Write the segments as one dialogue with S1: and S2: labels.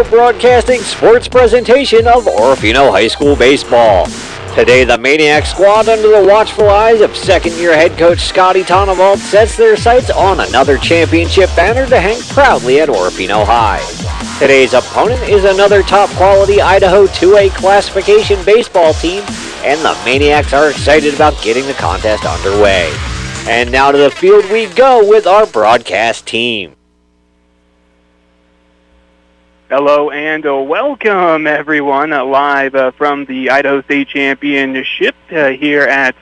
S1: Broadcasting sports presentation of Orofino High School Baseball. Today, the Maniac squad, under the watchful eyes of second-year head coach Scotty Tonnevold, sets their sights on another championship banner to hang proudly at Orofino High. Today's opponent is another top-quality Idaho 2A classification baseball team, and the Maniacs are excited about getting the contest underway. And now to the field we go with our broadcast team.
S2: Hello and welcome, everyone, live from the Idaho State Championship here at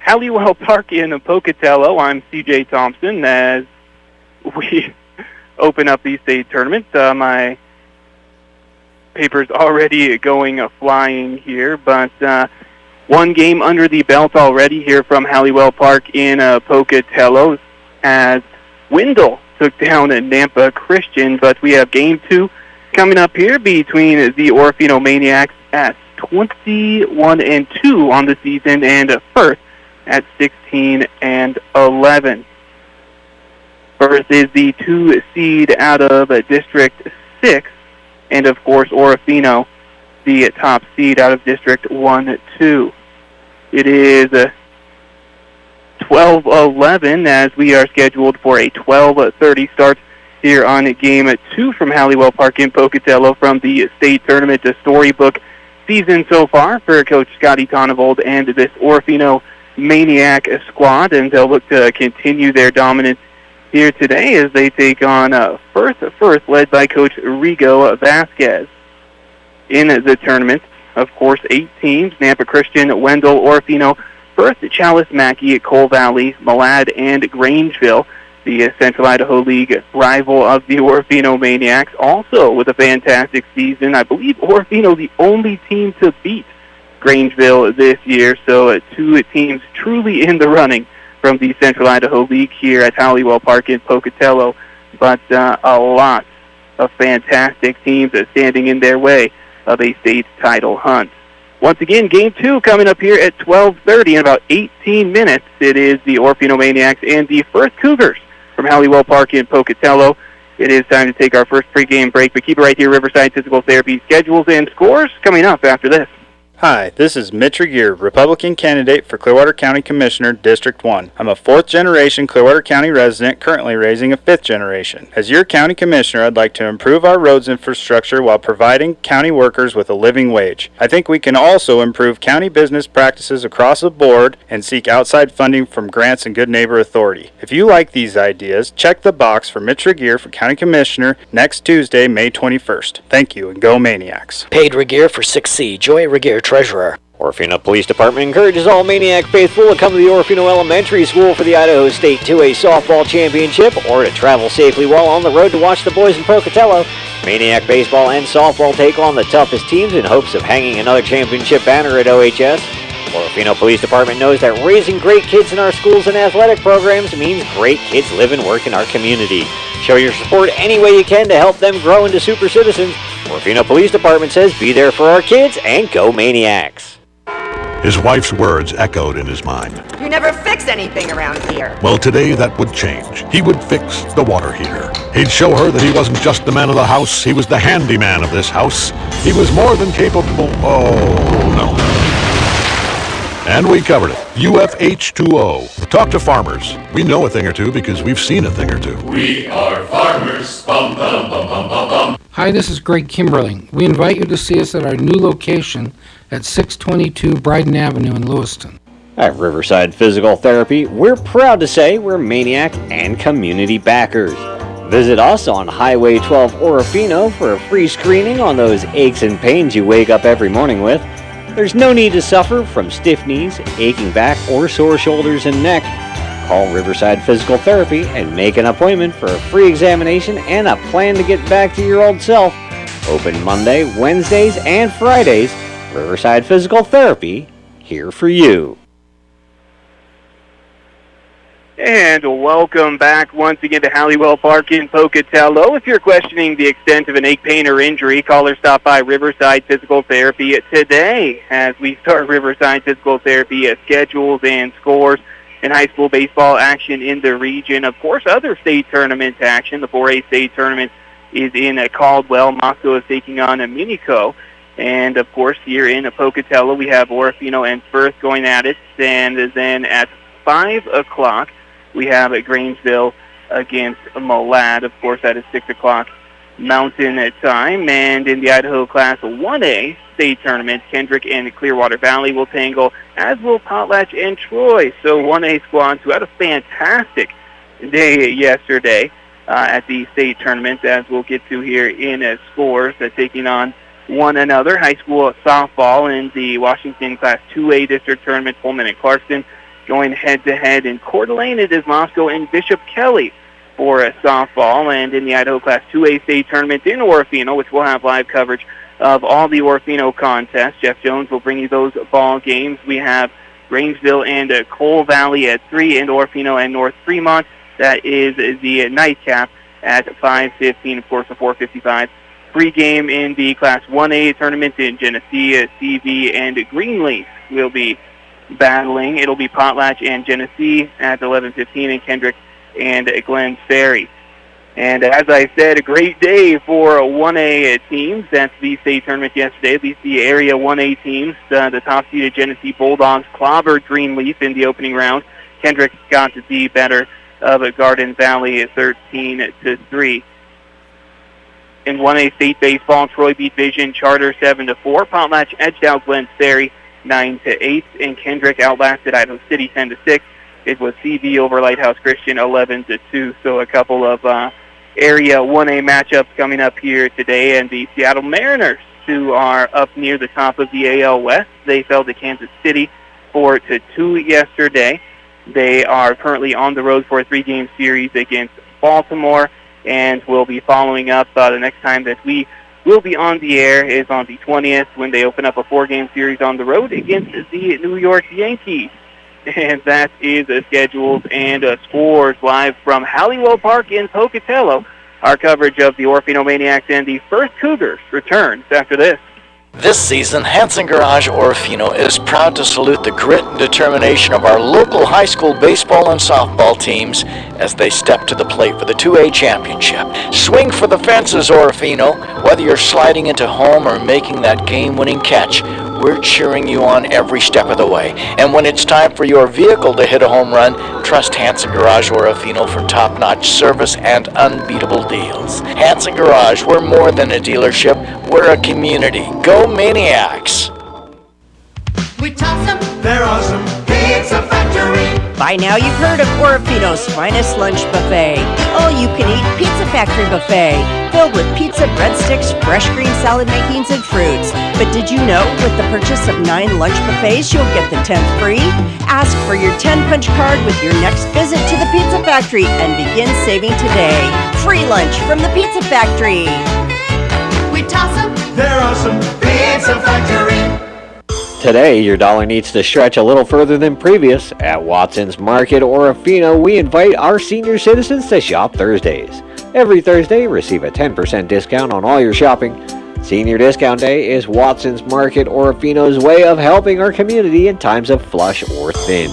S2: Halliwell Park in Pocatello. I'm CJ Thompson as we open up the state tournament. My paper's already going flying here, but one game under the belt already here from Halliwell Park in Pocatello as Wendell took down Nampa Christian, but we have game 2 coming up here between the Orofino Maniacs at 21-2 on the season and Firth at 16-11. Firth is the 2 seed out of District 6, and of course Orofino, the top seed out of District 1-2. It is 12-11 as we are scheduled for a 12:30 start here on game 2 from Halliwell Park in Pocatello from the state tournament. A storybook season so far for Coach Scotty Tonnevold and this Orofino Maniac squad, and they'll look to continue their dominance here today as they take on Firth, led by Coach Rigo Vasquez. In the tournament, of course, 8 teams: Nampa Christian, Wendell, Orofino, Firth, Chalice, Mackey, Cole Valley, Malad, and Grangeville, the Central Idaho League rival of the Orofino Maniacs, also with a fantastic season. I believe Orofino the only team to beat Grangeville this year, so 2 teams truly in the running from the Central Idaho League here at Halliwell Park in Pocatello, but a lot of fantastic teams standing in their way of a state title hunt. Once again, game 2 coming up here at 12:30 in about 18 minutes. It is the Orofino Maniacs and the Firth Cougars from Halliwell Park in Pocatello. It is time to take our first pregame break, but keep it right here. Riverside Physical Therapy schedules and scores coming up after this.
S3: Hi, this is Mitch Regier, Republican candidate for Clearwater County Commissioner, District 1. I'm a 4th-generation Clearwater County resident currently raising a 5th generation. As your county commissioner, I'd like to improve our roads infrastructure while providing county workers with a living wage. I think we can also improve county business practices across the board and seek outside funding from grants and Good Neighbor Authority. If you like these ideas, check the box for Mitch Regier for County Commissioner next Tuesday, May 21st. Thank you, and go Maniacs.
S4: Paid Regier for 6C, Joy Regier, Treasurer.
S1: Orofino Police Department encourages all Maniac faithful to come to the Orofino Elementary School for the Idaho State 2A Softball Championship or to travel safely while on the road to watch the boys in Pocatello. Maniac baseball and softball take on the toughest teams in hopes of hanging another championship banner at OHS. Orofino Police Department knows that raising great kids in our schools and athletic programs means great kids live and work in our community. Show your support any way you can to help them grow into super citizens. Orofino Police Department says be there for our kids and go Maniacs.
S5: His wife's words echoed in his mind.
S6: You never fix anything around here.
S5: Well, today that would change. He would fix the water heater. He'd show her that he wasn't just the man of the house, he was the handyman of this house. He was more than capable. Oh, no. And we covered it. UFH2O. Talk to farmers. We know a thing or two because we've seen a thing or two.
S7: We are farmers. Bum, bum, bum, bum, bum, bum.
S8: Hi, this is Greg Kimberling. We invite you to see us at our new location at 622 Bryden Avenue in Lewiston.
S1: At Riverside Physical Therapy, we're proud to say we're Maniac and community backers. Visit us on Highway 12 Orofino for a free screening on those aches and pains you wake up every morning with. There's no need to suffer from stiff knees, aching back, or sore shoulders and neck. Call Riverside Physical Therapy and make an appointment for a free examination and a plan to get back to your old self. Open Monday, Wednesdays, and Fridays. Riverside Physical Therapy, here for you.
S2: And welcome back once again to Halliwell Park in Pocatello. If you're questioning the extent of an ache, pain, or injury, call or stop by Riverside Physical Therapy today as we start Riverside Physical Therapy schedules and scores and high school baseball action in the region. Of course, other state tournament action, the 4A state tournament is in Caldwell. Moscow is taking on Minico. And, of course, here in Pocatello, we have Orofino and Firth going at it. And then at 5 o'clock, we have Grangeville against Malad. Of course, that is 6 o'clock Mountain time. And in the Idaho Class 1A state tournament, Kendrick and Clearwater Valley will tangle, as will Potlatch and Troy. So 1A squads who had a fantastic day yesterday at the state tournament, as we'll get to here in scores, taking on one another. High school softball in the Washington Class 2A district tournament, Pullman and Clarkston going head-to-head. In Coeur d'Alene, it is Moscow and Bishop Kelly for softball. And in the Idaho Class 2A state tournament in Orofino, which will have live coverage of all the Orofino contests, Jeff Jones will bring you those ball games. We have Grangeville and Cole Valley at 3, and Orofino and North Fremont. That is the nightcap at 5:15, of course, the 4:55 pregame in the Class 1A tournament in Genesee. CV and Greenleaf will be battling. It'll be Potlatch and Genesee at 11:15, and Kendrick and Glen Ferry. And as I said, a great day for 1A teams. That's the state tournament yesterday. At least the area 1A teams. The top-seeded Genesee Bulldogs clobbered Greenleaf in the opening round. Kendrick got the better of Garden Valley at 13-3. In 1A state baseball, Troy beat Vision Charter 7-4. Potlatch edged out Glen Ferry 9-8, and Kendrick outlasted Idaho City 10-6. It was CV over Lighthouse Christian 11-2. So a couple of area 1A matchups coming up here today, and the Seattle Mariners, who are up near the top of the AL West, they fell to Kansas City 4-2 yesterday. They are currently on the road for a 3-game series against Baltimore, and will be following up the next time that we will be on the air is on the 20th, when they open up a 4-game series on the road against the New York Yankees. And that is scheduled and scores live from Halliwell Park in Pocatello. Our coverage of the Orofino Maniacs and the Firth Cougars returns after this.
S4: This season, Hanson Garage Orofino is proud to salute the grit and determination of our local high school baseball and softball teams as they step to the plate for the 2A championship. Swing for the fences, Orofino. Whether you're sliding into home or making that game-winning catch, we're cheering you on every step of the way. And when it's time for your vehicle to hit a home run, trust Hanson Garage Orofino for top-notch service and unbeatable deals. Hanson Garage, we're more than a dealership, we're a community. Go Maniacs!
S6: We toss them.
S7: They're awesome. Pizza Factory.
S6: By now you've heard of Orofino's finest lunch buffet, the all-you-can-eat Pizza Factory buffet, filled with pizza, breadsticks, fresh green salad makings, and fruits. But did you know with the purchase of 9 lunch buffets, you'll get the 10th free? Ask for your 10-punch card with your next visit to the Pizza Factory and begin saving today. Free lunch from the Pizza Factory. We toss them.
S7: They're awesome. Pizza Factory.
S1: Today, your dollar needs to stretch a little further than previous. At Watson's Market Orofino, we invite our senior citizens to shop Thursdays. Every Thursday, receive a 10% discount on all your shopping. Senior Discount Day is Watson's Market Orofino's way of helping our community in times of flush or thin.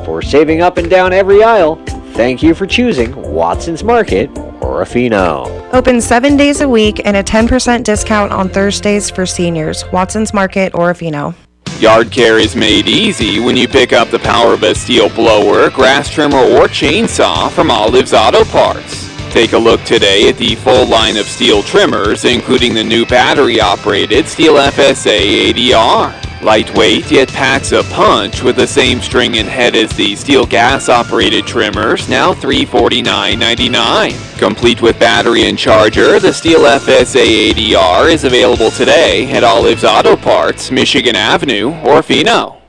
S1: For saving up and down every aisle, thank you for choosing Watson's Market Orofino.
S9: Open 7 days a week and a 10% discount on Thursdays for seniors. Watson's Market Orofino.
S10: Yard care is made easy when you pick up the power of a steel blower, grass trimmer, or chainsaw from Olive's Auto Parts. Take a look today at the full line of steel trimmers, including the new battery-operated Steel FSA 80R. Lightweight, yet packs a punch with the same string and head as the steel gas-operated trimmers, now $349.99. Complete with battery and charger, the Steel FSA 80R is available today at Olive's Auto Parts, Michigan Avenue, Orofino.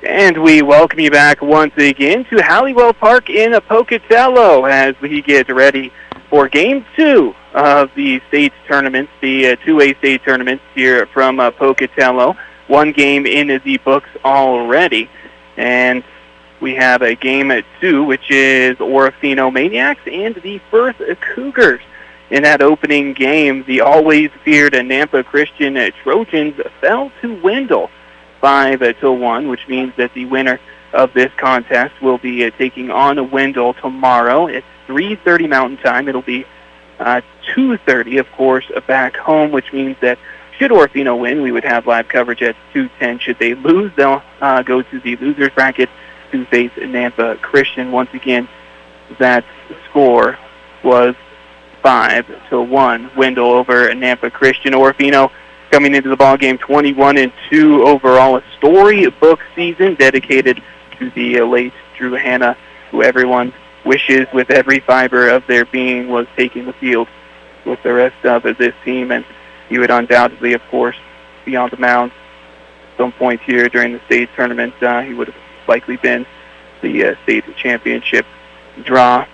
S2: And we welcome you back once again to Halliwell Park in Pocatello as we get ready for Game 2 of the state tournament, the 2A state tournament here from Pocatello. 1 game in the books already. And we have a Game 2, which is Orofino Maniacs and the Firth Cougars. In that opening game, the always feared Nampa Christian Trojans fell to Wendell 5-1, which means that the winner of this contest will be taking on Wendell tomorrow. It's 3:30 Mountain Time. It'll be 2:30, of course, back home, which means that should Orofino win, we would have live coverage at 2:10. Should they lose, they'll go to the losers bracket to face Nampa Christian. Once again, that score was 5-1. Wendell over Nampa Christian. Orofino coming into the ballgame 21-2 overall. A storybook season dedicated to the late Drew Hanna, who everyone wishes with every fiber of their being was taking the field with the rest of this team. And he would undoubtedly, of course, be on the mound at some point here during the state tournament. He would have likely been the state championship draw.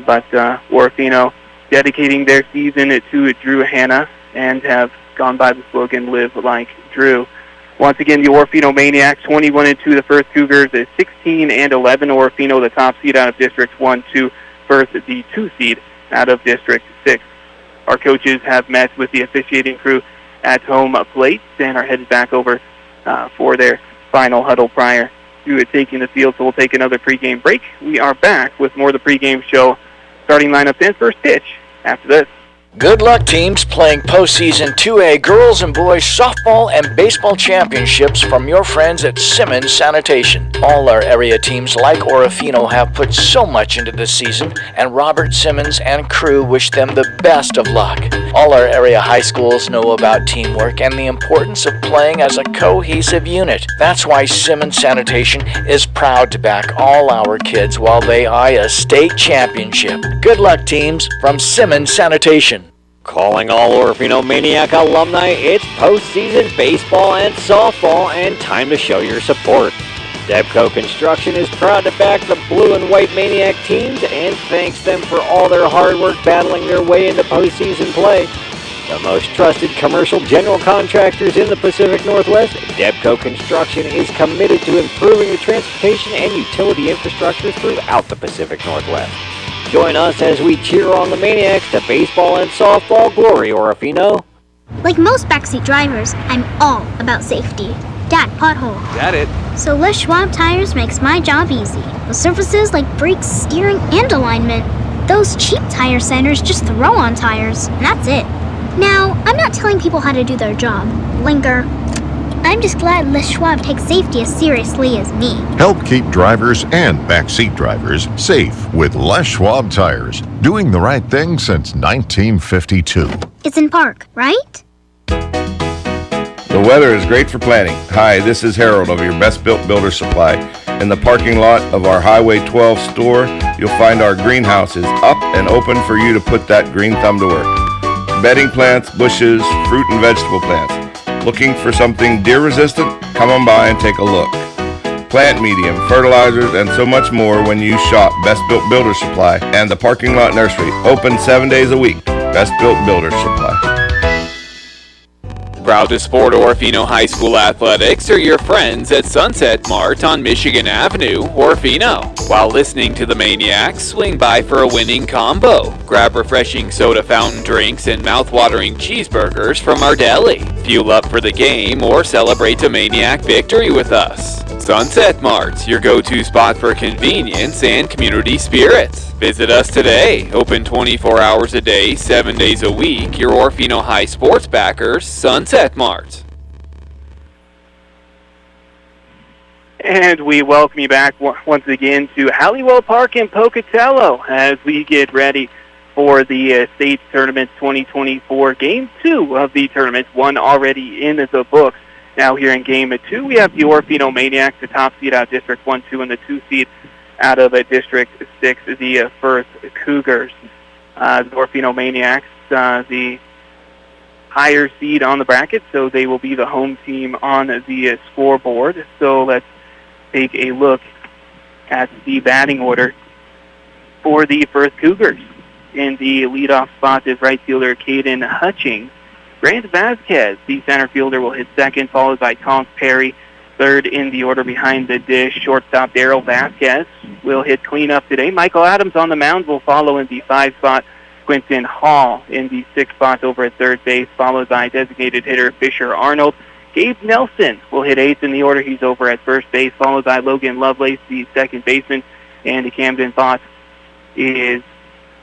S2: But Orofino dedicating their season to Drew Hanna and have gone by the slogan, Live Like Drew. Once again, the Orofino Maniacs, 21-2. The Firth Cougars is 16-11. Orofino, the top seed out of District 1-2. Firth, the 2 seed out of District 6. Our coaches have met with the officiating crew at home plate and are headed back over for their final huddle prior to taking the field. So we'll take another pregame break. We are back with more of the pregame show, starting lineups and first pitch after this.
S4: Good luck, teams playing postseason 2A girls and boys softball and baseball championships from your friends at Simmons Sanitation. All our area teams like Orofino have put so much into this season, and Robert Simmons and crew wish them the best of luck. All our area high schools know about teamwork and the importance of playing as a cohesive unit. That's why Simmons Sanitation is proud to back all our kids while they eye a state championship. Good luck, teams, from Simmons Sanitation.
S1: Calling all Orofino Maniac alumni, it's postseason baseball and softball, and time to show your support. Debco Construction is proud to back the blue and white Maniac teams and thanks them for all their hard work battling their way into postseason play. The most trusted commercial general contractors in the Pacific Northwest, Debco Construction is committed to improving the transportation and utility infrastructure throughout the Pacific Northwest. Join us as we cheer on the Maniacs to baseball and softball glory, Orofino.
S11: Like most backseat drivers, I'm all about safety. Dad, pothole.
S12: Got it.
S11: So Les Schwab Tires makes my job easy. With surfaces like brakes, steering, and alignment. Those cheap tire centers just throw on tires, and that's it. Now, I'm not telling people how to do their job. Linker. I'm just glad Les Schwab takes safety as seriously as me.
S13: Help keep drivers and backseat drivers safe with Les Schwab Tires. Doing the right thing since 1952.
S11: It's in park, right?
S14: The weather is great for planting. Hi, this is Harold of your Best Built Builder Supply. In the parking lot of our Highway 12 store, you'll find our greenhouses up and open for you to put that green thumb to work. Bedding plants, bushes, fruit and vegetable plants. Looking for something deer resistant? Come on by and take a look. Plant medium, fertilizers, and so much more when you shop Best Built Builder Supply and the Parking Lot Nursery. Open 7 days a week. Best Built Builder Supply.
S10: Proud to support Orofino High School athletics are your friends at Sunset Mart on Michigan Avenue, Orofino. While listening to the Maniacs, swing by for a winning combo. Grab refreshing soda fountain drinks and mouth-watering cheeseburgers from our deli. Fuel up for the game or celebrate a Maniac victory with us. Sunset Mart, your go-to spot for convenience and community spirit. Visit us today. Open 24 hours a day, 7 days a week. Your Orofino High sports backers, Sunset Mart.
S2: And we welcome you back once again to Halliwell Park in Pocatello as we get ready for the state tournament 2024. Game 2 of the tournament, one already in the books. Now here in Game 2, we have the Orofino Maniacs, the top seed out of District 1-2, and the 2 seed out of District 6, the Firth Cougars. The Orofino Maniacs, the higher seed on the bracket, so they will be the home team on the scoreboard. So let's take a look at the batting order for the Firth Cougars. In the leadoff spot is right fielder Caden Hutchings. Grant Vasquez, the center fielder, will hit second, followed by Tonk Perry. Third in the order behind the dish, shortstop Darrell Vasquez will hit cleanup today. Michael Adams on the mound will follow in the 5 spot. Quinton Hall in the 6 spot over at third base, followed by designated hitter Fisher Arnold. Gabe Nelson will hit 8th in the order. He's over at first base, followed by Logan Lovelace, the second baseman. And Camden Foss is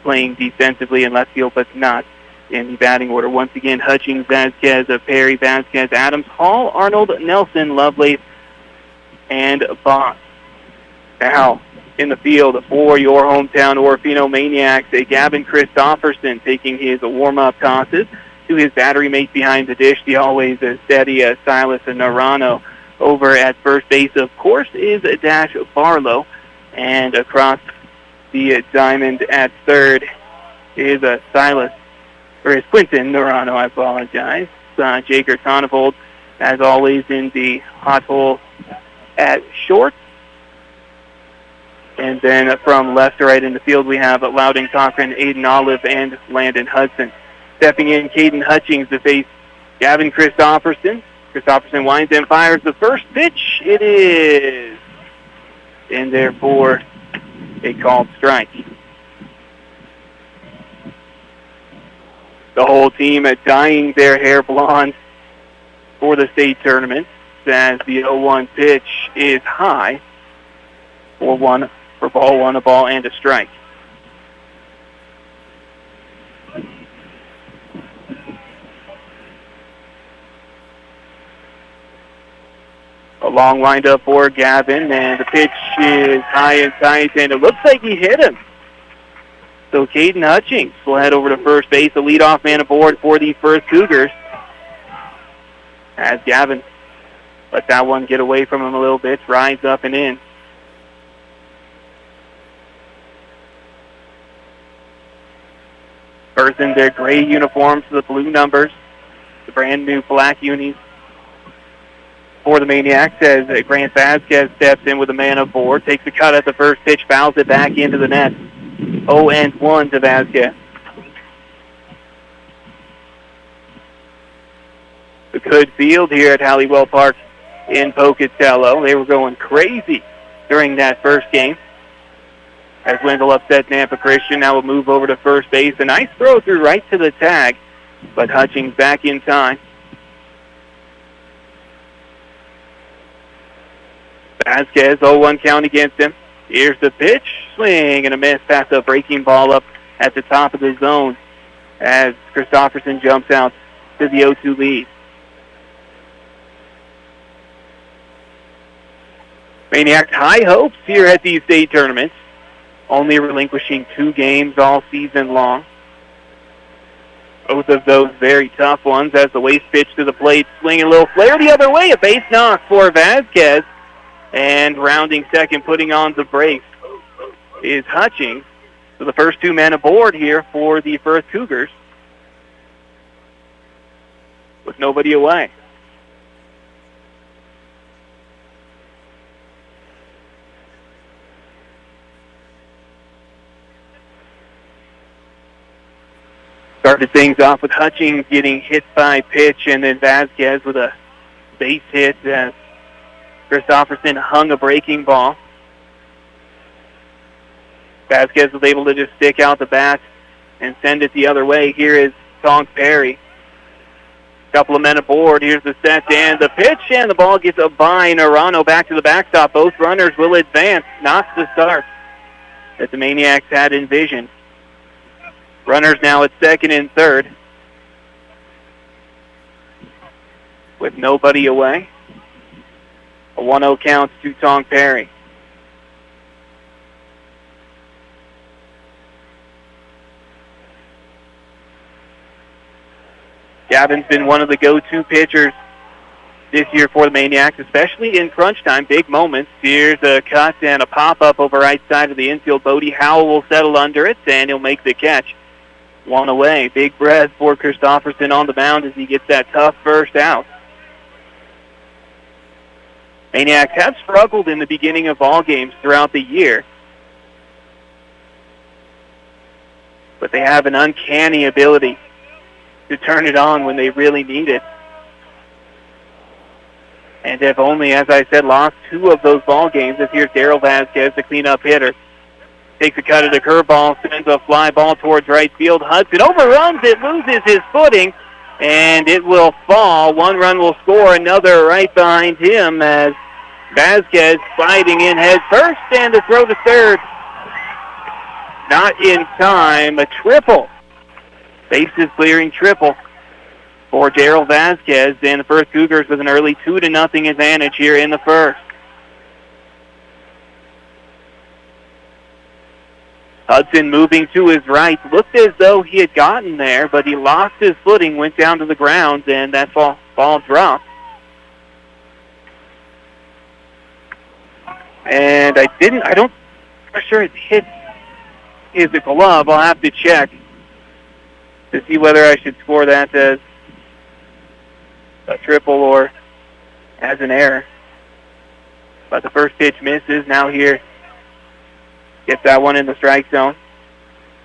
S2: playing defensively in left field, but not in the batting order. Once again, Hutchings, Vasquez, Perry, Vasquez, Adams, Hall, Arnold, Nelson, Lovelace, and Boss. Now, in the field for your hometown Orofino Maniacs, Gavin Christopherson taking his warm-up tosses to his battery mate behind the dish, the always steady Silas Narano. Over at first base, of course, is Dash Barlow. And across the diamond at third is Silas, or is Quentin Narano, I apologize. Jaker Tonnevold, as always, in the hot hole at short. And then from left to right in the field, we have Loudon Cochran, Aiden Olive, and Landon Hudson. Stepping in, Caden Hutchings to face Gavin Christopherson. Christopherson winds and fires the first pitch. It is in there for a called strike. The whole team dyeing their hair blonde for the state tournament as the 0-1 pitch is high for ball one, a ball and a strike. A long windup for Gavin, and the pitch is high and tight, and it looks like he hit him. So Caden Hutchings will head over to first base, the leadoff man aboard for the Firth Cougars. As Gavin let that one get away from him a little bit, rides up and in. First in their gray uniforms, the blue numbers, the brand new black unis for the Maniacs as Grant Vasquez steps in with a man aboard, takes a cut at the first pitch, fouls it back into the net. 0-1 to Vasquez. The good field here at Halliwell Park in Pocatello. They were going crazy during that first game. As Wendell upset Nampa Christian, now will move over to first base. A nice throw through right to the tag, but Hutchings back in time. Vasquez, 0-1 count against him. Here's the pitch, swing and a miss past a breaking ball up at the top of the zone as Christopherson jumps out to the 0-2 lead. Maniacs high hopes here at these state tournaments, only relinquishing 2 games all season long. Both of those very tough ones as the waste pitch to the plate, swinging a little flare the other way, a base knock for Vasquez. And rounding second, putting on the brakes, is Hutchings. So the first 2 men aboard here for the Firth Cougars with nobody away. Started things off with Hutchings getting hit by pitch, and then Vasquez with a base hit as Christopherson hung a breaking ball. Vasquez was able to just stick out the bat and send it the other way. Here is Tonk Perry. Couple of men aboard. Here's the set and the pitch, and the ball gets up by Narano back to the backstop. Both runners will advance. Not the start that the Maniacs had envisioned. Runners now at second and third with nobody away. A 1-0 count to Tonk Perry. Gavin's been one of the go-to pitchers this year for the Maniacs, especially in crunch time, big moments. Here's a cut and a pop-up over right side of the infield. Bodie Howell will settle under it, and he'll make the catch. 1 away. Big breath for Christopherson on the mound as he gets that tough first out. Maniacs have struggled in the beginning of ball games throughout the year, but they have an uncanny ability to turn it on when they really need it. And have only, as I said, lost 2 of those ball games. This here's Daryl Vasquez, the cleanup hitter. Takes a cut at a curveball, sends a fly ball towards right field. Hudson overruns it, loses his footing, and it will fall. 1 run will score, another right behind him as Vasquez sliding in head first, and the throw to third not in time. A triple. Bases clearing triple for Daryl Vasquez, and the Firth Cougars with an early 2-0 advantage here in the first. Hudson moving to his right. Looked as though he had gotten there, but he lost his footing, went down to the ground, and that ball dropped. And I'm not sure it hit his glove. I'll have to check to see whether I should score that as a triple or as an error. But the first pitch misses. Now here, gets that one in the strike zone.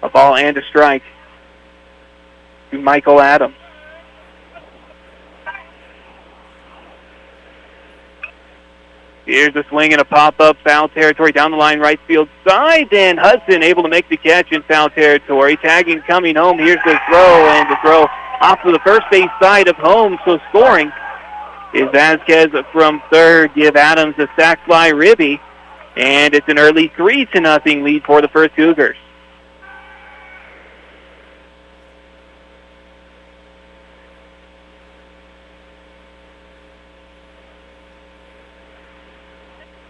S2: A ball and a strike to Michael Adams. Here's a swing and a pop-up, foul territory down the line, right field side, and Hudson able to make the catch in foul territory. Tagging coming home. Here's the throw, and the throw off to the first base side of home. So scoring is Vasquez from third. Give Adams a sac fly ribby, and it's an early 3-0 lead for the Firth Cougars.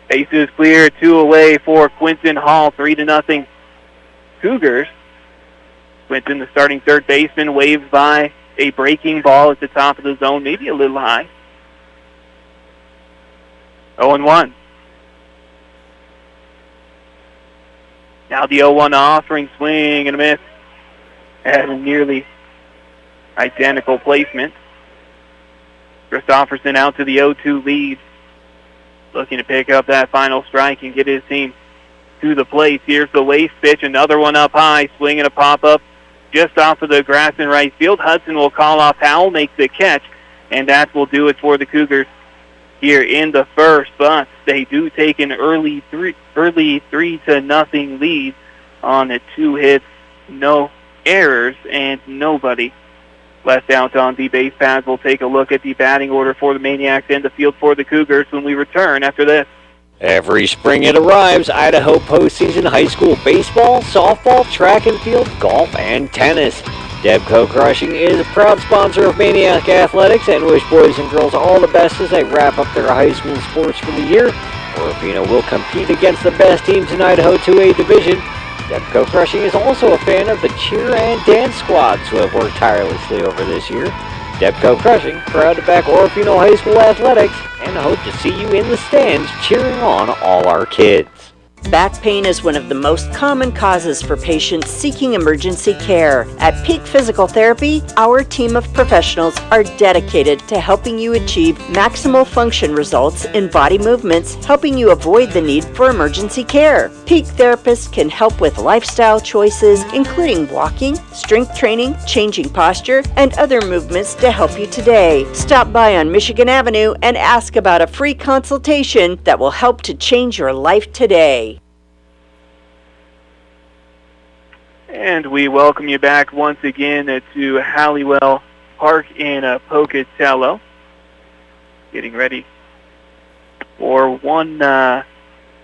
S2: Bases clear, 2 away for Quinton Hall, 3-0 Cougars. Quinton, the starting third baseman, waves by a breaking ball at the top of the zone, maybe a little high. 0-1. Now the 0-1 offering, swing and a miss at a nearly identical placement. Christopherson out to the 0-2 lead, looking to pick up that final strike and get his team to the plate. Here's the waste pitch, another one up high, swing and a pop-up just off of the grass in right field. Hudson will call off Howell, makes the catch, and that will do it for the Cougars here in the first. But they do take an early 3-0 lead on the 2 hits, no errors, and nobody left out on the base paths. We'll take a look at the batting order for the Maniacs and the field for the Cougars when we return after this.
S1: Every spring it arrives, Idaho postseason high school baseball, softball, track and field, golf, and tennis. Debco Crushing is a proud sponsor of Maniac Athletics and wish boys and girls all the best as they wrap up their high school sports for the year. Orofino will compete against the best teams in Idaho 2A division. Debco Crushing is also a fan of the cheer and dance squads who have worked tirelessly over this year. Debco Crushing, proud to back Orofino High School athletics and hope to see you in the stands cheering on all our kids.
S6: Back pain is one of the most common causes for patients seeking emergency care. At Peak Physical Therapy, our team of professionals are dedicated to helping you achieve maximal function results in body movements, helping you avoid the need for emergency care. Peak therapists can help with lifestyle choices, including walking, strength training, changing posture, and other movements to help you today. Stop by on Michigan Avenue and ask about a free consultation that will help to change your life today.
S2: And we welcome you back once again to Halliwell Park in Pocatello. Getting ready for one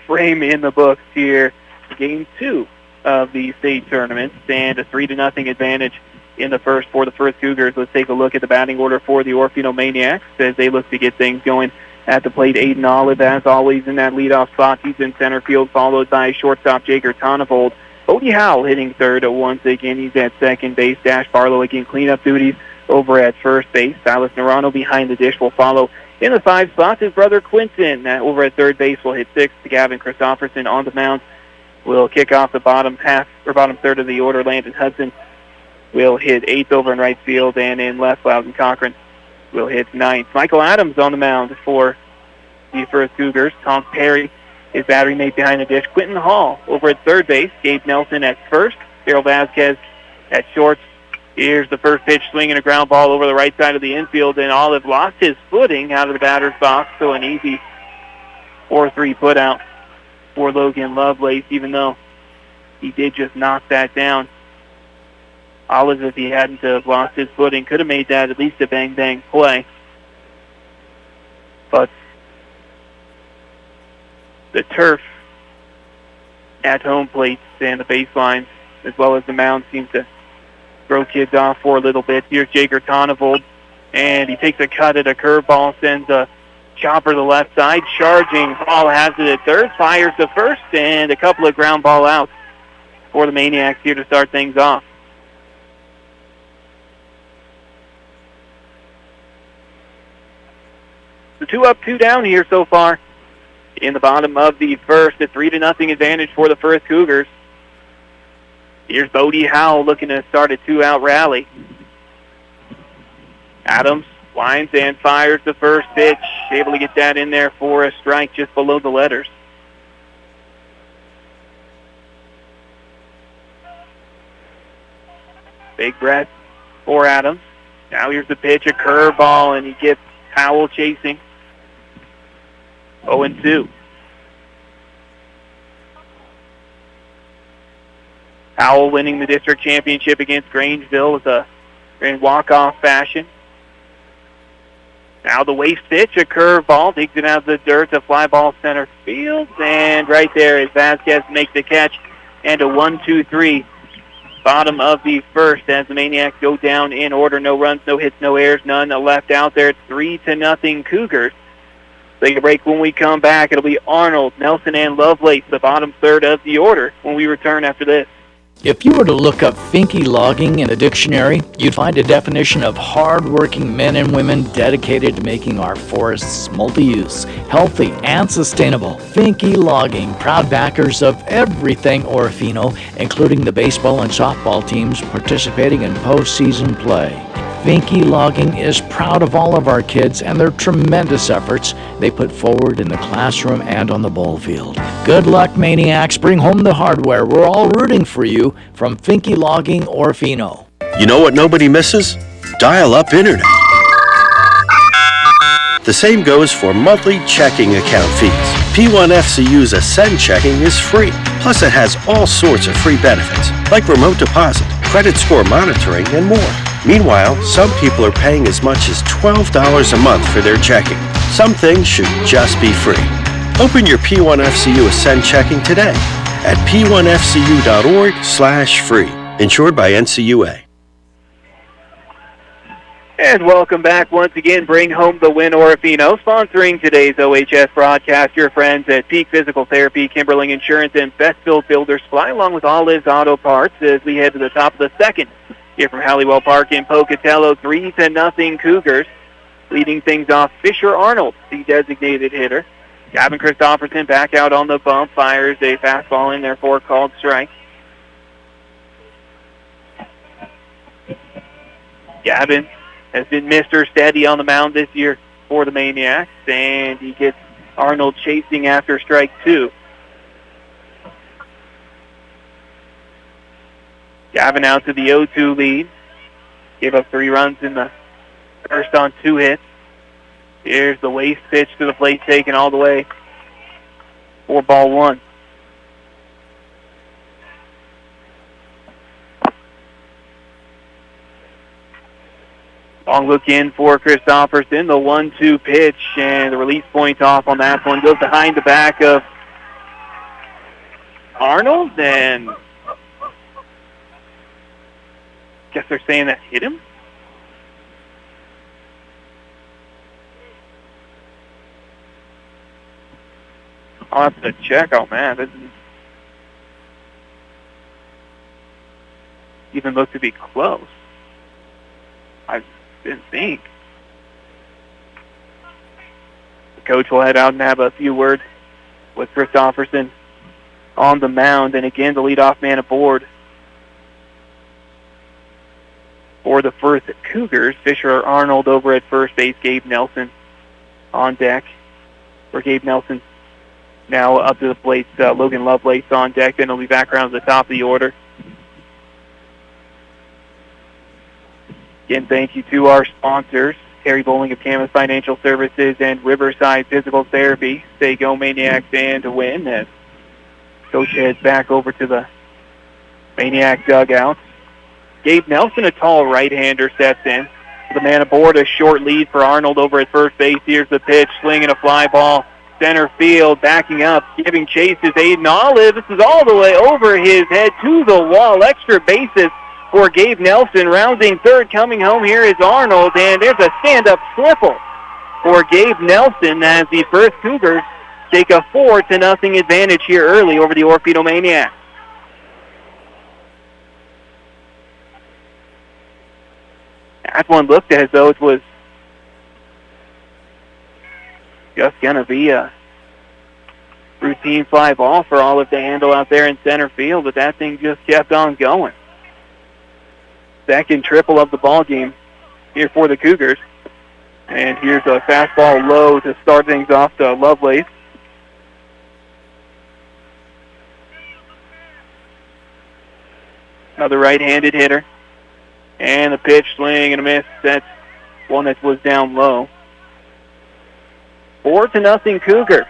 S2: frame in the books here, Game 2 of the state tournament, and a 3-0 advantage in the first for the Firth Cougars. Let's take a look at the batting order for the Orofino Maniacs as they look to get things going at the plate. Aiden Olive, as always, in that leadoff spot. He's in center field, followed by shortstop Jager Tonnevold. Odie Howell hitting third once again. He's at second base. Dash Barlow again cleanup duties over at first base. Silas Narano behind the dish will follow in the 5 spot. His brother Quinton over at third base will hit 6th. Gavin Christopherson on the mound will kick off the bottom third of the order. Landon Hudson will hit 8th over in right field, and in left, Loudon Cochran will hit 9th. Michael Adams on the mound for the Firth Cougars. Tom Perry, his battery mate behind the dish. Quinton Hall over at third base. Gabe Nelson at first. Daryl Vasquez at short. Here's the first pitch, swinging a ground ball over the right side of the infield, and Olive lost his footing out of the batter's box, so an easy 4-3 put out for Logan Lovelace, even though he did just knock that down. Olive, if he hadn't lost his footing, could have made that at least a bang-bang play. But the turf at home plates and the baselines as well as the mound seems to throw kids off for a little bit. Here's Jager Tonnevold, and he takes a cut at a curveball, sends a chopper to the left side, charging. Ball has it at third, fires to first, and a couple of ground ball outs for the Maniacs here to start things off. So 2 up, 2 down here so far in the bottom of the first. A 3-0 advantage for the Firth Cougars. Here's Bodie Howell looking to start a 2-out rally. Adams winds and fires the first pitch. Able to get that in there for a strike just below the letters. Big breath for Adams. Now here's the pitch, a curveball, and he gets Howell chasing. 0-2. Howell winning the district championship against Grangeville in walk-off fashion. Now the waste pitch, a curveball, digs it out of the dirt, a fly ball center field, and right there is Vasquez makes the catch, and a 1-2-3 bottom of the first as the Maniacs go down in order. No runs, no hits, no errors, none left out there. It's 3-0 Cougars. Take a break. When we come back, it'll be Arnold, Nelson, and Lovelace, the bottom third of the order, when we return after this.
S4: If you were to look up Finke logging in a dictionary, you'd find a definition of hard-working men and women dedicated to making our forests multi-use, healthy, and sustainable. Finke logging, proud backers of everything Orofino, including the baseball and softball teams participating in postseason play. Finke Logging is proud of all of our kids and their tremendous efforts they put forward in the classroom and on the ball field. Good luck, Maniacs. Bring home the hardware. We're all rooting for you from Finke Logging Orofino.
S12: You know what nobody misses? Dial-up internet. The same goes for monthly checking account fees. P1FCU's Ascend checking is free. Plus it has all sorts of free benefits, like remote deposit, credit score monitoring, and more. Meanwhile, some people are paying as much as $12 a month for their checking. Some things should just be free. Open your P1FCU Ascend checking today at p1fcu.org/free. Insured by NCUA.
S2: And welcome back once again. Bring home the win, Orofino. Sponsoring today's OHS broadcast, your friends at Peak Physical Therapy, Kimberling Insurance, and Best Built Builder Supply, along with Olive's Auto Parts, as we head to the top of the second. Here from Halliwell Park in Pocatello, 3-0 Cougars. Leading things off, Fisher Arnold, the designated hitter. Gavin Christopherson back out on the bump, fires a fastball in there for a called strike. Gavin has been Mr. Steady on the mound this year for the Maniacs, and he gets Arnold chasing after strike 2. Gavin out to the 0-2 lead. Gave up 3 runs in the first on 2 hits. Here's the waste pitch to the plate taken all the way for ball 1. Long look in for Christopherson. The 1-2 pitch, and the release point off on that one. Goes behind the back of Arnold, and guess they're saying that hit him. I'll have to check on that. It doesn't even look to be close. I didn't think. The coach will head out and have a few words with Christopherson on the mound. And again, the leadoff man aboard for the Firth Cougars. Fisher Arnold over at first base. Gabe Nelson on deck. For Gabe Nelson now up to the plate. Logan Lovelace on deck. Then he'll be back around to the top of the order. Again, thank you to our sponsors, Terry Bowling of Camas Financial Services and Riverside Physical Therapy. Stay go Maniacs and to win as coach heads back over to the Maniac dugout. Gabe Nelson, a tall right-hander, steps in. The man aboard, a short lead for Arnold over at first base. Here's the pitch, swinging a fly ball center field, backing up, giving chase is Aiden Olive. This is all the way over his head to the wall. Extra bases for Gabe Nelson. Rounding third, coming home here is Arnold, and there's a stand-up triple for Gabe Nelson as the Firth Cougars take a 4-0 advantage here early over the Orofino Maniacs. That one looked as though it was just going to be a routine fly ball for Olive to handle out there in center field, but that thing just kept on going. Second triple of the ball game here for the Cougars. And here's a fastball low to start things off to Lovelace. Another right-handed hitter. And the pitch, swing and a miss. That's one that was down low. 4-0 Cougars.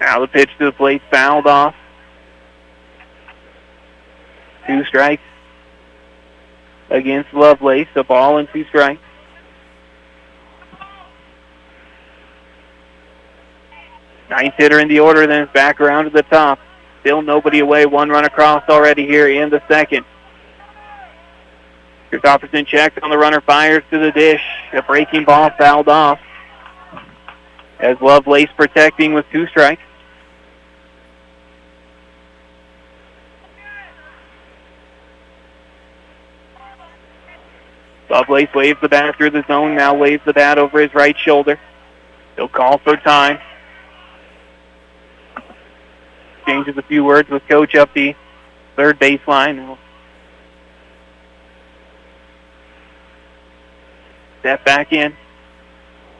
S2: Now the pitch to the plate, fouled off. 2 strikes against Lovelace. A ball and 2 strikes. Ninth hitter in the order, then it's back around to the top. Still nobody away. 1 run across already here in the second. Christopherson checks on the runner, fires to the dish. A breaking ball fouled off. As Lovelace protecting with 2 strikes. Lovelace waves the bat through the zone, now waves the bat over his right shoulder. He'll call for time. Exchanges a few words with Coach up the third baseline. Step back in.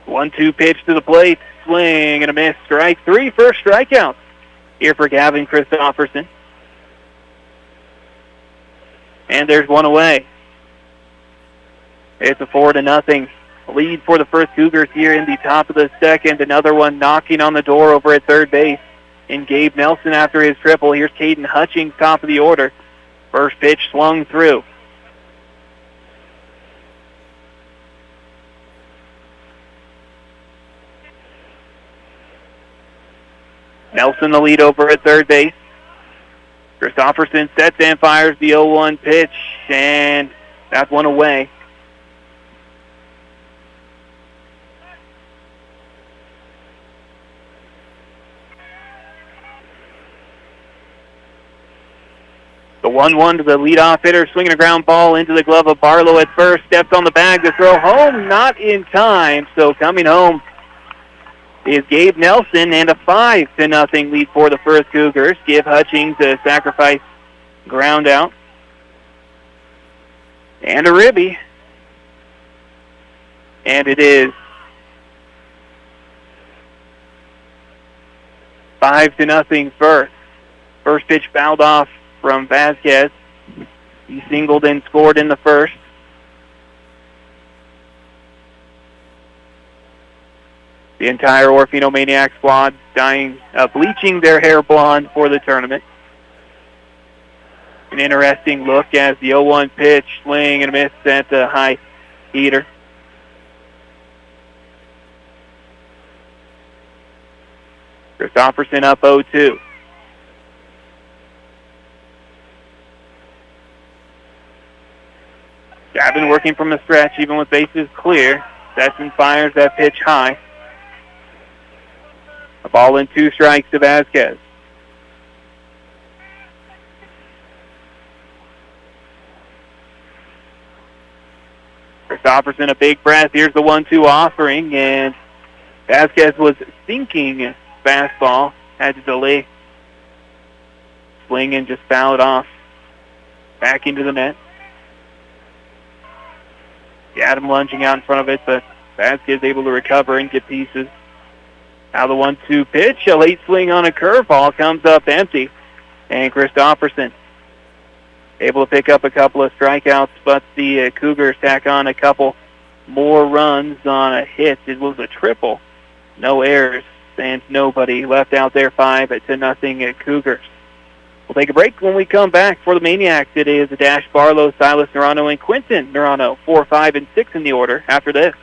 S2: 1-2 pitch to the plate. Swing and a miss. Strike 3, first strikeout here for Gavin Christopherson. And there's 1 away. It's a 4-0 lead for the Firth Cougars here in the top of the second. Another one knocking on the door over at third base. And Gabe Nelson after his triple. Here's Caden Hutchings, top of the order. First pitch swung through. Nelson the lead over at third base. Christopherson sets and fires the 0-1 pitch, and that's 1 away. The 1-1 to the leadoff hitter, swinging a ground ball into the glove of Barlow at first. Steps on the bag to throw home, not in time. So coming home is Gabe Nelson, and a 5-0 lead for the Firth Cougars. Give Hutchings a sacrifice ground out. And a ribby. And it is 5-0 Firth. First pitch fouled off from Vasquez. He singled and scored in the first. The entire Orofino Maniac squad bleaching their hair blonde for the tournament. An interesting look as the 0-1 pitch, swing and a miss at the high heater. Christopherson up 0-2. Gavin working from the stretch, even with bases clear. Sets and fires that pitch high. A ball and 2 strikes to Vasquez. Christopherson a big breath. Here's the 1-2 offering, and Vasquez was sinking fastball. Had to delay. Swing and just fouled off. Back into the net. Adam lunging out in front of it, but Vasquez able to recover and get pieces. Now the 1-2 pitch, a late swing on a curveball, comes up empty. And Christopherson able to pick up a couple of strikeouts, but the Cougars tack on a couple more runs on a hit. It was a triple. No errors and nobody left out there. 5-0 Cougars. We'll take a break. When we come back for the Maniacs, it is Dash Barlow, Silas Nerano, and Quinton Nerano, 4, 5, and 6 in the order after this.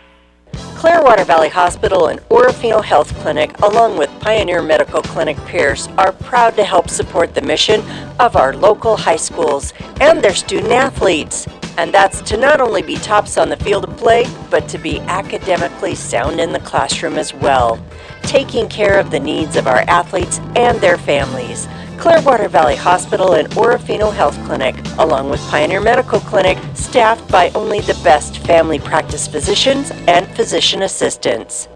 S6: Clearwater Valley Hospital and Orofino Health Clinic, along with Pioneer Medical Clinic Pierce, are proud to help support the mission of our local high schools and their student athletes. And that's to not only be tops on the field of play, but to be academically sound in the classroom as well, taking care of the needs of our athletes and their families. Clearwater Valley Hospital and Orofino Health Clinic, along with Pioneer Medical Clinic, staffed by only the best family practice physicians and physician assistants.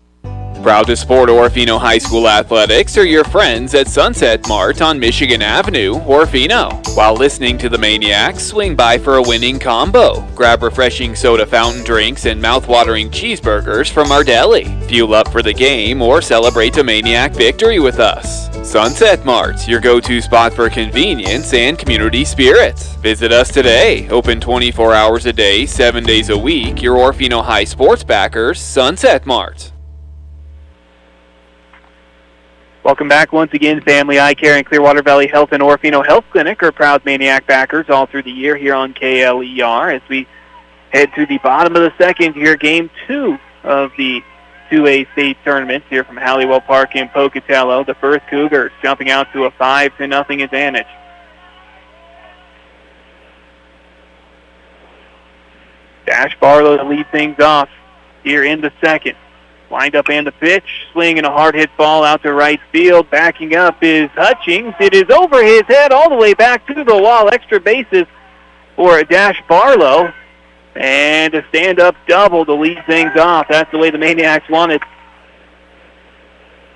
S10: Proud to support Orofino High School athletics are your friends at Sunset Mart on Michigan Avenue, Orofino. While listening to the Maniacs, swing by for a winning combo. Grab refreshing soda fountain drinks and mouth-watering cheeseburgers from our deli. Fuel up for the game or celebrate a Maniac victory with us. Sunset Mart, your go-to spot for convenience and community spirit. Visit us today. Open 24 hours a day, 7 days a week. Your Orofino High sports backers, Sunset Mart.
S2: Welcome back once again. Family Eye Care and Clearwater Valley Health and Orofino Health Clinic are proud Maniac backers all through the year here on KLER. As we head to the bottom of the second here, Game 2 of the 2A state tournament here from Halliwell Park in Pocatello. The Firth Cougars jumping out to a 5-0 advantage. Dash Barlow to lead things off here in the second. Wind up and the pitch, swinging a hard hit ball out to right field. Backing up is Hutchings. It is over his head all the way back to the wall. Extra bases for Dash Barlow. And a stand-up double to lead things off. That's the way the Maniacs wanted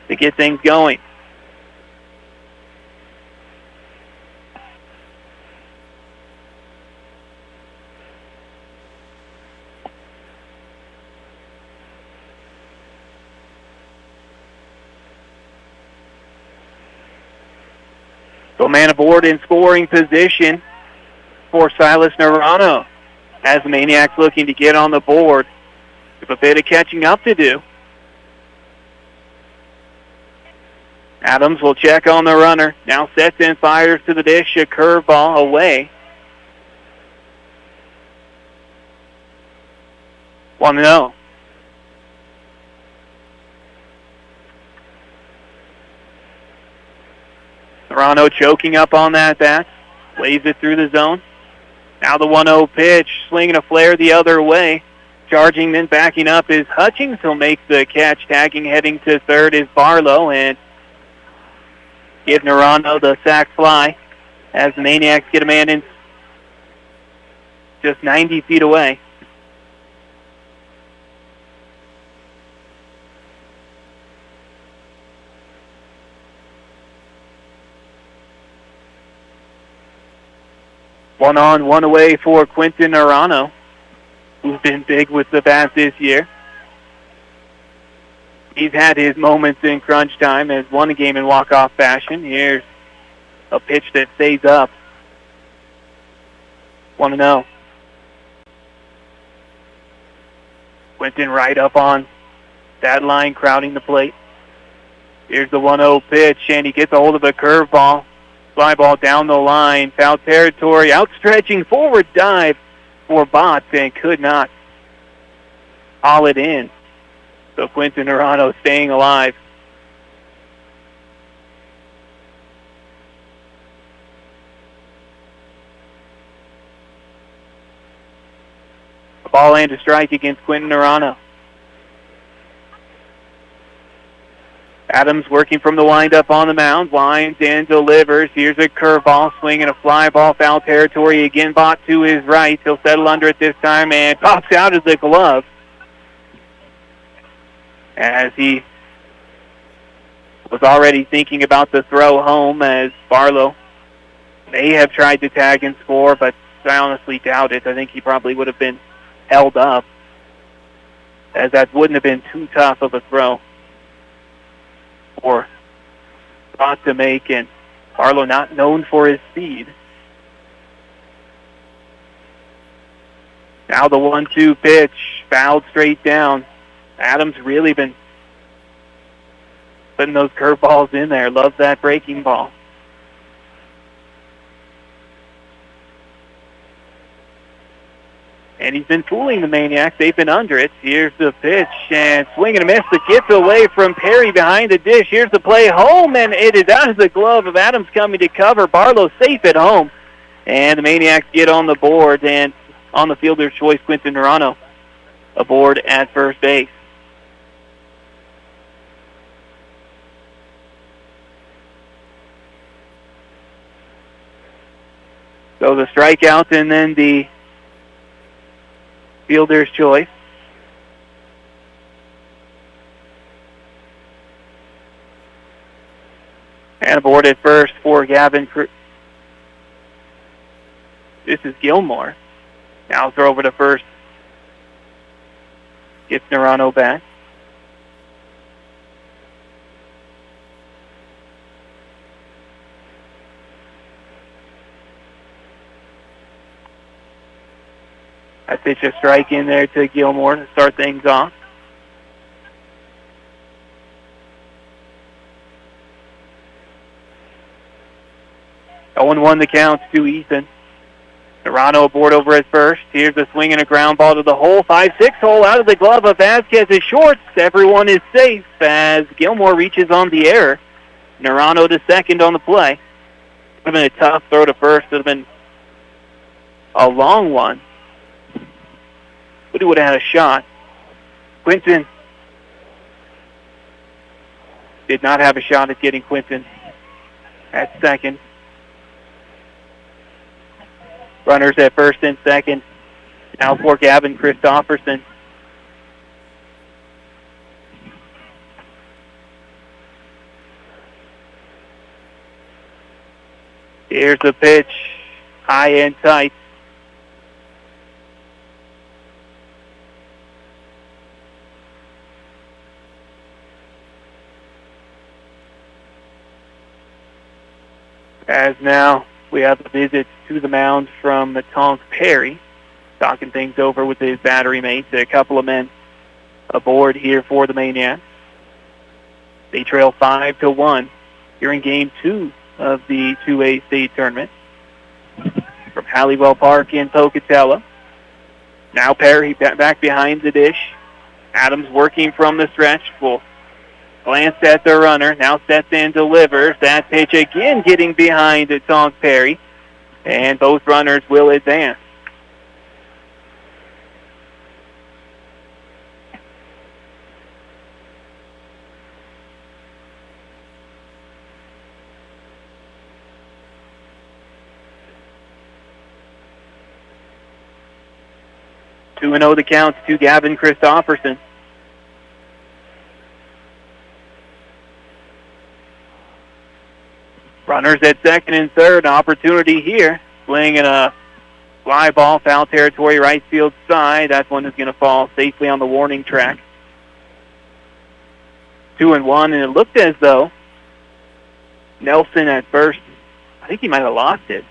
S2: to get things going. So man aboard in scoring position for Silas Nerano. As the Maniacs looking to get on the board. With a bit of catching up to do. Adams will check on the runner. Now sets and fires to the dish. A curveball away. 1-0. Nerano choking up on that bat. Lays it through the zone. Now the 1-0 pitch, swinging a flare the other way. Charging, then backing up is Hutchings. He'll make the catch. Tagging, heading to third is Barlow. And give Nerano the sac fly as the Maniacs get a man in just 90 feet away. One on, one away for Quinton Nerano, who's been big with the bat this year. He's had his moments in crunch time, has won a game in walk-off fashion. Here's a pitch that stays up. 1-0. Quinton right up on that line, crowding the plate. Here's the 1-0 pitch, and he gets a hold of a curveball. Fly ball down the line, foul territory, outstretching forward dive for Botts, and could not haul it in. So Quinton Nerano staying alive. A ball and a strike against Quinton Nerano. Adams working from the windup on the mound, winds and delivers. Here's a curveball, swinging a fly ball, foul territory again. Bott to his right. He'll settle under it this time and pops out of the glove. As he was already thinking about the throw home, as Barlow may have tried to tag and score, but I honestly doubt it. I think he probably would have been held up, as that wouldn't have been too tough of a throw for Bott to make, and Barlow not known for his speed. Now the 1-2 pitch, fouled straight down. Adams really been putting those curveballs in there. Loves that breaking ball. And he's been fooling the Maniacs. They've been under it. Here's the pitch, and swing and a miss. The gets away from Perry behind the dish. Here's the play home, and it is out of the glove of Adams coming to cover. Barlow safe at home. And the Maniacs get on the board, and on the fielder's choice, Quinton Nerano aboard at first base. So the strikeout and then the fielder's choice. And aboard at first for Gavin. This is Gilmore. Now throw over to first. Gets Nerano back. I pitch a strike in there to Gilmore to start things off. Oh, 0-1 the count to Ethan. Nerano aboard over at first. Here's a swing and a ground ball to the hole. 5-6 hole out of the glove of Vasquez's shorts. Everyone is safe as Gilmore reaches on the error. Nerano to second on the play. Would have been a tough throw to first. Would have been a long one. But he would have had a shot. Quinton did not have a shot at getting Quinton at second. Runners at first and second. Now for Gavin Christofferson. Here's the pitch. High and tight. As now we have a visit to the mound from Tonk Perry, talking things over with his battery mates. A couple of men aboard here for the Maniacs. They trail 5-1 here in Game 2 of the 2A state tournament from Halliwell Park in Pocatello. Now Perry back behind the dish. Adams working from the stretch. Will glance at the runner. Now sets and delivers. That pitch again getting behind Tonk Perry. And both runners will advance. Two 2-0 the count to Gavin Christofferson. Runners at second and third. An opportunity here. Swinging a fly ball, foul territory, right field side. That one is going to fall safely on the warning track. 2-1, and it looked as though Nelson at first, I think he might have lost it,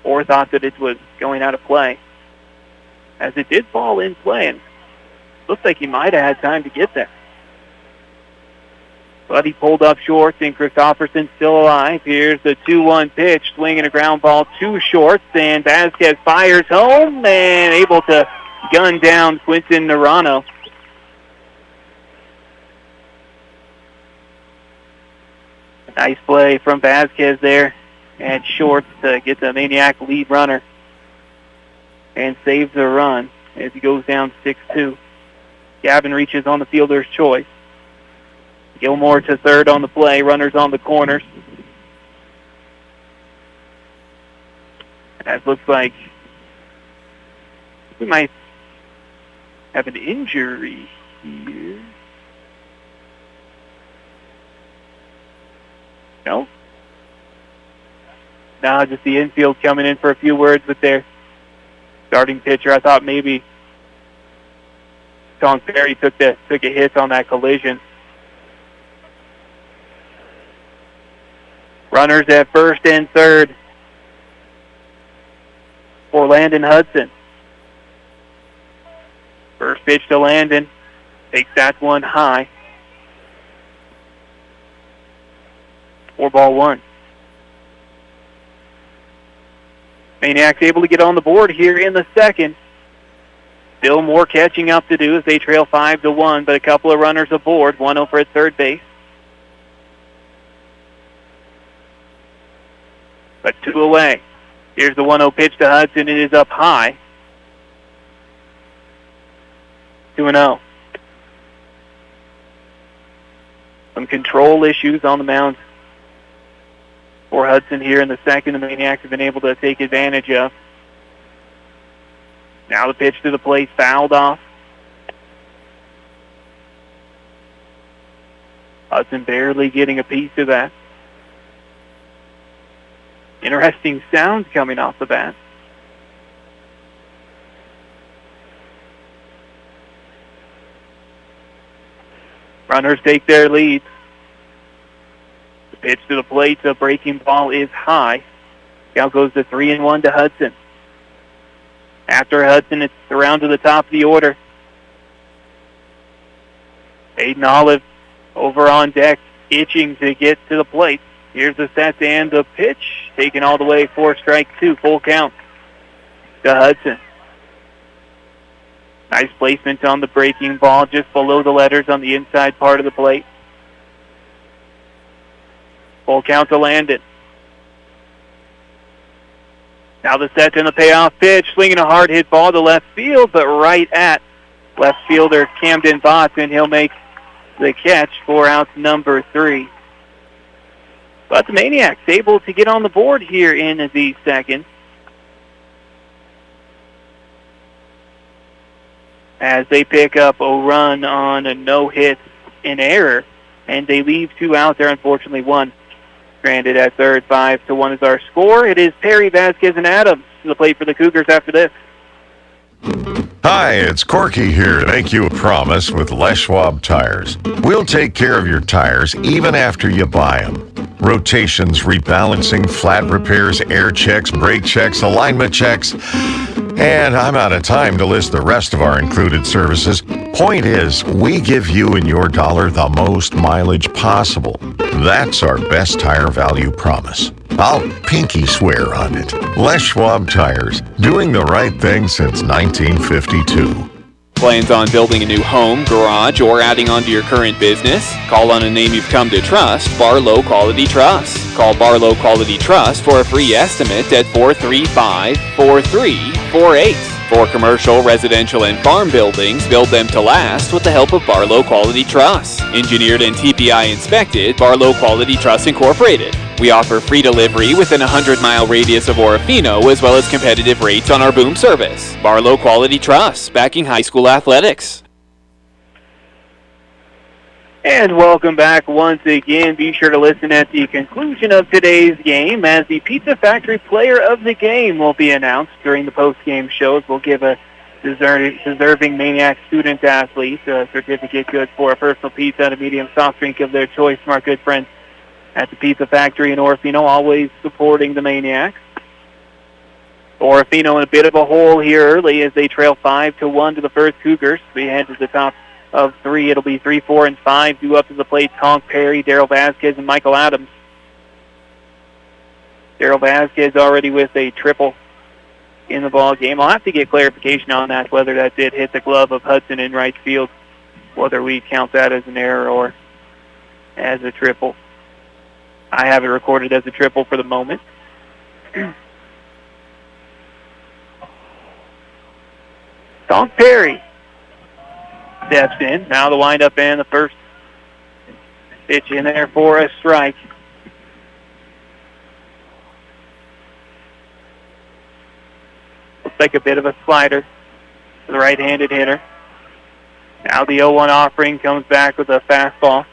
S2: or thought that it was going out of play, as it did fall in play, and looks like he might have had time to get there. But he pulled up short, and Christofferson still alive. Here's the 2-1 pitch, swinging a ground ball to shorts, and Vasquez fires home and able to gun down Quinton Nerano. Nice play from Vasquez there at shorts to get the Maniac lead runner and saves the run as he goes down 6-2. Gavin reaches on the fielder's choice. Gilmore to third on the play. Runners on the corners. That looks like we might have an injury here. No? No, just the infield coming in for a few words with their starting pitcher. I thought maybe Tom Ferry took a hit on that collision. Runners at first and third for Landon Hudson. First pitch to Landon. Takes that one high. 4-1. Maniacs able to get on the board here in the second. Still more catching up to do as they trail 5-1, but a couple of runners aboard, one over at third base. But 2 away. Here's the 1-0 pitch to Hudson. It is up high. 2-0. Some control issues on the mound for Hudson here in the second. The Maniacs have been able to take advantage of. Now the pitch to the plate, fouled off. Hudson barely getting a piece of that. Interesting sounds coming off the bat. Runners take their lead. The pitch to the plate, the breaking ball is high. Now goes the 3-1 to Hudson. After Hudson, it's around to the top of the order. Aiden Olive over on deck, itching to get to the plate. Here's the set and the pitch, taken all the way for strike 2, full count to Hudson. Nice placement on the breaking ball, just below the letters on the inside part of the plate. Full count to Landon. Now the set and the payoff pitch, swinging a hard hit ball to left field, but right at left fielder Camden Botts, and he'll make the catch for out number 3. But the Maniacs able to get on the board here in the second, as they pick up a run on a no-hit in error, and they leave 2 out there, unfortunately 1 stranded at third. 5-1 is our score. It is Perry, Vasquez, and Adams to the plate for the Cougars after this.
S13: Hi, it's Corky here to make you a promise with Les Schwab Tires. We'll take care of your tires even after you buy them. Rotations, rebalancing, flat repairs, air checks, brake checks, alignment checks. And I'm out of time to list the rest of our included services. Point is, we give you and your dollar the most mileage possible. That's our best tire value promise. I'll pinky swear on it. Les Schwab Tires, doing the right thing since 1952.
S10: Plans on building a new home, garage, or adding on to your current business? Call on a name you've come to trust, Barlow Quality Trust. Call Barlow Quality Trust for a free estimate at 435-4348. For commercial, residential, and farm buildings, build them to last with the help of Barlow Quality Trust. Engineered and TPI inspected, Barlow Quality Trust Incorporated. We offer free delivery within a 100-mile radius of Orofino, as well as competitive rates on our boom service. Barlow Quality Trust, backing high school athletics.
S2: And welcome back once again. Be sure to listen at the conclusion of today's game, as the Pizza Factory Player of the Game will be announced during the post-game shows. We'll give a deserving Maniac student athlete a certificate good for a personal pizza and a medium soft drink of their choice from our good friends at the Pizza Factory in Orofino, always supporting the Maniacs. Orofino in a bit of a hole here early as they trail 5-1 to the Firth Cougars. We head to the top of 3. It'll be 3, 4, and 5. Due up to the plate, Tonk Perry, Daryl Vasquez, and Michael Adams. Daryl Vasquez already with a triple in the ball game. I'll have to get clarification on that, whether that did hit the glove of Hudson in right field, whether we count that as an error or as a triple. I have it recorded as a triple for the moment. Tonk Perry steps in. Now the windup and the first pitch in there for a strike. Looks like a bit of a slider for the right-handed hitter. Now the 0-1 offering comes back with a fastball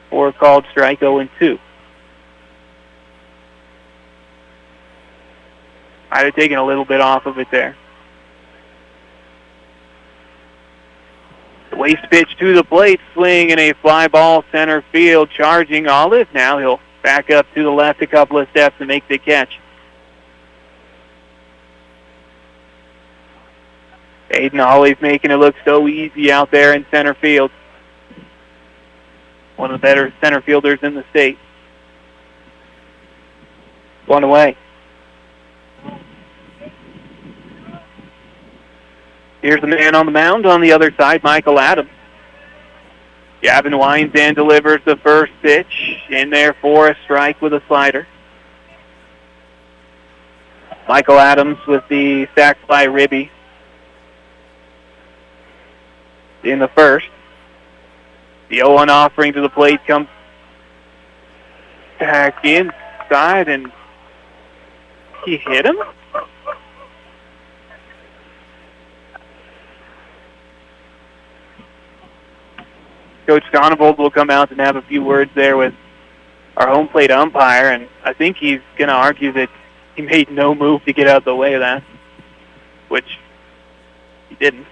S2: for a called strike, 0-2. Might have taken a little bit off of it there. The waste pitch to the plate, swing and a fly ball center field, charging Olive. Now he'll back up to the left a couple of steps and make the catch. Aiden Olive making it look so easy out there in center field. One of the better center fielders in the state. 1 away. Here's the man on the mound on the other side, Michael Adams. Gavin winds and delivers the first pitch. In there for a strike with a slider. Michael Adams with the sac fly ribby in the first. The 0-1 offering to the plate comes back inside, and he hit him. Coach Donovold will come out and have a few words there with our home plate umpire, and I think he's going to argue that he made no move to get out of the way of that, which he didn't.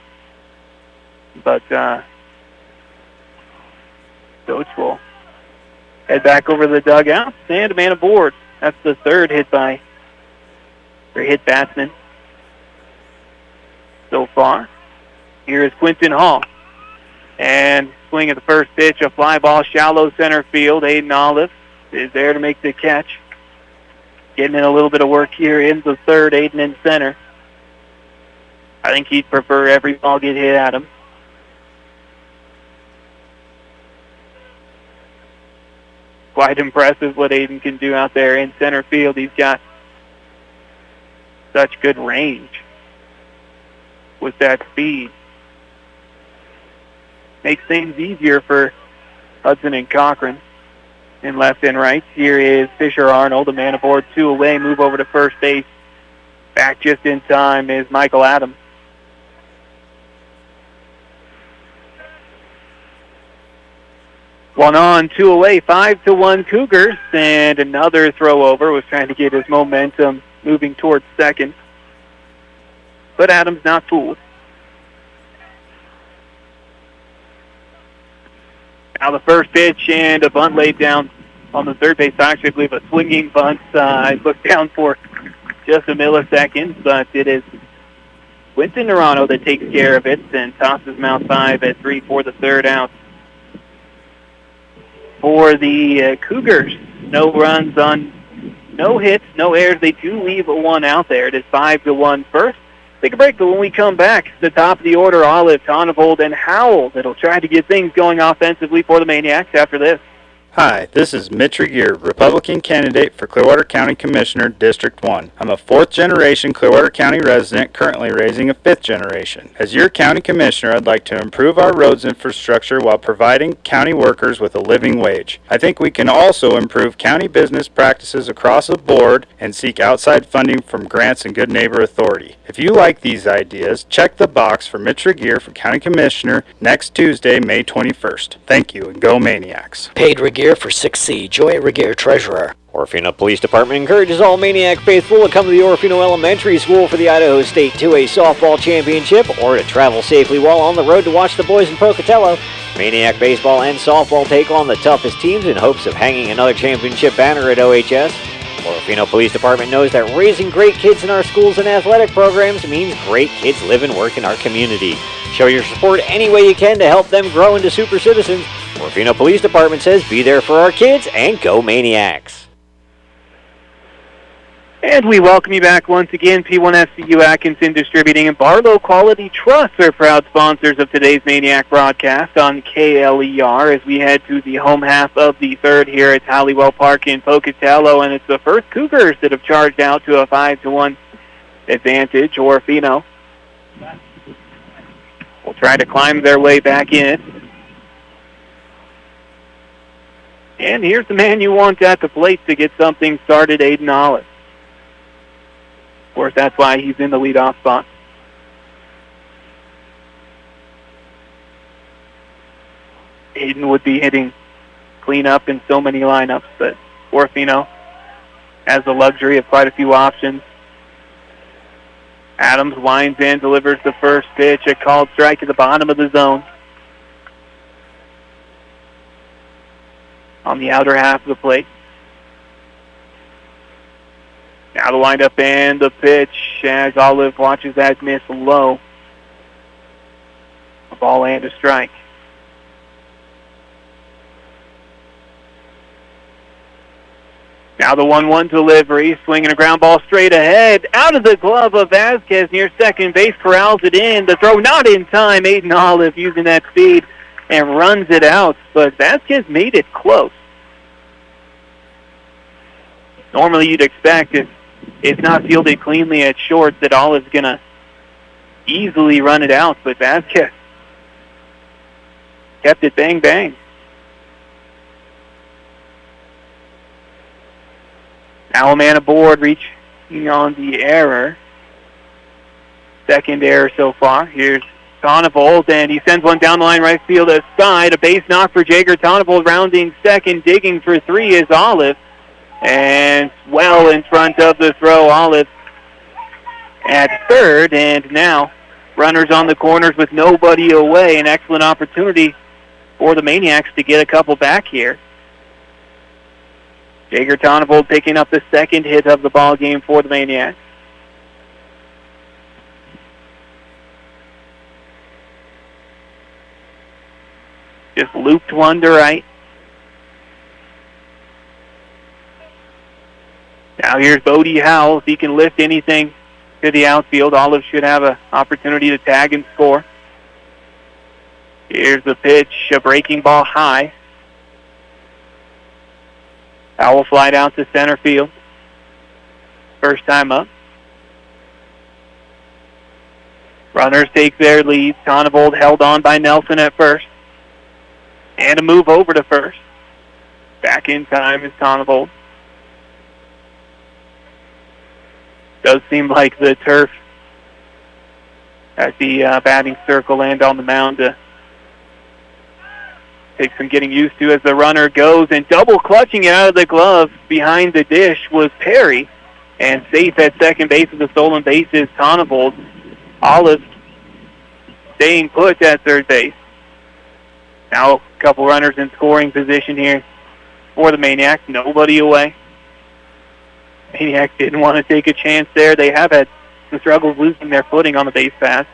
S2: But Coach will head back over to the dugout, and a man aboard. That's the third hit batsman so far. Here is Quinton Hall. And swing at the first pitch, a fly ball, shallow center field. Aiden Olive is there to make the catch. Getting in a little bit of work here in the third, Aiden in center. I think he'd prefer every ball get hit at him. Quite impressive what Aiden can do out there in center field. He's got such good range with that speed. Makes things easier for Hudson and Cochran in left and right. Here is Fisher Arnold, a man aboard, 2 away, move over to first base. Back just in time is Michael Adams. One on, 2 away, 5-1 Cougars, and another throw over. Was trying to get his momentum moving towards second, but Adams not fooled. Now the first pitch and a bunt laid down on the third base. Actually, I believe a swinging bunt. I looked down for just a millisecond, but it is Quinton Nerano that takes care of it and tosses him out 5-3 for the third out. For the Cougars, no runs on, no hits, no errors. They do leave a 1 out there. It is 5-1 first. Take a break, but when we come back, the top of the order, Olive, Tonnevold, and Howell that'll try to get things going offensively for the Maniacs after this.
S3: Hi, this is Mitch Regier, Republican candidate for Clearwater County Commissioner, District 1. I'm a 4th-generation Clearwater County resident currently raising a 5th generation. As your county commissioner, I'd like to improve our roads infrastructure while providing county workers with a living wage. I think we can also improve county business practices across the board and seek outside funding from grants and Good Neighbor Authority. If you like these ideas, check the box for Mitch Regier for County Commissioner next Tuesday, May 21st. Thank you, and go Maniacs.
S4: Paid Regier for 6C, Joy Regier, Treasurer.
S1: Orofino Police Department encourages all Maniac faithful to come to the Orofino Elementary School for the Idaho State 2A Softball Championship or to travel safely while on the road to watch the boys in Pocatello. Maniac baseball and softball take on the toughest teams in hopes of hanging another championship banner at OHS. Orofino Police Department knows that raising great kids in our schools and athletic programs means great kids live and work in our community. Show your support any way you can to help them grow into super citizens. Orofino Police Department says be there for our kids and go Maniacs.
S2: And we welcome you back once again. P1FCU Atkinson Distributing and Barlow Quality Trust are proud sponsors of today's Maniac broadcast on KLER as we head to the home half of the third here at Halliwell Park in Pocatello. And it's the Firth Cougars that have charged out to a 5-1 advantage. Orofino will try to climb their way back in. And here's the man you want at the plate to get something started, Aiden Olive. Of course, that's why he's in the leadoff spot. Aiden would be hitting cleanup in so many lineups, but Orofino has the luxury of quite a few options. Adams winds in, delivers the first pitch, a called strike at the bottom of the zone. On the outer half of the plate. Now the windup and the pitch as Olive watches that miss low. A ball and a strike. Now the 1-1 delivery, swinging a ground ball straight ahead, out of the glove of Vasquez near second base, corrals it in. The throw not in time. Aiden Olive using that speed and runs it out, but Vasquez made it close. Normally you'd expect if it's not fielded cleanly at short that Olive's going to easily run it out, but Vasquez kept it bang bang. Now a man aboard reaching on the error. Second error so far. Here's Tonnevold, and he sends one down the line right field aside. A base knock for Jager Tonnevold, rounding second, digging for three is Olive. And well in front of the throw, Olive at third, and now runners on the corners with nobody away. An excellent opportunity for the Maniacs to get a couple back here. Jager Tonnevold picking up the second hit of the ball game for the Maniacs. Just looped one to right. Now here's Bodie Howell. If he can lift anything to the outfield, Olive should have an opportunity to tag and score. Here's the pitch, a breaking ball high. Howell flied out to center field. First time up. Runners take their lead. Tonnevold held on by Nelson at first. And a move over to first. Back in time is Tonnevold. Does seem like the turf at the batting circle and on the mound takes some getting used to as the runner goes, and double clutching it out of the glove behind the dish was Perry, and safe at second base with the stolen base is Tonnevold. Olive staying put at third base. Now a couple runners in scoring position here for the Maniacs. Nobody away. Maniacs didn't want to take a chance there. They have had some struggles losing their footing on the base pass.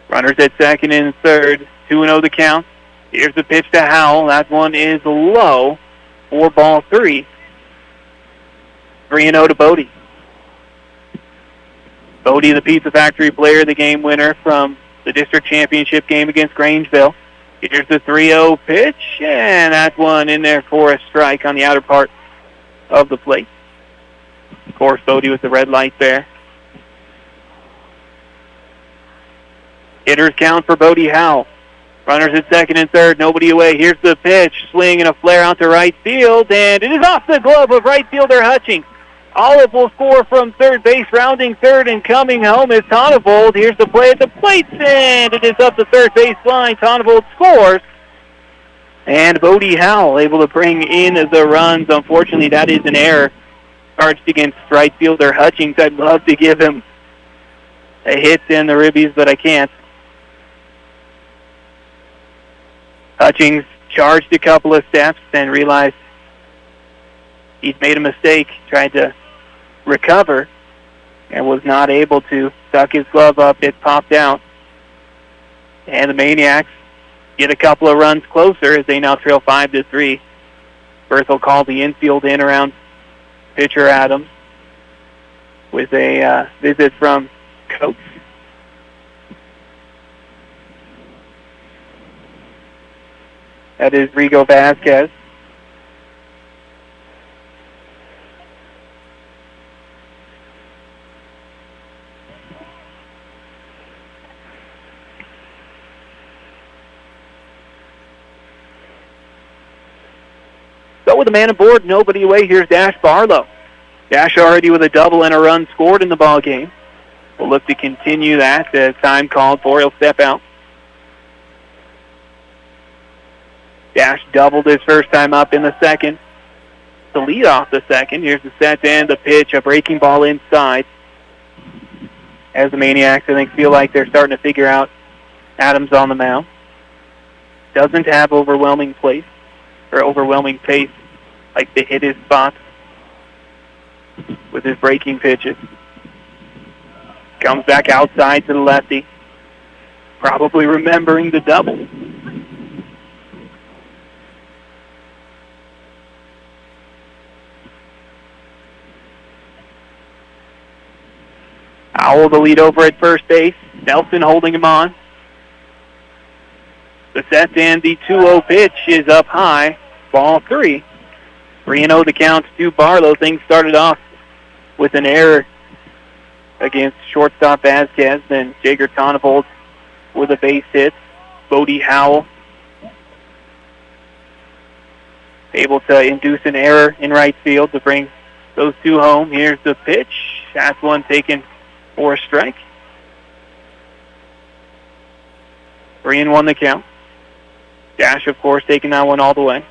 S2: Runners at second and third. 2-0 the count. Here's the pitch to Howell. That one is low for ball three. 3-0 to Bodie. Bodie, the Pizza Factory player, the game winner from the district championship game against Grangeville. Here's the 3-0 pitch, and that one in there for a strike on the outer part of the plate. Of course, Bodie with the red light there. Hitters count for Bodie Howell. Runners at second and third, nobody away. Here's the pitch, swing and a flare out to right field, and it is off the glove of right fielder Hutchings. Olive will score from third base, rounding third and coming home is Tonnevold. Here's the play at the plate, and it is up the third base line. Tonnevold scores, and Bodie Howell able to bring in the runs. Unfortunately, that is an error charged against right fielder Hutchings. I'd love to give him a hit in the ribbies, but I can't. Hutchings charged a couple of steps and realized he'd made a mistake, tried to recover, and was not able to. Stuck his glove up, it popped out. And the Maniacs get a couple of runs closer as they now trail 5-3. Firth will call the infield in around pitcher Adams with a visit from Coates. That is Rigo Vasquez. So with a man aboard, nobody away, here's Dash Barlow. Dash already with a double and a run scored in the ball game. We'll look to continue that as time called for. He'll step out. Dash doubled his first time up in the second. To lead off the second, here's the set and the pitch, a breaking ball inside. As the Maniacs, I think, feel like they're starting to figure out Adams on the mound. Doesn't have overwhelming pace like to hit his spots with his breaking pitches. Comes back outside to the lefty, probably remembering the double. Howell the lead over at first base. Nelson holding him on. The set and the 2-0 pitch is up high. Ball 3. 3-0 the count to Barlow. Things started off with an error against shortstop Vasquez. Then Jager Tonavold with a base hit. Bodie Howell able to induce an error in right field to bring those two home. Here's the pitch. That's one taken for a strike. 3-1 the count. Dash, of course, taking that one all the way.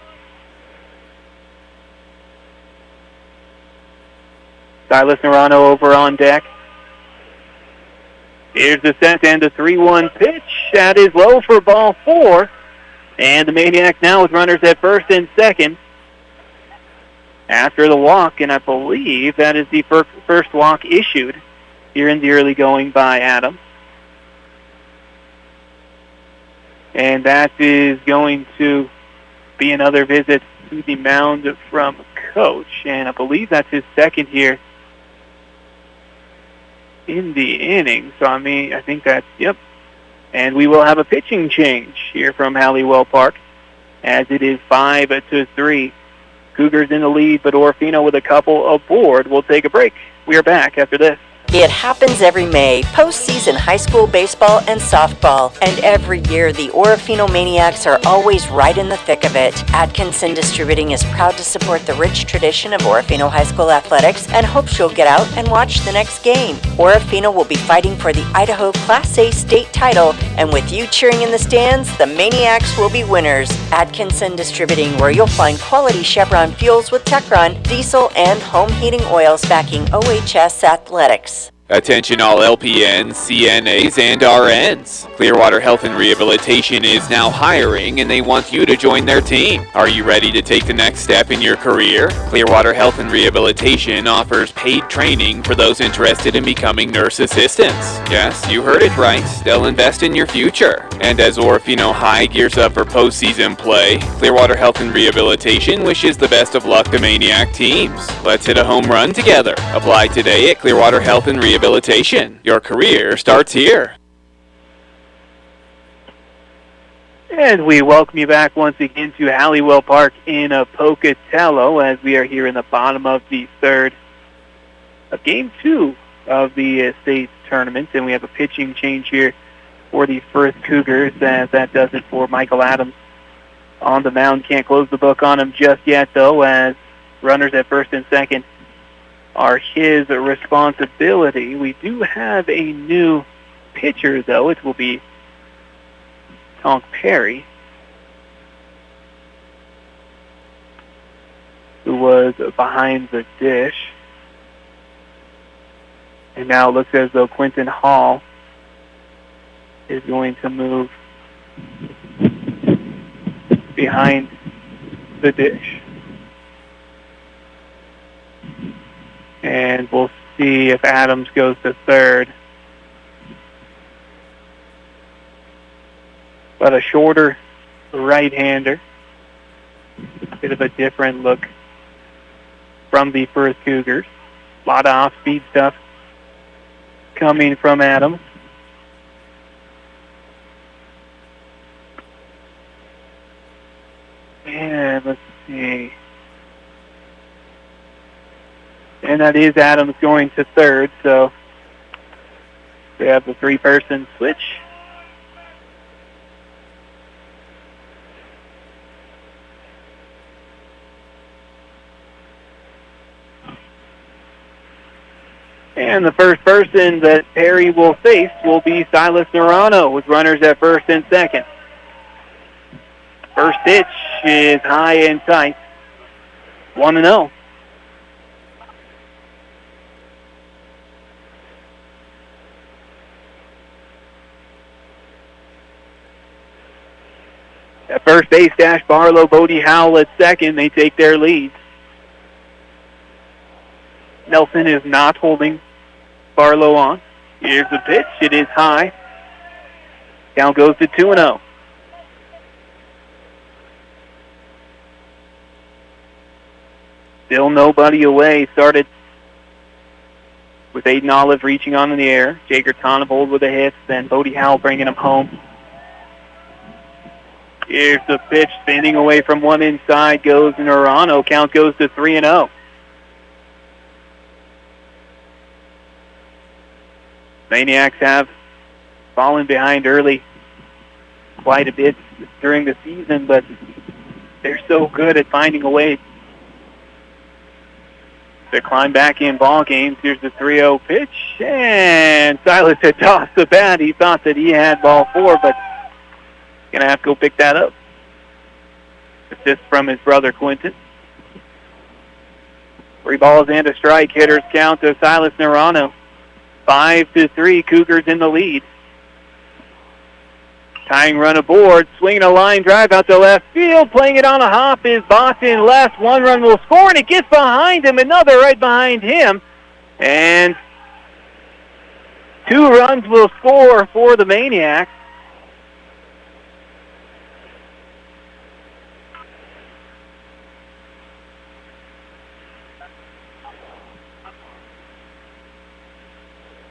S2: Silas Narano over on deck. Here's the set and the 3-1 pitch. That is low for ball 4. And the Maniacs now with runners at first and second after the walk, and I believe that is the first walk issued here in the early going by Adams. And that is going to be another visit to the mound from Coach, and I believe that's his second here in the inning. So, I think that's, yep. And we will have a pitching change here from Halliwell Park as it is 5-3. Cougars in the lead, but Orofino with a couple aboard. We'll take a break. We are back after this.
S6: It happens every May, postseason high school baseball and softball. And every year, the Orofino Maniacs are always right in the thick of it. Atkinson Distributing is proud to support the rich tradition of Orofino High School athletics and hopes you'll get out and watch the next game. Orofino will be fighting for the Idaho Class A state title, and with you cheering in the stands, the Maniacs will be winners. Atkinson Distributing, where you'll find quality Chevron fuels with Techron, diesel, and home heating oils backing OHS athletics.
S10: Attention all LPNs, CNAs, and RNs. Clearwater Health and Rehabilitation is now hiring, and they want you to join their team. Are you ready to take the next step in your career? Clearwater Health and Rehabilitation offers paid training for those interested in becoming nurse assistants. Yes, you heard it right. They'll invest in your future. And as Orofino High gears up for postseason play, Clearwater Health and Rehabilitation wishes the best of luck to Maniac teams. Let's hit a home run together. Apply today at Clearwater Health and Rehabilitation. Your career starts here.
S2: And we welcome you back once again to Halliwell Park in Pocatello as we are here in the bottom of the third of Game 2 of the state tournament. And we have a pitching change here for the Firth Cougars. That does it for Michael Adams on the mound. Can't close the book on him just yet, though, as runners at first and second are his responsibility. We do have a new pitcher, though. It will be Tonk Perry, who was behind the dish. And now it looks as though Quentin Hall is going to move behind the dish. And we'll see if Adams goes to third. But a shorter right-hander. Bit of a different look from the Firth Cougars. A lot of off-speed stuff coming from Adams. And let's see. And that is Adams going to third, so we have the three-person switch. And the first person that Perry will face will be Silas Narano with runners at first and second. First pitch is high and tight. 1-0. At first base, Dash Barlow, Bodie Howell at second. They take their leads. Nelson is not holding Barlow on. Here's the pitch. It is high. Count goes to 2-0. Still nobody away. Started with Aiden Olive reaching on in the air. Jager Tonavold with a hit, then Bodie Howell bringing him home. Here's the pitch, spinning away from one inside, goes Narano. Count goes to 3-0. Maniacs have fallen behind early quite a bit during the season, but they're so good at finding a way to climb back in ball games. Here's the 3-0 pitch, and Silas had tossed the bat. He thought that he had ball 4, but going to have to go pick that up. Assist from his brother Quinton. 3 balls and a strike. Hitters count to Silas Narano. 5-3, Cougars in the lead. Tying run aboard, swinging a line drive out to left field, playing it on a hop is Boston left. 1 run will score, and it gets behind him, another right behind him. And 2 runs will score for the Maniacs.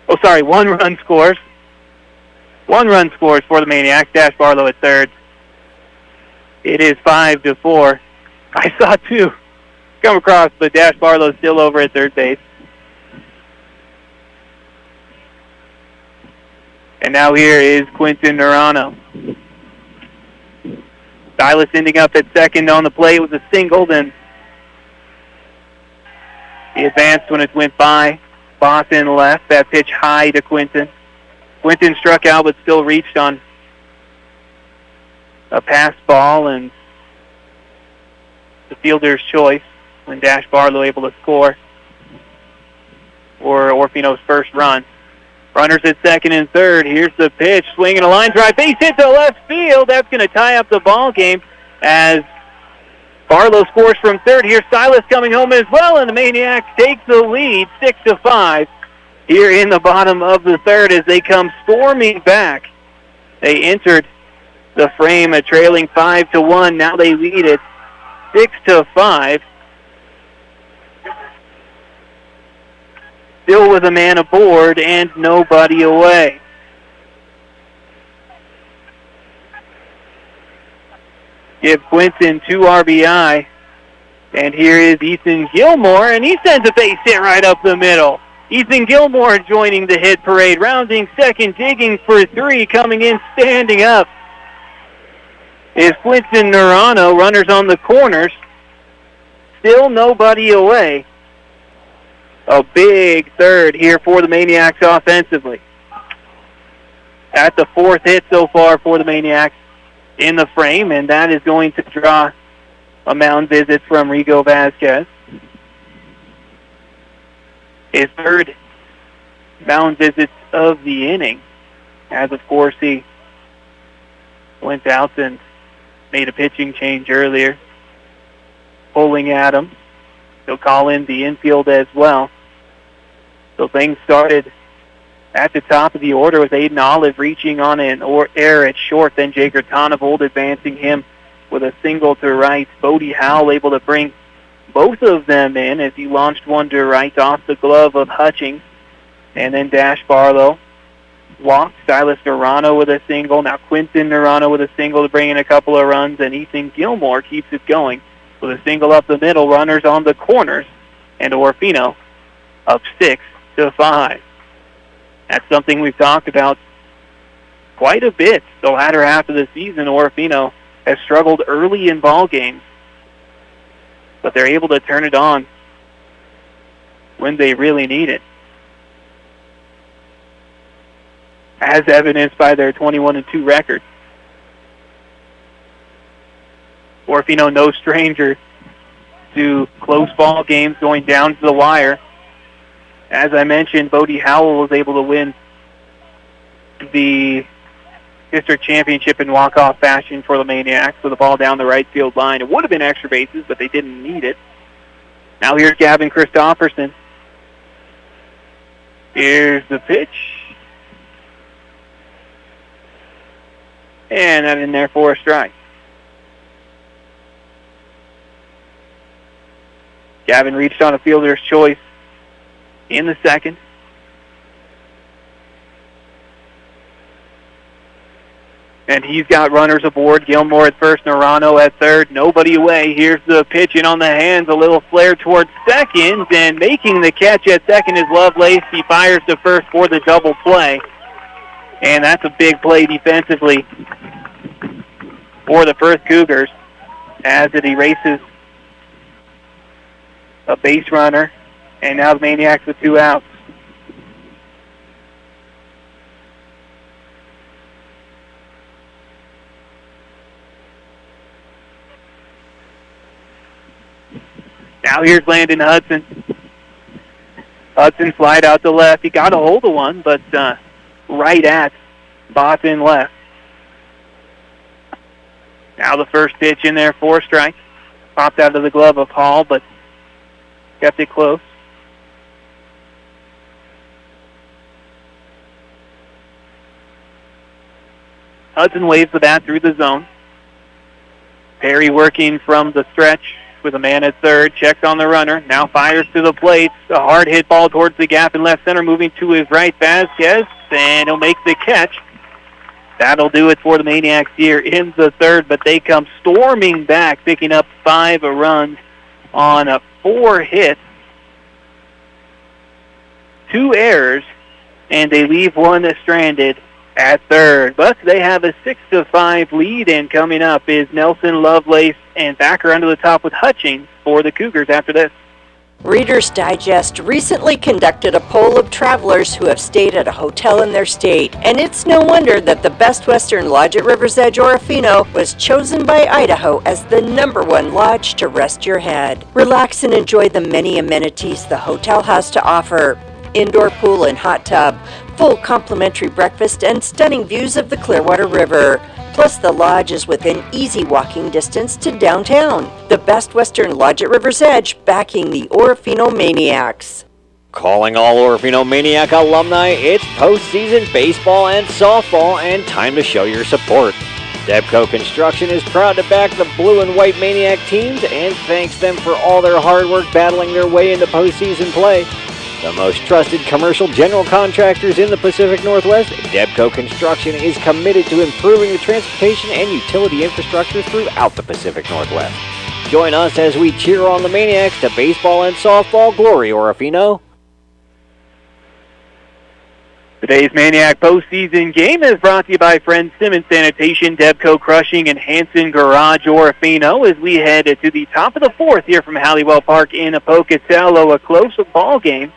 S2: Oh, sorry, 1 run scores. 1 run scores for the Maniacs. Dash Barlow at third. It is 5-4. I saw 2 come across, but Dash Barlow still over at third base. And now here is Quinton Narano. Silas ending up at second on the plate with a single, then he advanced when it went by. Boston left, that pitch high to Quinton. Quinton struck out but still reached on a pass ball, and the fielder's choice when Dash Barlow able to score for Orofino's first run. Runners at second and third. Here's the pitch, swinging a line drive, base hit to left field. That's going to tie up the ball game as Barlow scores from third. Here's Silas coming home as well, and the Maniacs take the lead 6-5 here in the bottom of the third as they come storming back. They entered the frame at trailing 5-1. Now they lead it 6-5. Still with a man aboard and nobody away. Give Quinton 2 RBI. And here is Ethan Gilmore, and he sends a base hit right up the middle. Ethan Gilmore joining the hit parade, rounding second, digging for 3, coming in, standing up is Quinton Narano. Runners on the corners. Still nobody away. A big third here for the Maniacs offensively. At the 4th hit so far for the Maniacs in the frame, and that is going to draw a mound visit from Rigo Vasquez. His 3rd mound visit of the inning, as of course he went out and made a pitching change earlier, pulling Adams. He'll call in the infield as well. So things started at the top of the order with Aiden Olive reaching on an error at short, then Jager Tonavold advancing him with a single to right. Bodie Howell able to bring both of them in as he launched one to right off the glove of Hutchings. And then Dash Barlow walked. Silas Narano with a single. Now Quinton Narano with a single to bring in a couple of runs, and Ethan Gilmore keeps it going with a single up the middle. Runners on the corners, and Orofino up 6-5. That's something we've talked about quite a bit the latter half of the season. Orofino has struggled early in ball games, but they're able to turn it on when they really need it, as evidenced by their 21-2 record. Orofino no stranger to close ball games going down to the wire. As I mentioned, Bodie Howell was able to win the district championship in walk-off fashion for the Maniacs with the ball down the right field line. It would have been extra bases, but they didn't need it. Now here's Gavin Christofferson. Here's the pitch. And that in there for a strike. Gavin reached on a fielder's choice in the second. And he's got runners aboard. Gilmore at first, Norano at third. Nobody away. Here's the pitch in on the hands. A little flare towards second. And making the catch at second is Lovelace. He fires to first for the double play. And that's a big play defensively for the Firth Cougars as it erases a base runner. And now the Maniacs with 2 outs. Now here's Landon Hudson. Hudson slide out to left. He got a hold of one, but right at Boston left. Now the first pitch in there for a strike. Popped out of the glove of Hall, but kept it close. Hudson waves the bat through the zone. Perry working from the stretch with a man at third, checks on the runner, now fires to the plate. A hard hit ball towards the gap in left center, moving to his right, Vasquez, and he'll make the catch. That'll do it for the Maniacs here in the third, but they come storming back, picking up 5 runs on 4 hits, 2 errors, and they leave one stranded at third. But they have a 6-5 lead, and coming up is Nelson, Lovelace, and Backer under the top with Hutchings for the Cougars after this.
S6: Reader's Digest recently conducted a poll of travelers who have stayed at a hotel in their state, and it's no wonder that the Best Western Lodge at River's Edge Orofino was chosen by Idaho as the #1 lodge to rest your head. Relax and enjoy the many amenities the hotel has to offer. Indoor pool and hot tub, full complimentary breakfast, and stunning views of the Clearwater River. Plus, the lodge is within easy walking distance to downtown. The Best Western Lodge at River's Edge, backing the Orofino Maniacs.
S1: Calling all Orofino Maniac alumni, it's postseason baseball and softball, and time to show your support. Debco Construction is proud to back the blue and white Maniac teams and thanks them for all their hard work battling their way into postseason play. The most trusted commercial general contractors in the Pacific Northwest, Debco Construction is committed to improving the transportation and utility infrastructure throughout the Pacific Northwest. Join us as we cheer on the Maniacs to baseball and softball glory, Orofino.
S2: Today's Maniac postseason game is brought to you by Friends Simmons Sanitation, Debco Crushing, and Hanson Garage Orofino as we head to the top of the 4th here from Halliwell Park in Pocatello, a close ball game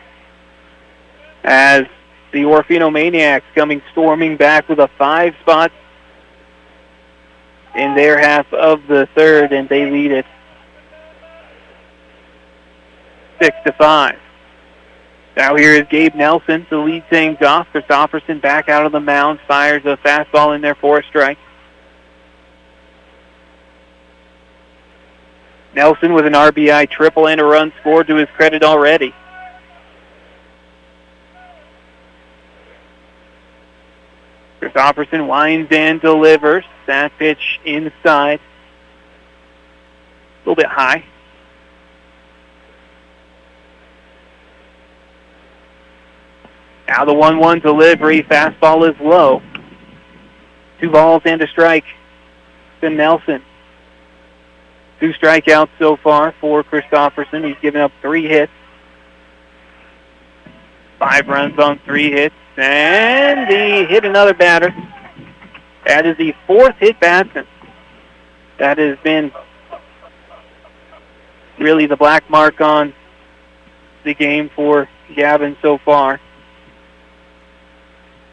S2: as the Orofino Maniacs coming storming back with a 5 spot in their half of the third, and they lead it 6-5. Now here is Gabe Nelson to lead things off. Christopherson back out of the mound, fires a fastball in there for a strike. Nelson with an RBI triple and a run scored to his credit already. Christopherson winds and delivers. That pitch inside. A little bit high. Now the 1-1 delivery. Fastball is low. 2 balls and a strike to Nelson. 2 strikeouts so far for Christopherson. He's given up 3 hits. 5 runs on 3 hits. And he hit another batter. That is the 4th hit batsman. That has been really the black mark on the game for Gavin so far.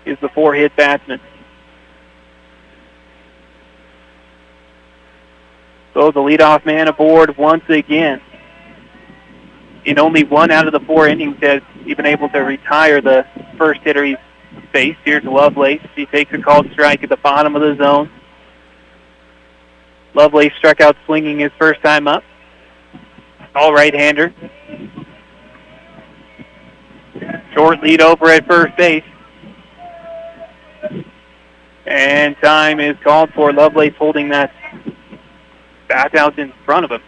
S2: Is the 4-hit batsman. So the leadoff man aboard once again. In only 1 out of the 4 innings has he been able to retire the first hitter he's faced. Here's Lovelace. He takes a called strike at the bottom of the zone. Lovelace struck out swinging his first time up. All right-hander. Short lead over at first base. And time is called for. Lovelace holding that bat out in front of him.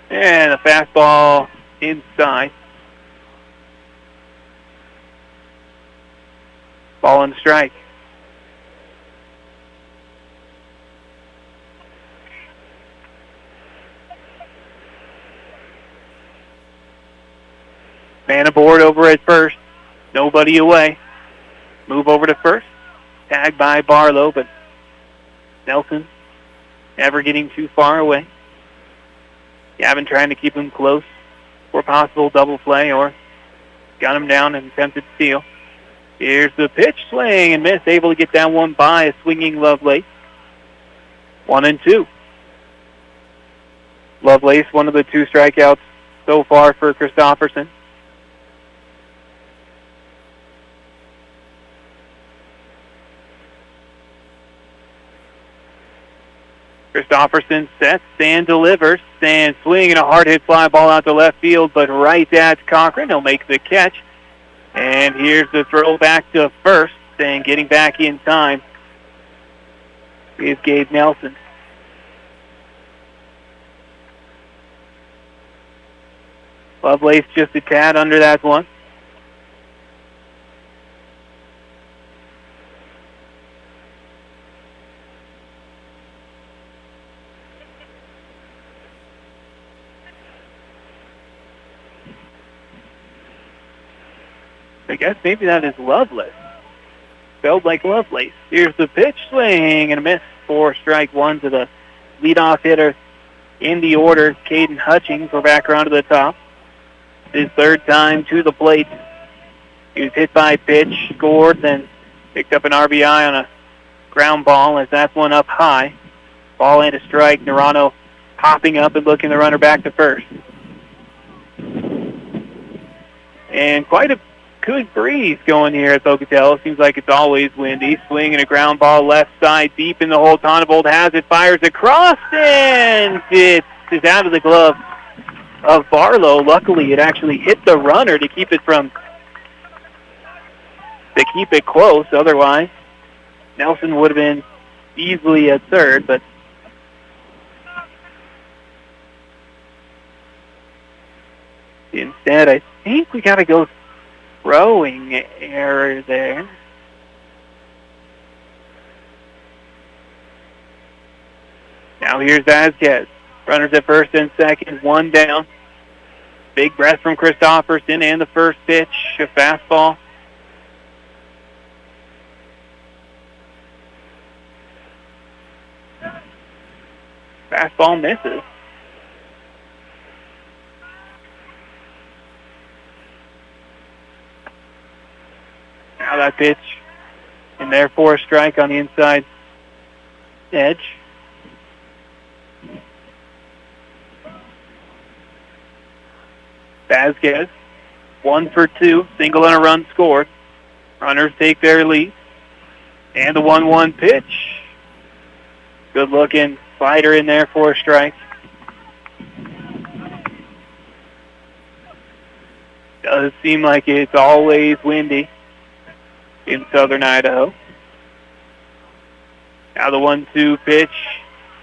S2: And a fastball inside. Ball and strike. Man aboard over at first. Nobody away. Move over to first. Tagged by Barlow, but Nelson never getting too far away. Gavin trying to keep him close for possible double play, or got him down and attempted steal. Here's the pitch, swing and miss, able to get that one by a swinging Lovelace. 1-2. Lovelace, one of the 2 strikeouts so far for Christopherson. Christopherson sets and delivers, and swinging a hard hit fly ball out to left field, but right at Cochran. He'll make the catch. And here's the throw back to first, and getting back in time is Gabe Nelson. Lovelace just a tad under that one. I guess maybe that is Loveless. Spelled like Lovelace. Here's the pitch, swing and a miss for strike 1 to the leadoff hitter in the order, Caden Hutchings. We're back around to the top. His 3rd time to the plate. He was hit by pitch, scored, then picked up an RBI on a ground ball as that one up high. Ball and a strike. Nerano hopping up and looking the runner back to first. And quite a good breeze going here at Pocatello. Seems like it's always windy. Swinging a ground ball left side deep in the hole. Tonnebold has it, fires across, and it's out of the glove of Barlow. Luckily, it actually hit the runner to keep it close. Otherwise, Nelson would have been easily at third, but instead, I think we got to go throwing error there. Now here's Vasquez. Runners at first and second, 1 down. Big breath from Christopherson, and the first pitch, a fastball. Fastball misses. Now that pitch, and therefore a strike on the inside edge. Vasquez, 1 for 2, single and a run scored. Runners take their lead. And the 1-1 pitch. Good looking slider in there for a strike. Does seem like it's always windy in southern Idaho. Now the 1-2 pitch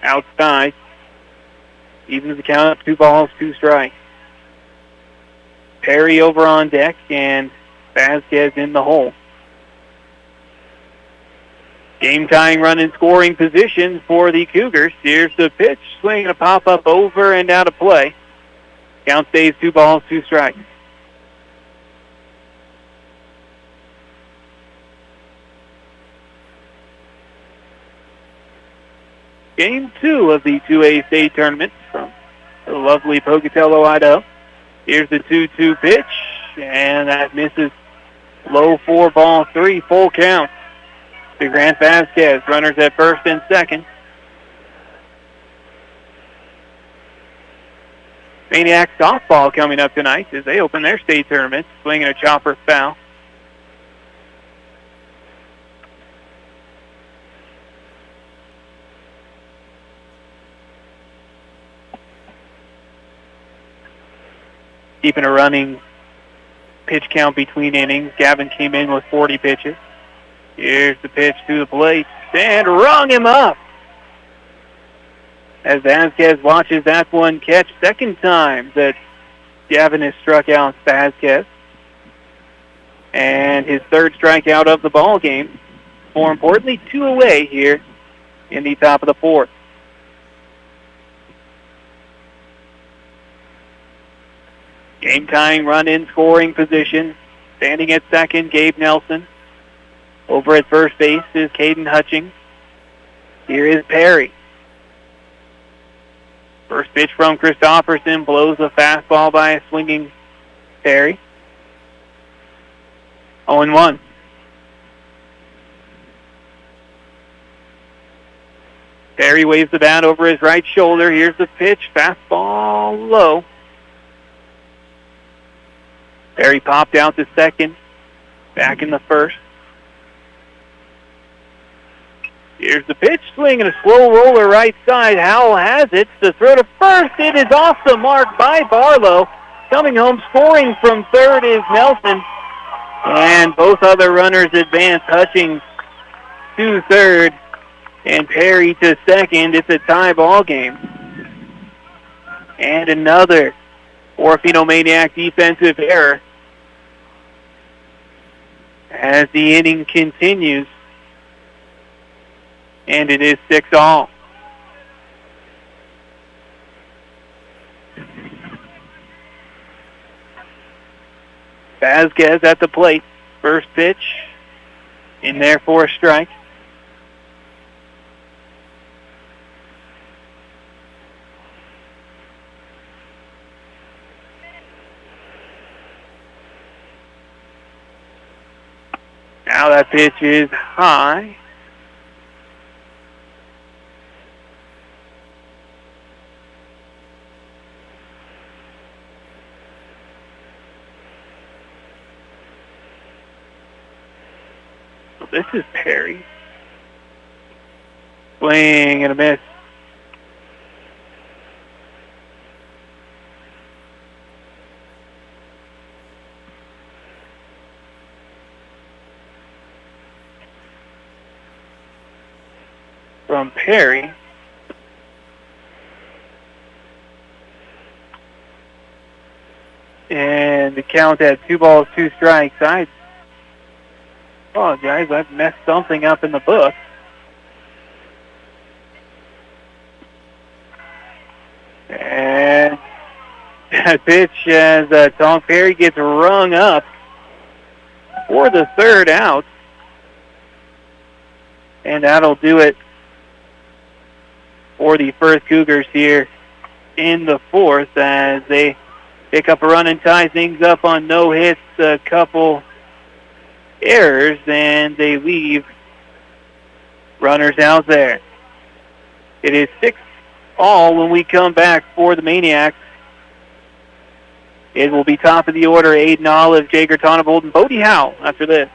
S2: outside. Evens the count up, 2 balls, 2 strikes. Perry over on deck and Vasquez in the hole. Game-tying run in scoring position for the Cougars. Here's the pitch, swing and a pop-up over and out of play. Count stays 2 balls, 2 strikes. Game 2 of the 2A state tournament from the lovely Pocatello, Idaho. Here's the 2-2 pitch, and that misses low 4 ball 3, full count to Grant Vasquez. Runners at first and second. Maniacs softball coming up tonight as they open their state tournament, swinging a chopper foul. Keeping a running pitch count between innings. Gavin came in with 40 pitches. Here's the pitch to the plate, and rung him up. As Vasquez watches that one catch, second time that Gavin has struck out Vasquez. And his third strikeout of the ball game. More importantly, 2 away here in the top of the fourth. Game-tying run in scoring position. Standing at second, Gabe Nelson. Over at first base is Caden Hutchings. Here is Perry. First pitch from Christopherson blows a fastball by a swinging Perry. 0-1. Perry waves the bat over his right shoulder. Here's the pitch. Fastball low. Perry popped out to second. Back in the first. Here's the pitch. Swing and a slow roller right side. Howell has it. The throw to first. It is off the mark by Barlow. Coming home scoring from third is Nelson. And both other runners advance. Hutchings to third and Perry to second. It's a tie ball game. And another Orofino Maniac defensive error as the inning continues. And it is 6-all. Vasquez at the plate. First pitch in there for a strike. Now that pitch is high. This is Perry. Swing and a miss. From Perry. And the count at 2 balls, 2 strikes. I apologize, I've messed something up in the book. And that pitch as Tom Perry gets rung up for the third out. And that'll do it for the Firth Cougars here in the fourth as they pick up a run and tie things up on no hits, a couple errors, and they leave runners out there. It is 6-all when we come back for the Maniacs. It will be top of the order, Aiden Olive, Jager Tonnebold, and Bodie Howe after this.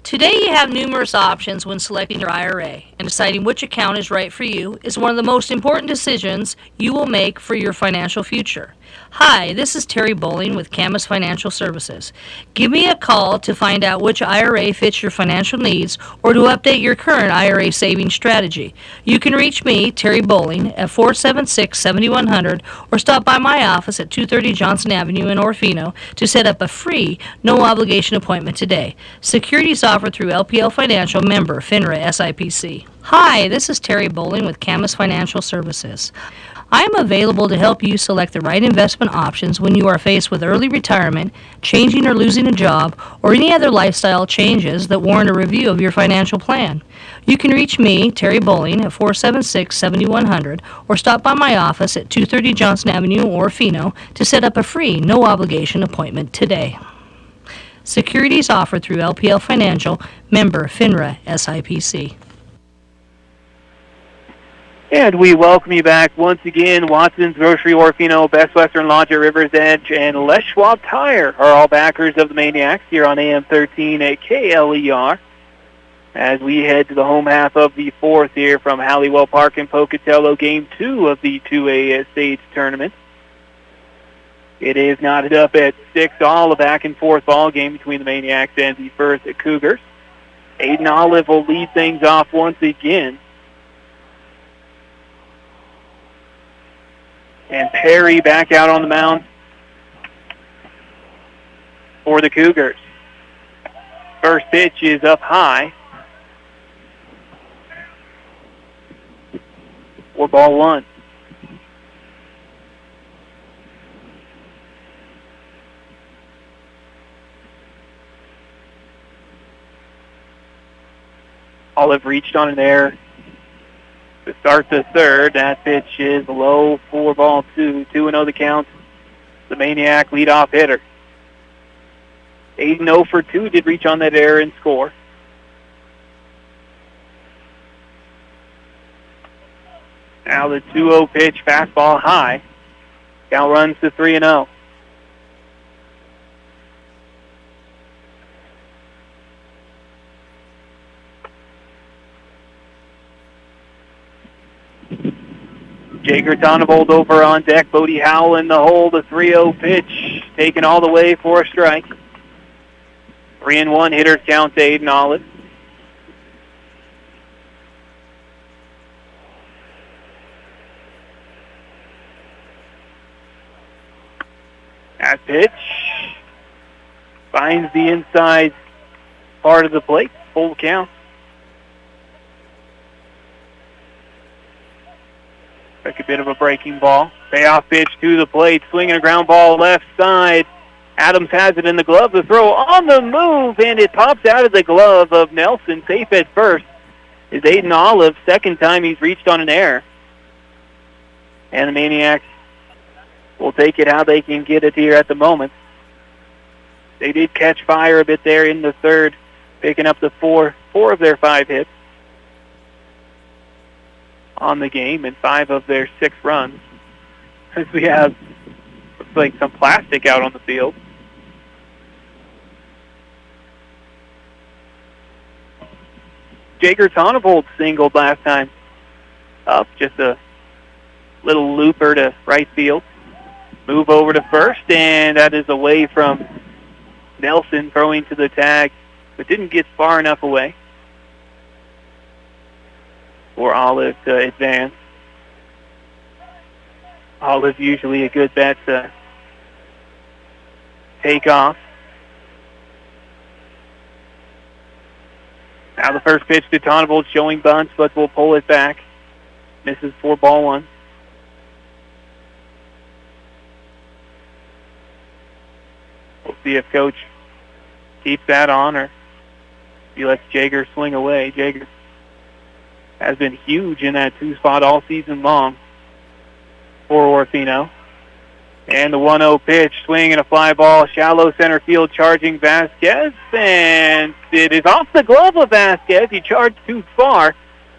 S15: Today you have numerous options when selecting your IRA, and deciding which account is right for you is one of the most important decisions you will make for your financial future. Hi, this is Terry Bowling with Camas Financial Services. Give me a call to find out which IRA fits your financial needs or to update your current IRA saving strategy. You can reach me, Terry Bowling, at 476-7100 or stop by my office at 230 Johnson Avenue in Orofino to set up a free, no-obligation appointment today. Securities offered through LPL Financial, member FINRA SIPC. Hi, this is Terry Bowling with Camas Financial Services. I am available to help you select the right investment options when you are faced with early retirement, changing or losing a job, or any other lifestyle changes that warrant a review of your financial plan. You can reach me, Terry Bowling, at 476-7100 or stop by my office at 230 Johnson Avenue, Orofino, to set up a free, no-obligation appointment today. Securities offered through LPL Financial, member FINRA SIPC.
S2: And we welcome you back once again. Watson's Grocery, Orofino, Best Western Lodge at Rivers Edge, and Les Schwab Tire are all backers of the Maniacs here on AM 13 at KLER. As we head to the home half of the fourth here from Halliwell Park in Pocatello, Game 2 of the 2A stage tournament. It is knotted up at 6-all, a back-and-forth ball game between the Maniacs and the Firth Cougars. Aiden Olive will lead things off once again. And Perry back out on the mound for the Cougars. First pitch is up high. 4-1. Olive reached on an error to start the third. That pitch is low, 4-2. 2-0 the count. The Maniac leadoff hitter. 8-0 for 2 did reach on that error and score. Now the 2-0 pitch, fastball high. Count runs to 3-0. Jager Tonavold over on deck. Bodie Howell in the hole. The 3-0 pitch taken all the way for a strike. 3-1 hitters count to Aiden Olive. That pitch finds the inside part of the plate. Full count. Like a bit of a breaking ball. Payoff pitch to the plate. Swinging a ground ball left side. Adams has it in the glove. The throw on the move, and it pops out of the glove of Nelson. Safe at first is Aiden Olive. Second time he's reached on an error. And the Maniacs will take it how they can get it here at the moment. They did catch fire a bit there in the third, picking up the four of their 5 hits on the game and 5 of their 6 runs. As we have, looks like some plastic out on the field. Jager Tonavold singled last time up, just a little looper to right field. Move over to first, and that is away from Nelson, throwing to the tag, but didn't get far enough away for Olive to advance. Olive usually a good bet to take off. Now the first pitch to Tonavold showing bunts, but will pull it back. Misses 4-1. We'll see if Coach keeps that on or if he lets Jager swing away. Jager has been huge in that 2 spot all season long for Orofino. And the 1-0 pitch, swing and a fly ball, shallow center field, charging Vasquez, and it is off the glove of Vasquez. He charged too far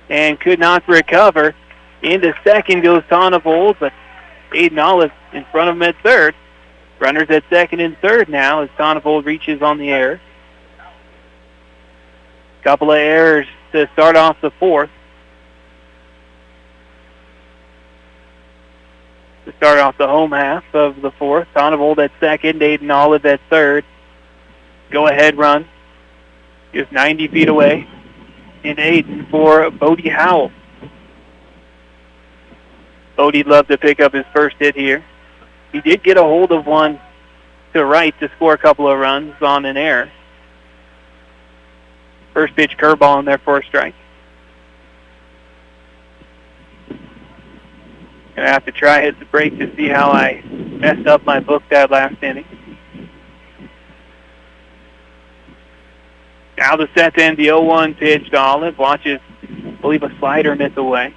S2: and could not recover. Into second goes Tonavold, but Aiden Olive in front of him at third. Runners at second and third now as Tonavold reaches on the error. Couple of errors to start off the fourth. To start off the home half of the fourth. Tonavold at second, Aiden Olive at third. Go-ahead run. Just 90 feet away. And Aiden for Bodie Howell. Bodie'd love to pick up his first hit here. He did get a hold of one to right to score a couple of runs on an error. First pitch curveball in there for a strike. Gonna have to try hit the break to see how I messed up my book that last inning. Now the set to end the 0-1 pitch to Olive. Watches, I believe, a slider miss away.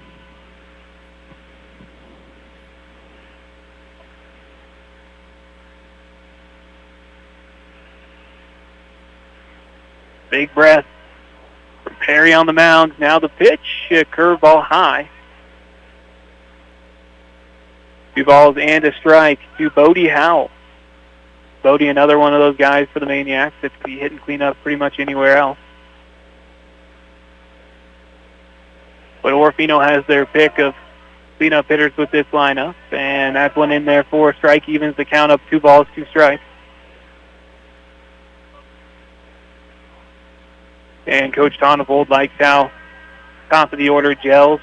S2: Big breath from Perry on the mound. Now the pitch, a curveball high. 2 balls and a strike to Bodie Howell. Bodie, another one of those guys for the Maniacs that can be hit and clean up pretty much anywhere else. But Orofino has their pick of cleanup hitters with this lineup, and that's one in there for a strike, evens the count up 2 balls, 2 strikes. And Coach Tonavold likes how top of the order gels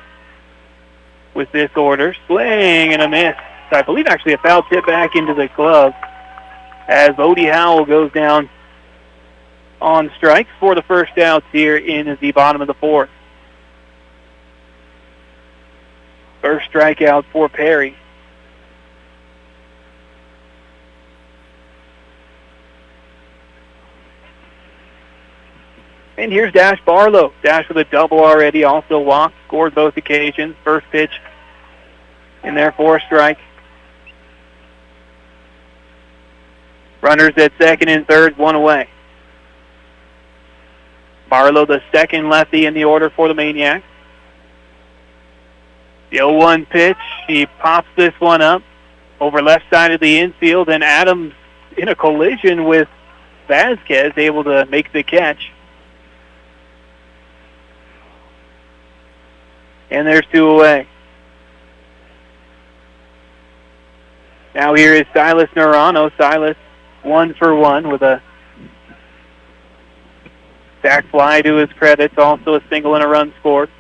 S2: with this order. Swing and a miss. I believe actually a foul tip back into the glove as Bodie Howell goes down on strikes for the first outs here in the bottom of the fourth. First strikeout for Perry. And here's Dash Barlow. Dash with a double already, also walked, scored both occasions. First pitch in there for a strike. Runners at second and third, one away. Barlow, the second lefty in the order for the Maniacs. The 0-1 pitch, he pops this one up over left side of the infield, and Adams in a collision with Vasquez, able to make the catch. And there's two away. Now here is Silas Narano. Silas 1 for 1 with a sac fly to his credit. Also a single and a run scored.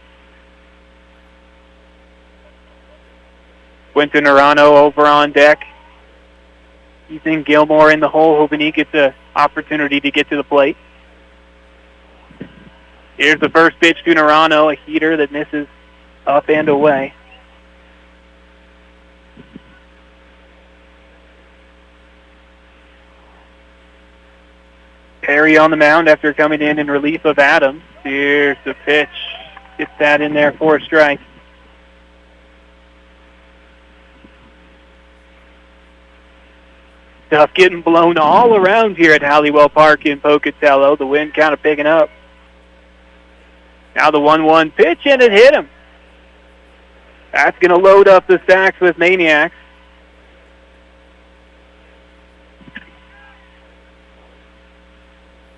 S2: Quentin Narano over on deck. Ethan Gilmore in the hole, hoping he gets an opportunity to get to the plate. Here's the first pitch to Narano, a heater that misses up and away. Perry on the mound after coming in relief of Adams. Here's the pitch. Gets that in there for a strike. Stuff getting blown all around here at Halliwell Park in Pocatello. The wind kind of picking up. Now the 1-1 pitch, and it hit him. That's going to load up the stacks with Maniacs.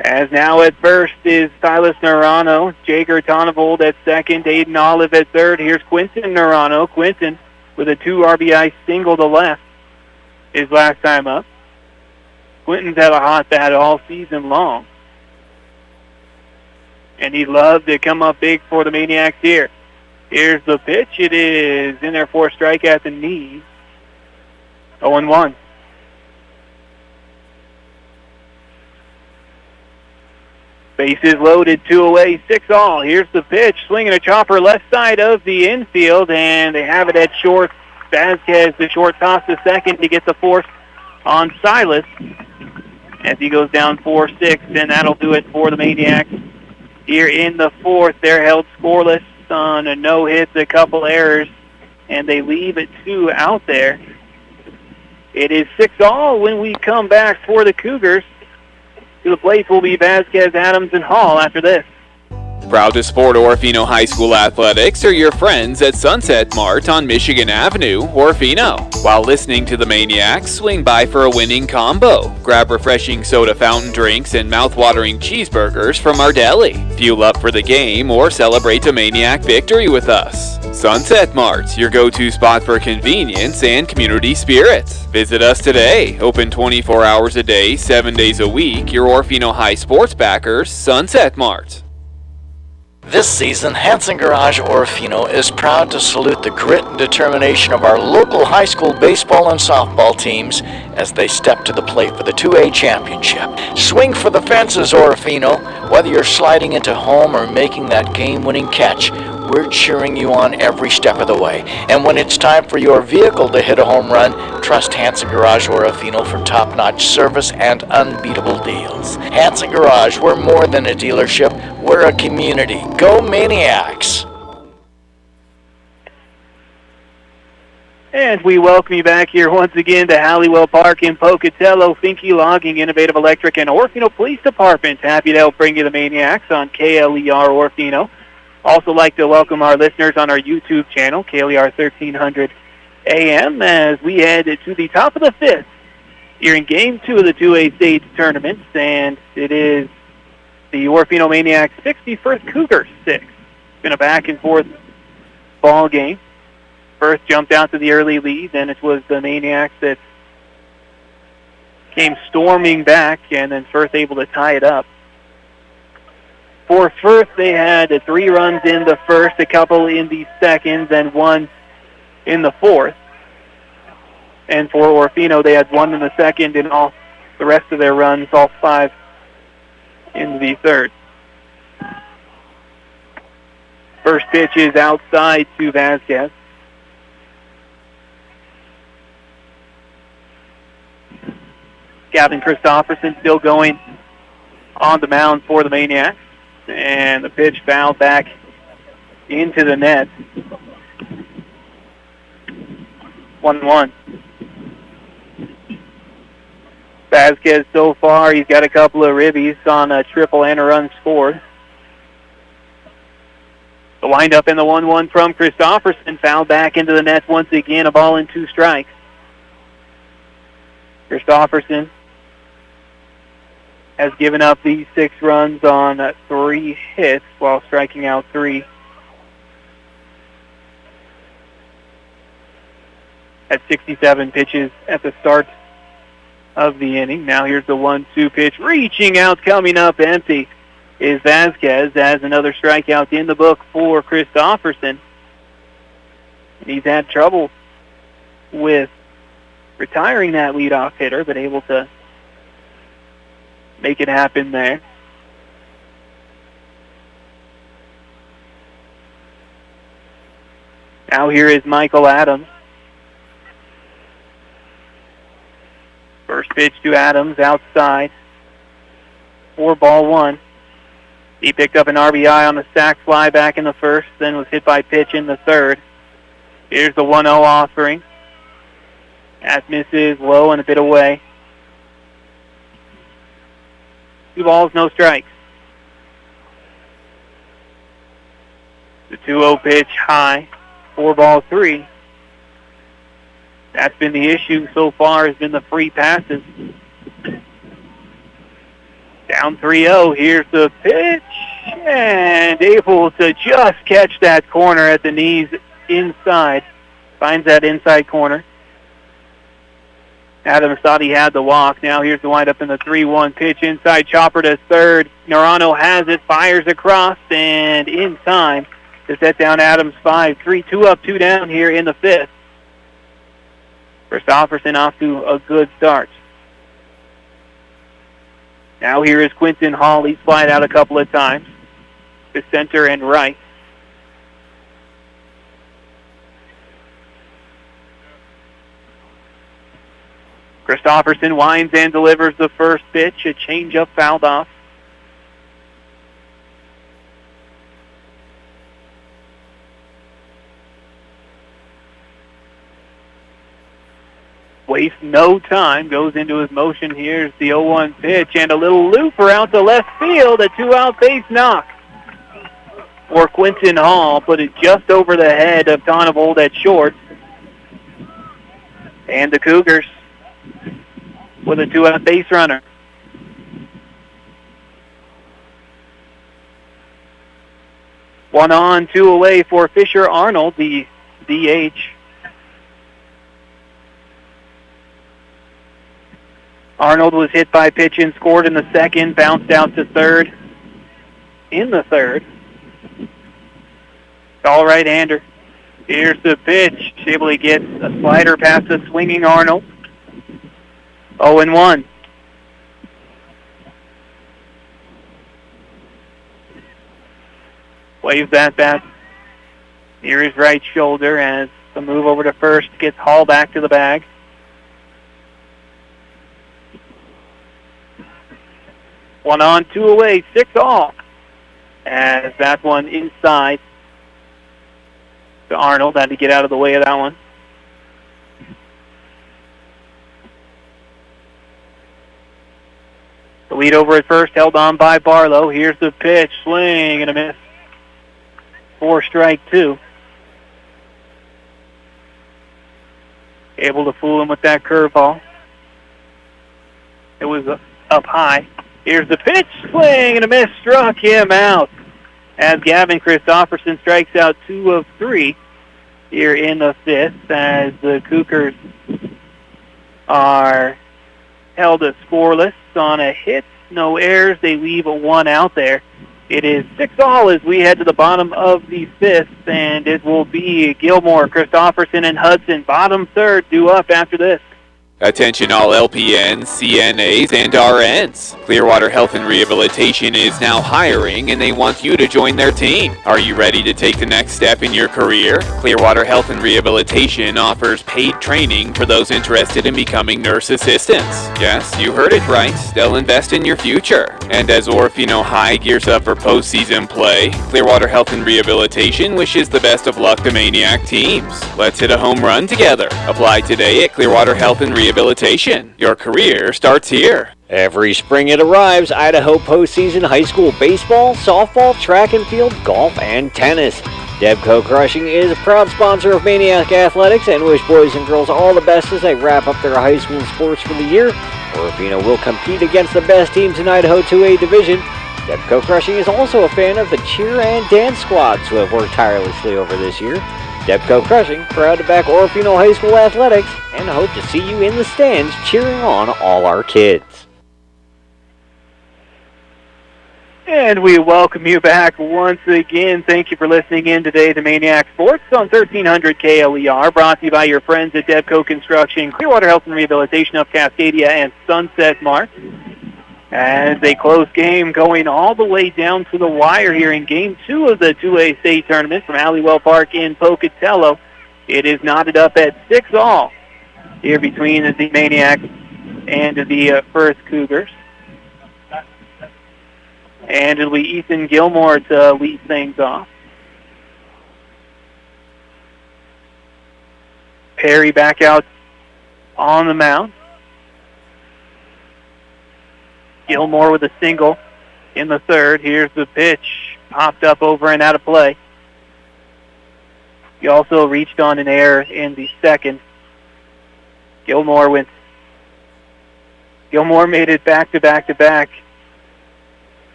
S2: As now at first is Silas Narano. Jager Tonavold at second. Aiden Olive at third. Here's Quinton Narano. Quinton with a 2 RBI single to left his last time up. Quinton's had a hot bat all season long. And he'd love to come up big for the Maniacs here. Here's the pitch. It is in there for a strike at the knees. 0-1. Bases loaded, 2 away, 6 all. Here's the pitch. Swinging a chopper left side of the infield, and they have it at short. Vasquez, the short toss to second to get the force on Silas as he goes down 4-6, and that'll do it for the Maniacs. Here in the fourth, they're held scoreless on a no-hits, a couple errors, and they leave it 2 out there. It is 6 all when we come back for the Cougars. To the plate will be Vasquez, Adams, and Hall after this.
S10: Proud to support Orofino High School athletics are your friends at Sunset Mart on Michigan Avenue, Orofino. While listening to the Maniacs, swing by for a winning combo. Grab refreshing soda fountain drinks and mouth-watering cheeseburgers from our deli. Fuel up for the game or celebrate a Maniac victory with us. Sunset Mart, your go-to spot for convenience and community spirit. Visit us today. Open 24 hours a day, 7 days a week. Your Orofino High sports backers, Sunset Mart.
S4: This season, Hanson Garage Orofino is proud to salute the grit and determination of our local high school baseball and softball teams as they step to the plate for the 2A championship. Swing for the fences, Orofino. Whether you're sliding into home or making that game-winning catch, we're cheering you on every step of the way. And when it's time for your vehicle to hit a home run, trust Hanson Garage Orofino for top-notch service and unbeatable deals. Hanson Garage, we're more than a dealership, we're a community. Go Maniacs!
S2: And we welcome you back here once again to Halliwell Park in Pocatello. Finke Logging, Innovative Electric, and Orofino Police Department. Happy to help bring you the Maniacs on KLER Orofino. Also like to welcome our listeners on our YouTube channel, KLER 1300 AM, as we head to the top of the fifth here in Game 2 of the 2A state tournament. And it is the Orofino Maniacs 60, Firth Cougars 6. It's been a back-and-forth ball game. Firth jumped out to the early lead, then it was the Maniacs that came storming back, and then Firth able to tie it up. For Firth, they had 3 runs in the first, a couple in the second, then 1 in the fourth. And for Orofino, they had 1 in the second and all the rest of their runs, all 5 into the third. First pitch is outside to Vasquez. Gavin Christopherson still going on the mound for the Maniacs. And the pitch fouled back into the net. 1-1. Vasquez so far, he's got a couple of ribbies on a triple and a run scored. The windup in the 1-1 from Christopherson, fouled back into the net once again, a ball and 2 strikes. Christopherson has given up these 6 runs on 3 hits while striking out 3. At 67 pitches at the start of the inning. Now here's the 1-2 pitch. Reaching out, coming up empty is Vasquez as another strikeout in the book for Christopherson. He's had trouble with retiring that leadoff hitter, but able to make it happen there. Now here is Michael Adams. First pitch to Adams outside. 4-1. He picked up an RBI on the sac fly back in the first, then was hit by pitch in the third. Here's the 1-0 offering. That misses low and a bit away. 2 balls, no strikes. The 2-0 pitch high. 4-3. That's been the issue so far, has been the free passes. Down 3-0. Here's the pitch. And able to just catch that corner at the knees inside. Finds that inside corner. Adams thought he had the walk. Now here's the windup in the 3-1 pitch. Inside chopper to third. Norano has it. Fires across and in time to set down Adams 5-3. 2 up, 2 down here in the 5th. Christopherson off to a good start. Now here is Quinton Hall. He's flied out a couple of times to center and right. Christopherson winds and delivers the first pitch. A changeup fouled off. Wastes no time, goes into his motion. Here's the 0-1 pitch and a little looper out to left field, a 2-out base knock for Quinton Hall. Put it just over the head of Tonavold at short. And the Cougars with a 2-out base runner. One on, 2 away for Fisher Arnold, the DH. Arnold was hit by pitch and scored in the second, bounced out to third in the third. All right-hander. Here's the pitch. Able to get a slider past the swinging Arnold. 0-1. Waves that bat near his right shoulder as the move over to first gets Hall back to the bag. One on, 2 away, 6 all. As that one inside to Arnold. Had to get out of the way of that one. The lead over at first held on by Barlow. Here's the pitch, swing and a miss. 4 strike 2. Able to fool him with that curveball. It was up high. Here's the pitch, swing and a miss, struck him out. As Gavin Christopherson strikes out 2 of 3 here in the 5th, as the Cougars are held scoreless on a hit, no errors. They leave a 1 out there. It is 6 all as we head to the bottom of the 5th, and it will be Gilmore, Christopherson, and Hudson. Bottom third due up after this.
S10: Attention all LPNs, CNAs, and RNs. Clearwater Health and Rehabilitation is now hiring and they want you to join their team. Are you ready to take the next step in your career? Clearwater Health and Rehabilitation offers paid training for those interested in becoming nurse assistants. Yes, you heard it right. They'll invest in your future. And as Orofino High gears up for postseason play, Clearwater Health and Rehabilitation wishes the best of luck to Maniac teams. Let's hit a home run together. Apply today at Clearwater Health and Rehabilitation. Your career starts here.
S1: Every spring it arrives, Idaho postseason high school baseball, softball, track and field, golf, and tennis. Debco Crushing is a proud sponsor of Maniac Athletics and wish boys and girls all the best as they wrap up their high school sports for the year. Orofino will compete against the best teams in Idaho 2A Division. Debco Crushing is also a fan of the cheer and dance squads who have worked tirelessly over this year. Debco Crushing, proud to back Orofino High School athletics, and hope to see you in the stands cheering on all our kids.
S2: And we welcome you back once again. Thank you for listening in today to Maniac Sports on 1300 KLER, brought to you by your friends at Debco Construction, Clearwater Health and Rehabilitation of Cascadia, and Sunset Mart. As a close game going all the way down to the wire here in Game 2 of the 2A state tournament from Halliwell Park in Pocatello. It is knotted up at 6-all here between the Maniacs and the Firth Cougars. And it'll be Ethan Gilmore to lead things off. Perry back out on the mound. Gilmore with a single in the third. Here's the pitch. Popped up over and out of play. He also reached on an error in the second. Gilmore made it back to back to back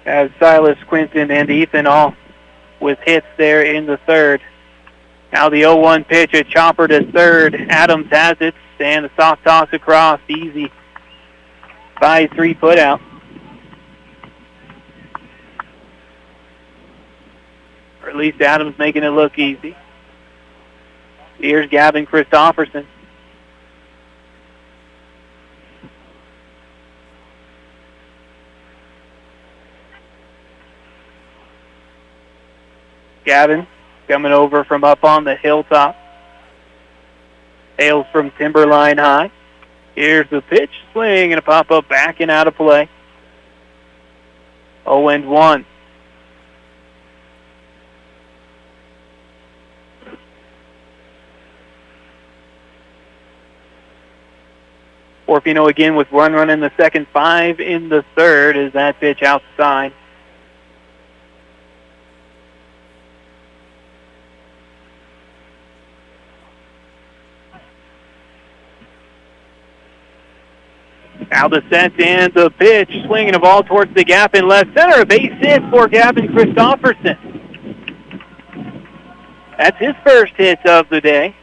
S2: as Silas, Quinton, and Ethan all with hits there in the third. Now the 0-1 pitch, a chopper to third. Adams has it, and a soft toss across. Easy by 3 put out. Or at least Adams making it look easy. Here's Gavin Christofferson. Gavin coming over from up on the hilltop. Hails from Timberline High. Here's the pitch, swing, and a pop-up back and out of play. 0-1. Orofino again with one run in the second, 5 in the third as that pitch outside. Now the set and the pitch, swinging a ball towards the gap in left center. A base hit for Gavin Christofferson. That's his first hit of the day.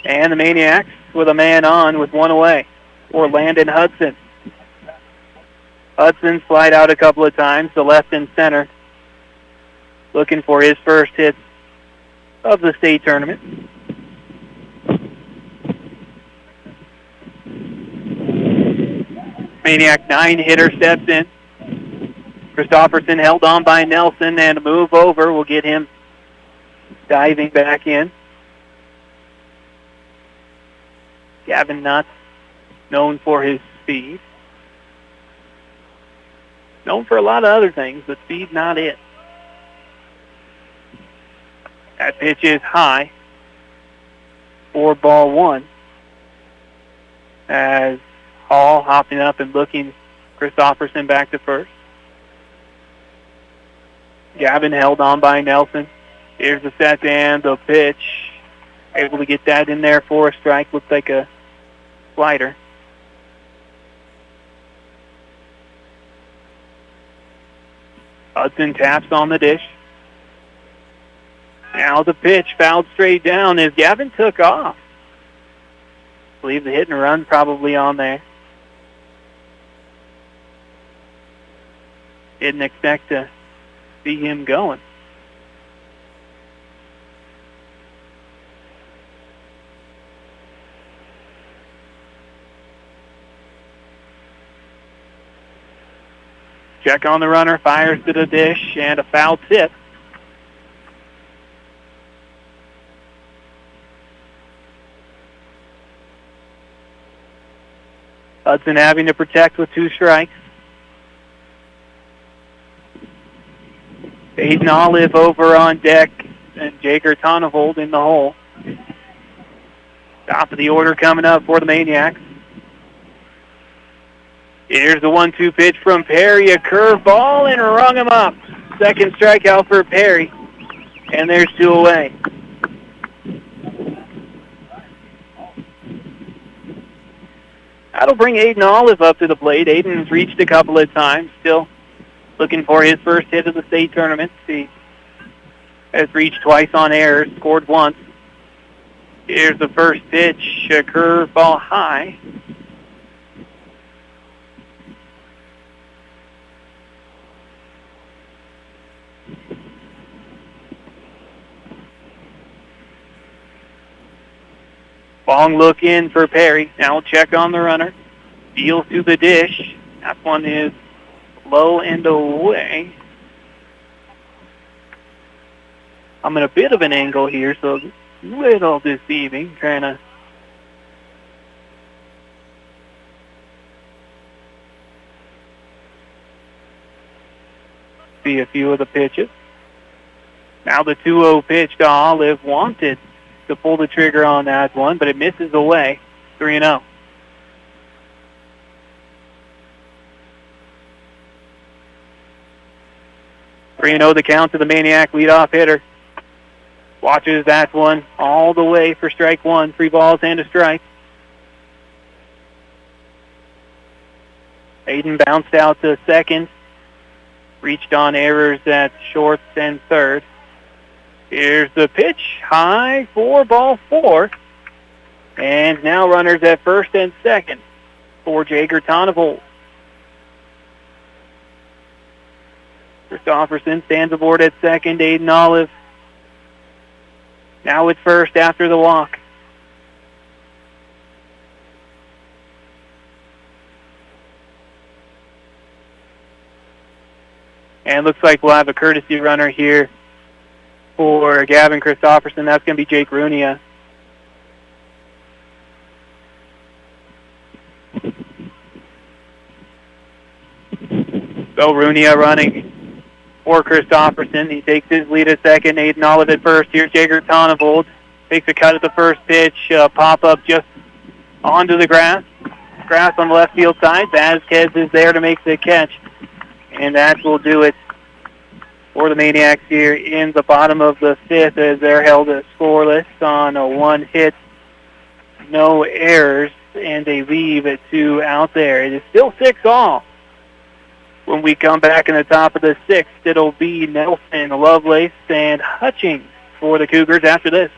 S2: And the Maniacs with a man on with one away for Landon Hudson. Hudson slide out a couple of times to left and center, looking for his first hit of the state tournament. Maniac 9-hitter steps in. Christofferson held on by Nelson, and a move over will get him diving back in. Gavin not known for his speed. Known for a lot of other things, but speed not it. That pitch is high for ball one. As Hall hopping up and looking Christofferson back to first. Gavin held on by Nelson. Here's the set and the pitch. Able to get that in there for a strike. Looks like a slider. Hudson taps on the dish. Now the pitch fouled straight down as Gavin took off. I believe the hit and run probably on there. Didn't expect to see him going. Check on the runner, fires to the dish, and a foul tip. Hudson having to protect with 2 strikes. Aiden Olive over on deck, and Jager Tonnevold in the hole. Top of the order coming up for the Maniacs. Here's the 1-2 pitch from Perry, a curveball, and rung him up. Second strikeout for Perry, and there's 2 away. That'll bring Aiden Olive up to the plate. Aiden's reached a couple of times, still looking for his first hit of the state tournament. He has reached twice on errors, scored once. Here's the first pitch, a curveball high. Long look in for Perry. Now we'll check on the runner. Deals to the dish. That one is low and away. I'm in a bit of an angle here, so a little deceiving. Trying to see a few of the pitches. Now the 2-0 pitch to Olive, wanted to pull the trigger on that one, but it misses away. 3-0. The count to the Maniac leadoff hitter. Watches that one all the way for strike 1. 3 balls and a strike. Aiden bounced out to second. Reached on errors at short and third. Here's the pitch, high for ball 4. And now runners at first and second for Jager Tonnevold. Christofferson stands aboard at second. Aiden Olive now at first after the walk. And looks like we'll have a courtesy runner here for Gavin Christofferson. That's going to be Jake Runia. So Runia running for Christofferson. He takes his lead at second. Aiden Olive at first. Here's Jager Tonnevold. Takes a cut at the first pitch. Pop up just onto the grass. Grass on the left field side. Vasquez is there to make the catch. And that will do it for the Maniacs here in the bottom of the 5th, as they're held scoreless on a 1 hit, no errors, and they leave at 2 out there. It is still 6-all. When we come back in the top of the 6th, it'll be Nelson, Lovelace, and Hutchings for the Cougars after this.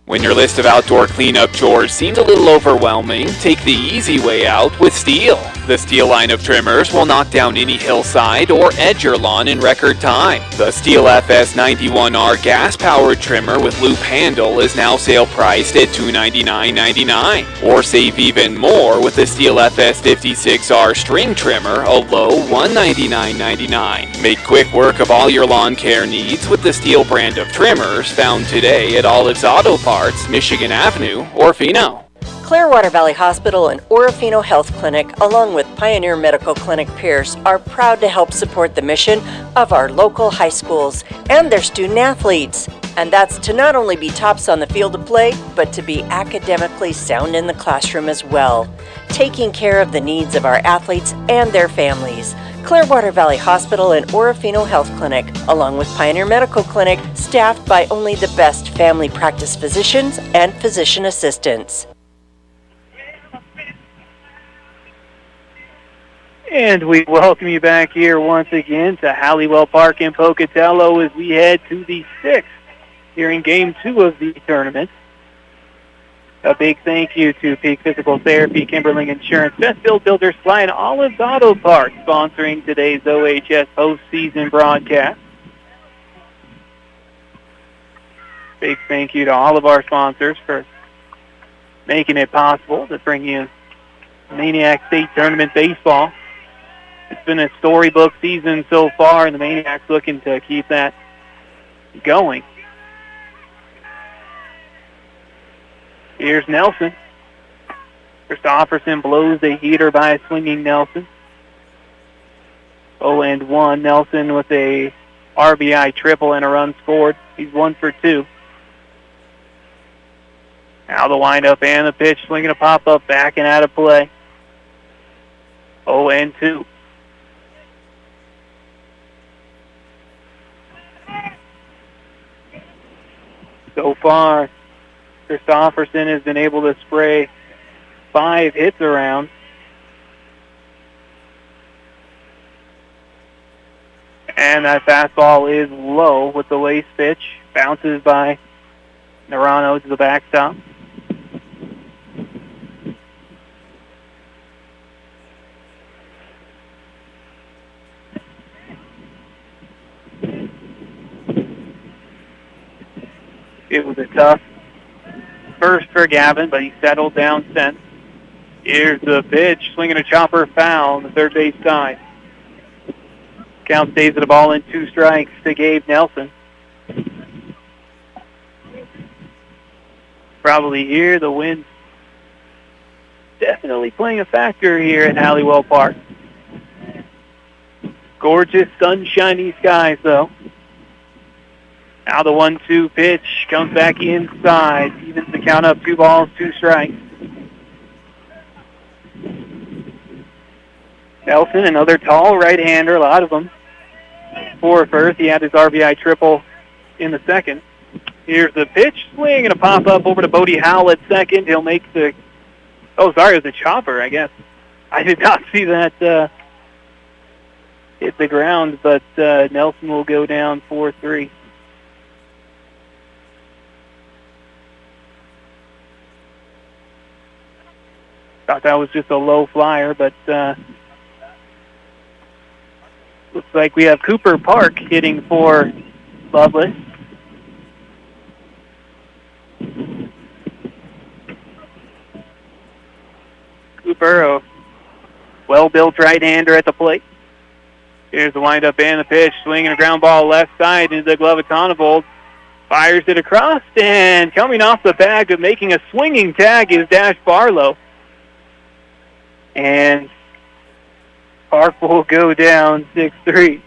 S10: When your list of outdoor cleanup chores seems a little overwhelming, take the easy way out with Steel. The Steel line of trimmers will knock down any hillside or edge your lawn in record time. The Steel FS91R gas-powered trimmer with loop handle is now sale priced at $299.99. Or save even more with the Steel FS56R string trimmer, a low $199.99. Make quick work of all your lawn care needs with the Steel brand of trimmers found today at Olive's Auto Parts, Michigan Avenue, Orofino.
S6: Clearwater Valley Hospital and Orofino Health Clinic, along with Pioneer Medical Clinic Pierce, are proud to help support the mission of our local high schools and their student athletes. And that's to not only be tops on the field of play, but to be academically sound in the classroom as well, taking care of the needs of our athletes and their families. Clearwater Valley Hospital and Orofino Health Clinic, along with Pioneer Medical Clinic, staffed by only the best family practice physicians and physician assistants.
S2: And we welcome you back here once again to Halliwell Park in Pocatello as we head to the 6th here in Game 2 of the tournament. A big thank you to Peak Physical Therapy, Kimberling Insurance, Best Build Builder Supply, and Olive's Auto Parts sponsoring today's OHS postseason broadcast. Big thank you to all of our sponsors for making it possible to bring you Maniac State Tournament Baseball. been a storybook season so far, and the Maniacs looking to keep that going. Here's Nelson. Christopherson blows the heater by a swinging Nelson. 0-1. Nelson with a RBI triple and a run scored. He's 1 for 2. Now the windup and the pitch, swinging a pop-up, back and out of play. 0-2. So far, Christopherson has been able to spray 5 hits around. And that fastball is low with the lace pitch. Bounces by Narano to the backstop. It was a tough first for Gavin, but he settled down since. Here's the pitch, swinging a chopper foul on the third base side. Count stays at a ball in 2 strikes to Gabe Nelson. Probably here, the wind definitely playing a factor here at Halliwell Park. Gorgeous sunshiny skies, though. Now the 1-2 pitch comes back inside. Evens the count up, 2 balls, 2 strikes. Nelson, another tall right-hander, a lot of them. For Firth, he had his RBI triple in the second. Here's the pitch, swing, and a pop-up over to Bodie Howell at second. He'll make the... Oh, sorry, it was a chopper, I guess. I did not see that hit the ground, but Nelson will go down 4-3. Thought that was just a low flyer, but looks like we have Cooper Park hitting for Loveless. Cooper, a well-built right-hander at the plate. Here's the windup and the pitch, swinging a ground ball left side into the glove of Tonnevold. Fires it across, and coming off the bag of making a swinging tag is Dash Barlow. And Park will go down 6-3.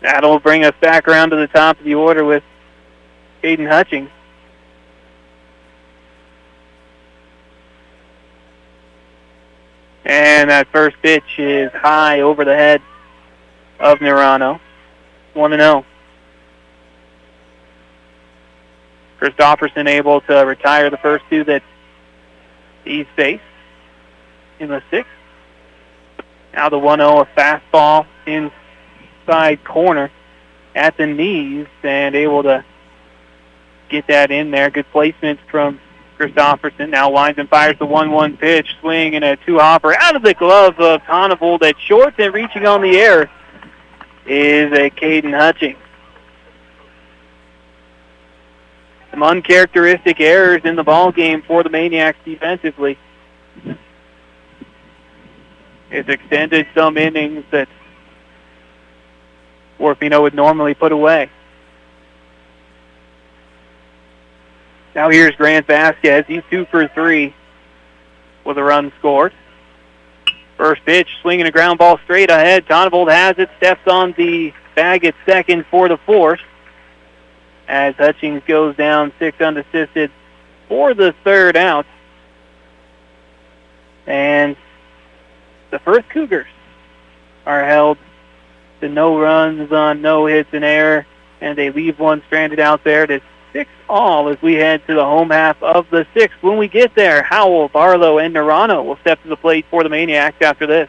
S2: That'll bring us back around to the top of the order with Caden Hutchings. And that first pitch is high over the head of Narano. 1-0. Christopherson able to retire the first 2 that he's faced in the 6th. Now the 1-0, a fastball inside corner at the knees and able to get that in there. Good placement from Christopherson. Now winds and fires the 1-1 pitch, swing and a 2-hopper out of the glove of Tonnevold at short, and reaching on the air is a Caden Hutchings. Some uncharacteristic errors in the ball game for the Maniacs defensively. It's extended some innings that Orofino would normally put away. Now here's Grant Vasquez. He's 2 for 3 with a run scored. First pitch, swinging a ground ball straight ahead. Tonnevold has it, steps on the bag at second for the 4th. As Hutchings goes down 6 unassisted for the 3rd out. And the Firth Cougars are held to no runs on no hits and error, and they leave one stranded out there to 6-all as we head to the home half of the 6th. When we get there, Howell, Barlow, and Narano will step to the plate for the Maniacs after this.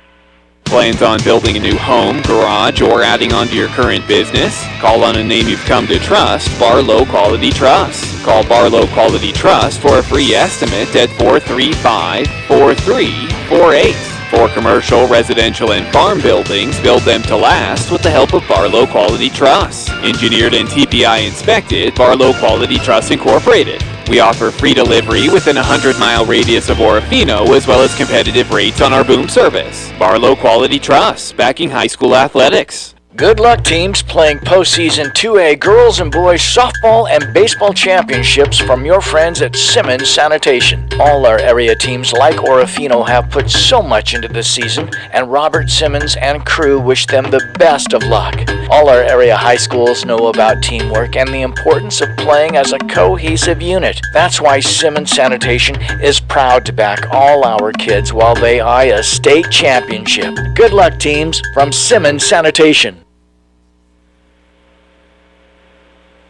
S10: Plans on building a new home, garage, or adding on to your current business? Call on a name you've come to trust, Barlow Quality Trust. Call Barlow Quality Trust for a free estimate at 435-4348. For commercial, residential, and farm buildings, build them to last with the help of Barlow Quality Trust. Engineered and TPI inspected, Barlow Quality Trust Incorporated. We offer free delivery within a 100-mile radius of Orofino, as well as competitive rates on our boom service. Barlow Quality Trust, backing high school athletics.
S4: Good luck, teams, playing postseason 2A girls and boys softball and baseball championships from your friends at Simmons Sanitation. All our area teams like Orofino have put so much into this season, and Robert Simmons and crew wish them the best of luck. All our area high schools know about teamwork and the importance of playing as a cohesive unit. That's why Simmons Sanitation is proud to back all our kids while they eye a state championship. Good luck, teams, from Simmons Sanitation.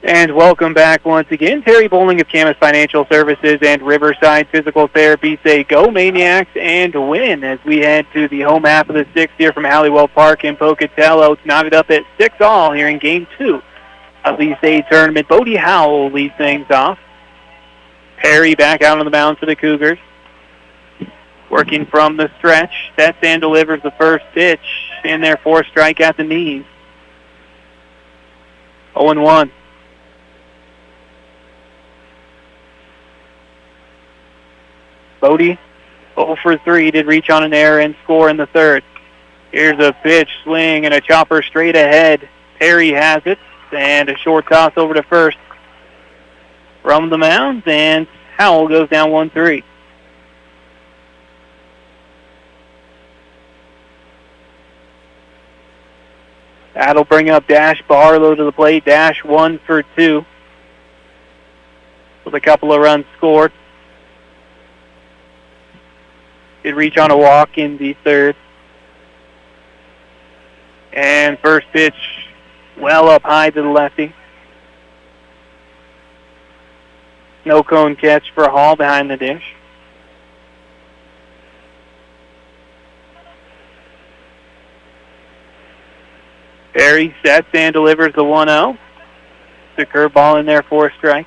S2: And welcome back once again. Terry Bowling of Camas Financial Services and Riverside Physical Therapy say go Maniacs and win as we head to the home half of the sixth here from Halliwell Park in Pocatello. It's knotted up at 6-all here in Game 2 of the state tournament. Bodie Howell leads things off. Perry back out on the mound for the Cougars. Working from the stretch. Sets and delivers the first pitch in there for a strike at the knees. 0-1. Bodie, 0 for 3, did reach on an error and score in the third. Here's a pitch, swing, and a chopper straight ahead. Perry has it, and a short toss over to first from the mound, and Howell goes down 1-3. That'll bring up Dash Barlow to the plate. Dash 1 for 2 with a couple of runs scored. Did reach on a walk in the third. And first pitch well up high to the lefty. No cone catch for Hall behind the dish. Perry sets and delivers the 1-0. The curveball in there for a strike.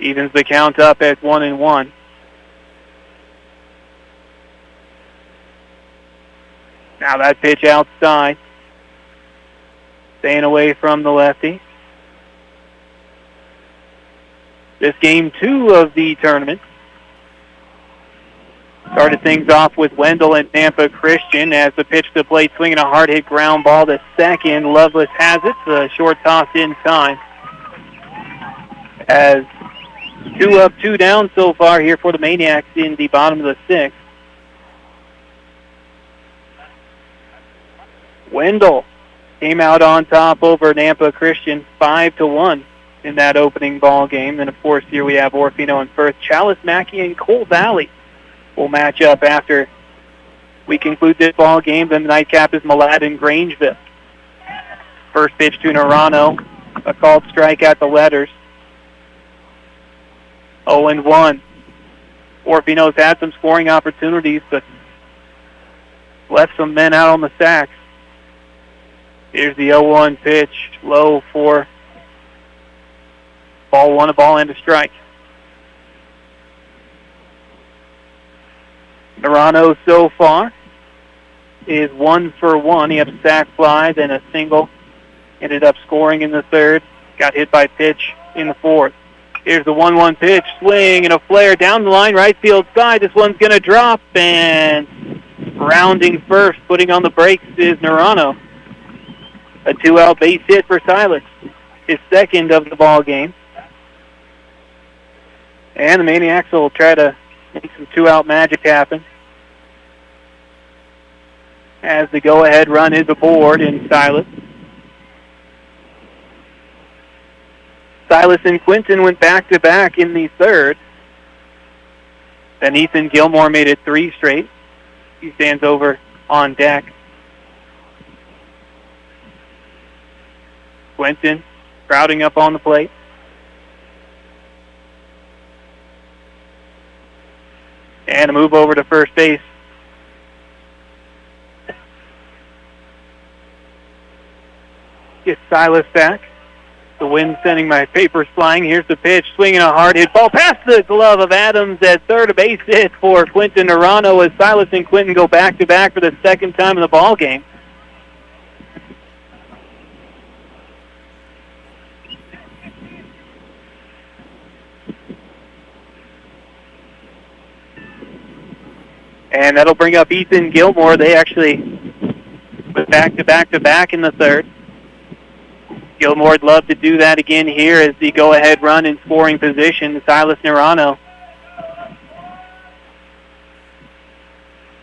S2: Evens the count up at 1-1. Now that pitch outside. Staying away from the lefty. This Game 2 of the tournament started things off with Wendell and Nampa Christian as the pitch to the plate, swinging a hard-hit ground ball to second. Lovelace has it. A short toss in time. As 2 up, 2 down so far here for the Maniacs in the bottom of the sixth. Wendell came out on top over Nampa Christian 5-1 in that opening ball game. And, of course, here we have Orofino and Firth. Chalice Mackey and Coal Valley will match up after we conclude this ball game. Then the nightcap is Malad and Grangeville. First pitch to Narano, a called strike at the letters. 0-1. Orofino's had some scoring opportunities, but left some men out on the sacks. Here's the 0-1 pitch, low for ball one, a ball and a strike. Narano so far is 1 for 1. He had a sac fly, then a single. Ended up scoring in the third. Got hit by pitch in the fourth. Here's the 1-1 pitch, swing and a flare down the line, right field side. This one's going to drop, and rounding first, putting on the brakes is Narano. A 2-out base hit for Silas, his second of the ball game. And the Maniacs will try to make some 2-out magic happen as the go-ahead run is aboard in Silas. Silas and Quinton went back-to-back in the third. Then Ethan Gilmore made it 3 straight. He stands over on deck. Quinton crowding up on the plate. And a move over to first base. Get Silas back. The wind sending my papers flying. Here's the pitch, swinging a hard hit ball past the glove of Adams at third. A base hit for Quinton Narano as Silas and Quinton go back-to-back for the second time in the ball game. And that'll bring up Ethan Gilmore. They actually went back-to-back-to-back in the third. Gilmore would love to do that again here as the go-ahead run in scoring position. Silas Nerano.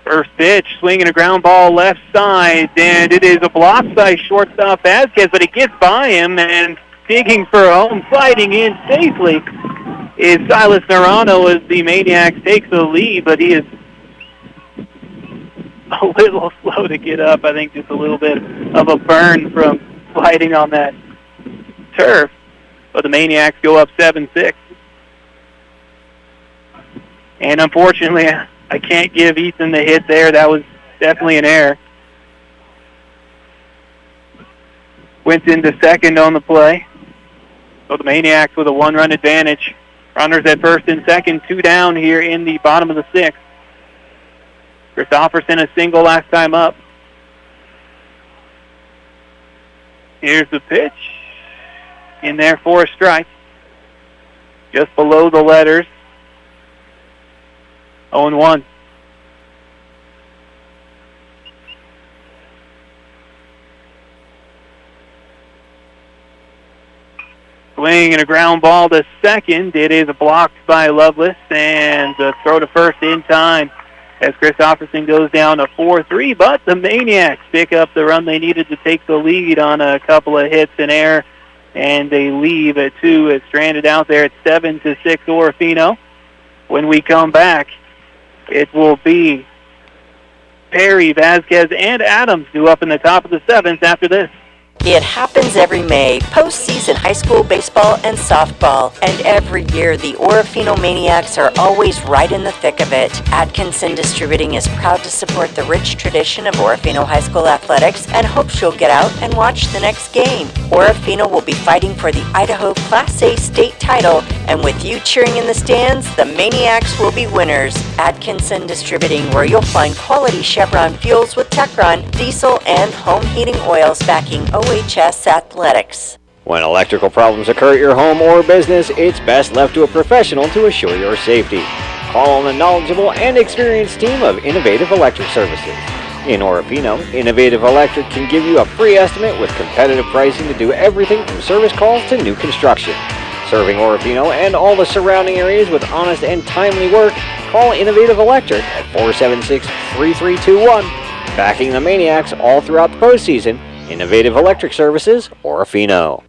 S2: First pitch, swinging a ground ball left side, and it is a block by shortstop Vasquez, but it gets by him, and digging for a home, sliding in safely is Silas Nerano as the Maniacs takes the lead, but he is a little slow to get up. I think just a little bit of a burn from sliding on that turf, but the Maniacs go up 7-6. And unfortunately, I can't give Ethan the hit there. That was definitely an error. Went into second on the play. So the Maniacs with a one-run advantage. Runners at first and second, 2 down here in the bottom of the 6th. Christopherson a single last time up. Here's the pitch. In there for a strike. Just below the letters. 0-1. Swing and a ground ball to second. It is blocked by Lovelace, and the throw to first in time as Christopherson goes down to 4-3, but the Maniacs pick up the run they needed to take the lead on a couple of hits in air, and they leave at 2. It's stranded out there at 7-6 Orofino. When we come back, it will be Perry, Vasquez, and Adams due up in the top of the 7th after this.
S6: It happens every May, postseason high school baseball and softball, and every year the Orofino Maniacs are always right in the thick of it. Atkinson Distributing is proud to support the rich tradition of Orofino High School athletics and hopes you'll get out and watch the next game. Orofino will be fighting for the Idaho Class A state title, and with you cheering in the stands, the Maniacs will be winners. Atkinson Distributing, where you'll find quality Chevron fuels with Techron, diesel, and home heating oils backing OHS Athletics.
S1: When electrical problems occur at your home or business, it's best left to a professional to assure your safety. Call on the knowledgeable and experienced team of Innovative Electric Services. In Orofino, Innovative Electric can give you a free estimate with competitive pricing to do everything from service calls to new construction. Serving Orofino and all the surrounding areas with honest and timely work, call Innovative Electric at 476-3321. Backing the Maniacs all throughout the postseason, Innovative Electric Services, Orofino.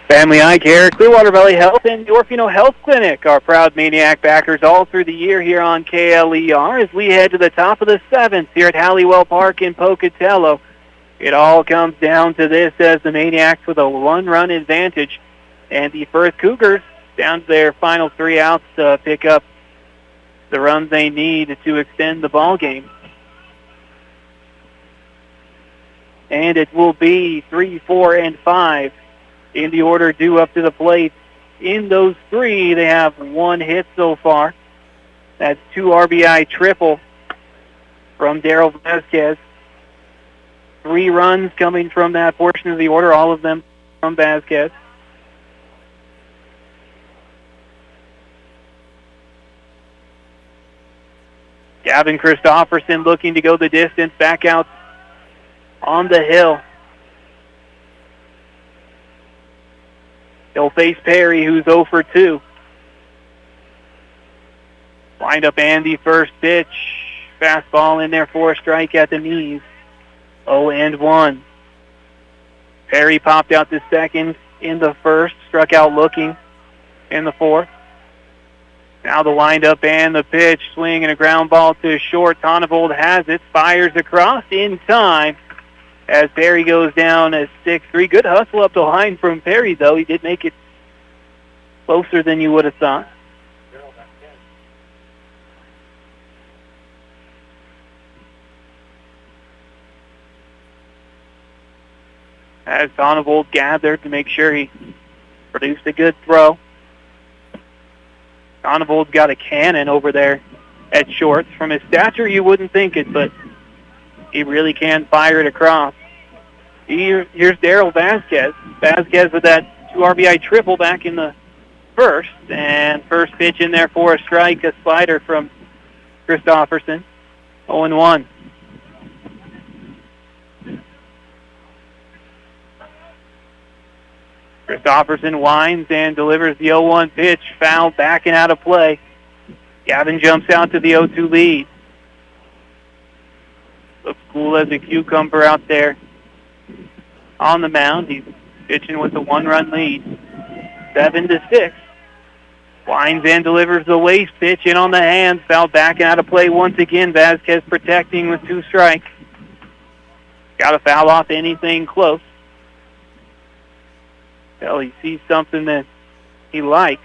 S2: Family Eye Care, Clearwater Valley Health, and the Orofino Health Clinic are proud Maniac backers all through the year here on KLER as we head to the top of the 7th here at Halliwell Park in Pocatello. It all comes down to this as the Maniacs with a one-run advantage, and the Firth Cougars down to their final 3 outs to pick up the runs they need to extend the ball game. And it will be 3, 4, and 5 in the order due up to the plate. In those 3, they have 1 hit so far. That's 2 RBI triple from Daryl Vasquez. 3 runs coming from that portion of the order, all of them from Vasquez. Gavin Christopherson looking to go the distance, back out on the hill. He'll face Perry, who's 0 for 2. Wind up Andy, first pitch. Fastball in there for a strike at the knees. 0-1. Perry popped out to second in the first, struck out looking in the 4th. Now the windup and the pitch, swing and a ground ball to short. Tonnevold has it, fires across in time as Perry goes down as 6-3. Good hustle up the line from Perry, though. He did make it closer than you would have thought. As Tonnevold gathered to make sure he produced a good throw. Tonnevold's got a cannon over there at short. From his stature, you wouldn't think it, but he really can fire it across. Here's Daryl Vasquez. Vasquez with that 2 RBI triple back in the first. And first pitch in there for a strike, a slider from Christofferson. 0-1. Christofferson winds and delivers the 0-1 pitch. Foul, backing out of play. Gavin jumps out to the 0-2 lead. Looks cool as a cucumber out there on the mound. He's pitching with a 1-run lead. 7-6. Winds and delivers the waste pitch in on the hands. Foul, backing out of play once again. Vasquez protecting with 2 strikes. Got to foul off anything close. Well, he sees something that he likes.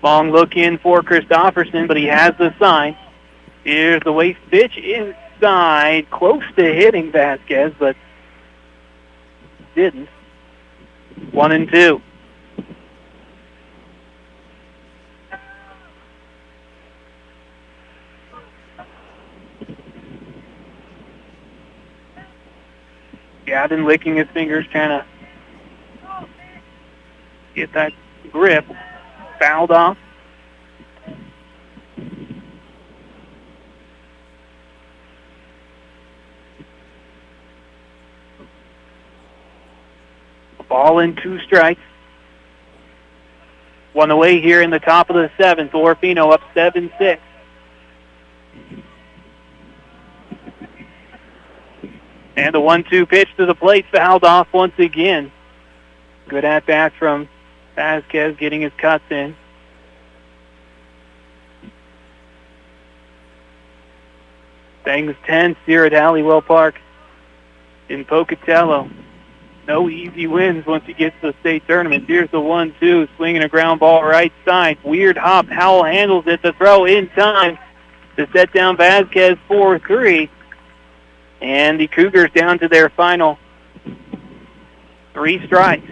S2: Long look in for Christofferson, but he has the sign. Here's the waste pitch inside, close to hitting Vasquez, but didn't. 1-2. Gavin licking his fingers, trying to get that grip. Fouled off. Ball in 2 strikes. 1 away here in the top of the 7th. Orofino up 7-6. And the 1-2 pitch to the plate fouled off once again. Good at bat from Vasquez, getting his cuts in. Things tense here at Halliwell Park in Pocatello. No easy wins once you get to the state tournament. Here's the 1-2, swinging a ground ball right side. Weird hop. Howell handles it. The throw in time to set down Vasquez 4-3. And the Cougars down to their final 3 strikes.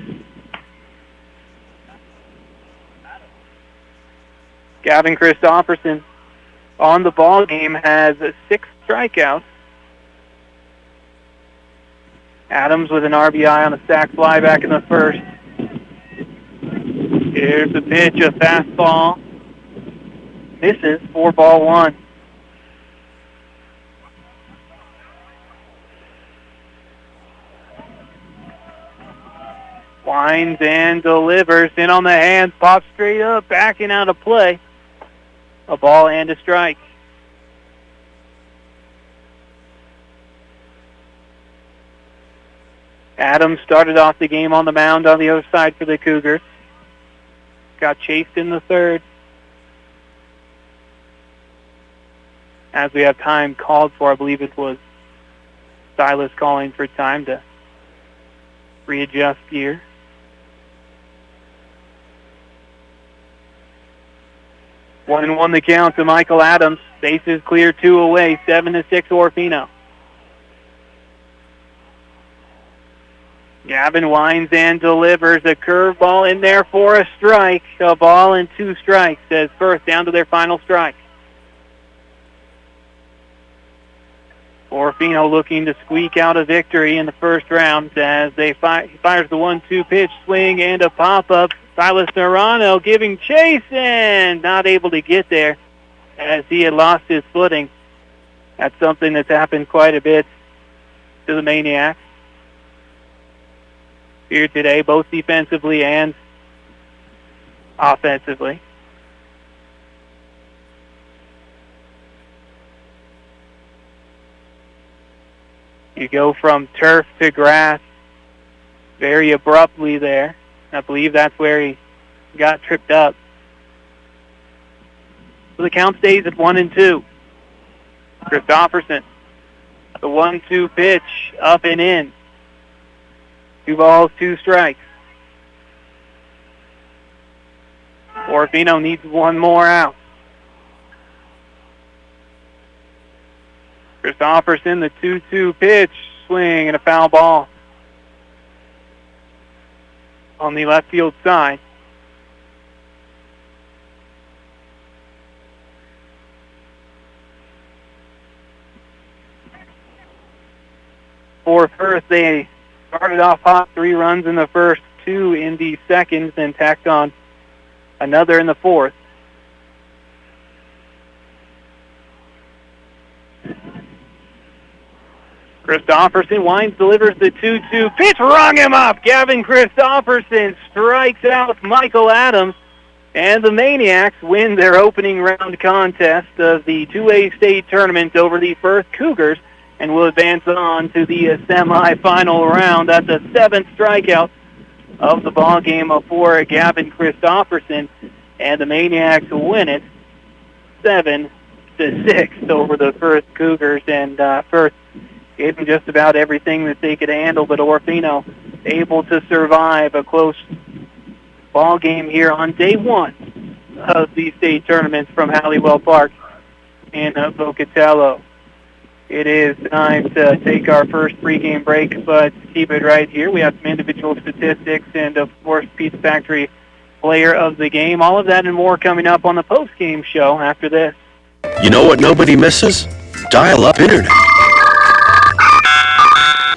S2: Gavin Christofferson on the ball game has 6 strikeouts. Adams with an RBI on a sac fly back in the first. Here's the pitch, a fastball. Misses, 4-1. Winds and delivers. In on the hands, pops straight up, backing out of play. A ball and a strike. Adams started off the game on the mound on the other side for the Cougars. Got chased in the 3rd. As we have time called for, I believe it was Silas calling for time to readjust gear. 1-1 the count to Michael Adams. Bases clear, 2 away, 7-6 Orofino. Gavin winds and delivers a curveball in there for a strike. A ball and 2 strikes as Firth down to their final strike. Orofino looking to squeak out a victory in the first round as he fires the 1-2 pitch, swing and a pop-up. Silas Narano giving chase and not able to get there as he had lost his footing. That's something that's happened quite a bit to the Maniacs here today, both defensively and offensively. You go from turf to grass very abruptly there. I believe that's where he got tripped up. So the count stays at 1-2. Christofferson, the 1-2 pitch, up and in. 2 balls, 2 strikes. Orofino needs 1 more out. Christofferson, the 2-2 pitch, swing and a foul ball on the left field side. For Firth, they started off hot, 3 runs in the first, 2 in the second, then tacked on another in the fourth. Christofferson winds, delivers the 2-2 pitch, rung him up. Gavin Christofferson strikes out Michael Adams, and the Maniacs win their opening round contest of the 2A state tournament over the Firth Cougars and will advance on to the semifinal round. That's a 7th strikeout of the ball game for Gavin Christofferson, and the Maniacs win it 7-6 over the Firth Cougars. And Firth gave them just about everything that they could handle, but Orofino able to survive a close ball game here on day one of the state tournament from Halliwell Park in Pocatello. It is time to take our first pregame break, but keep it right here. We have some individual statistics and, of course, Pizza Factory player of the game. All of that and more coming up on the post-game show after this.
S12: You know what nobody misses? Dial-up internet.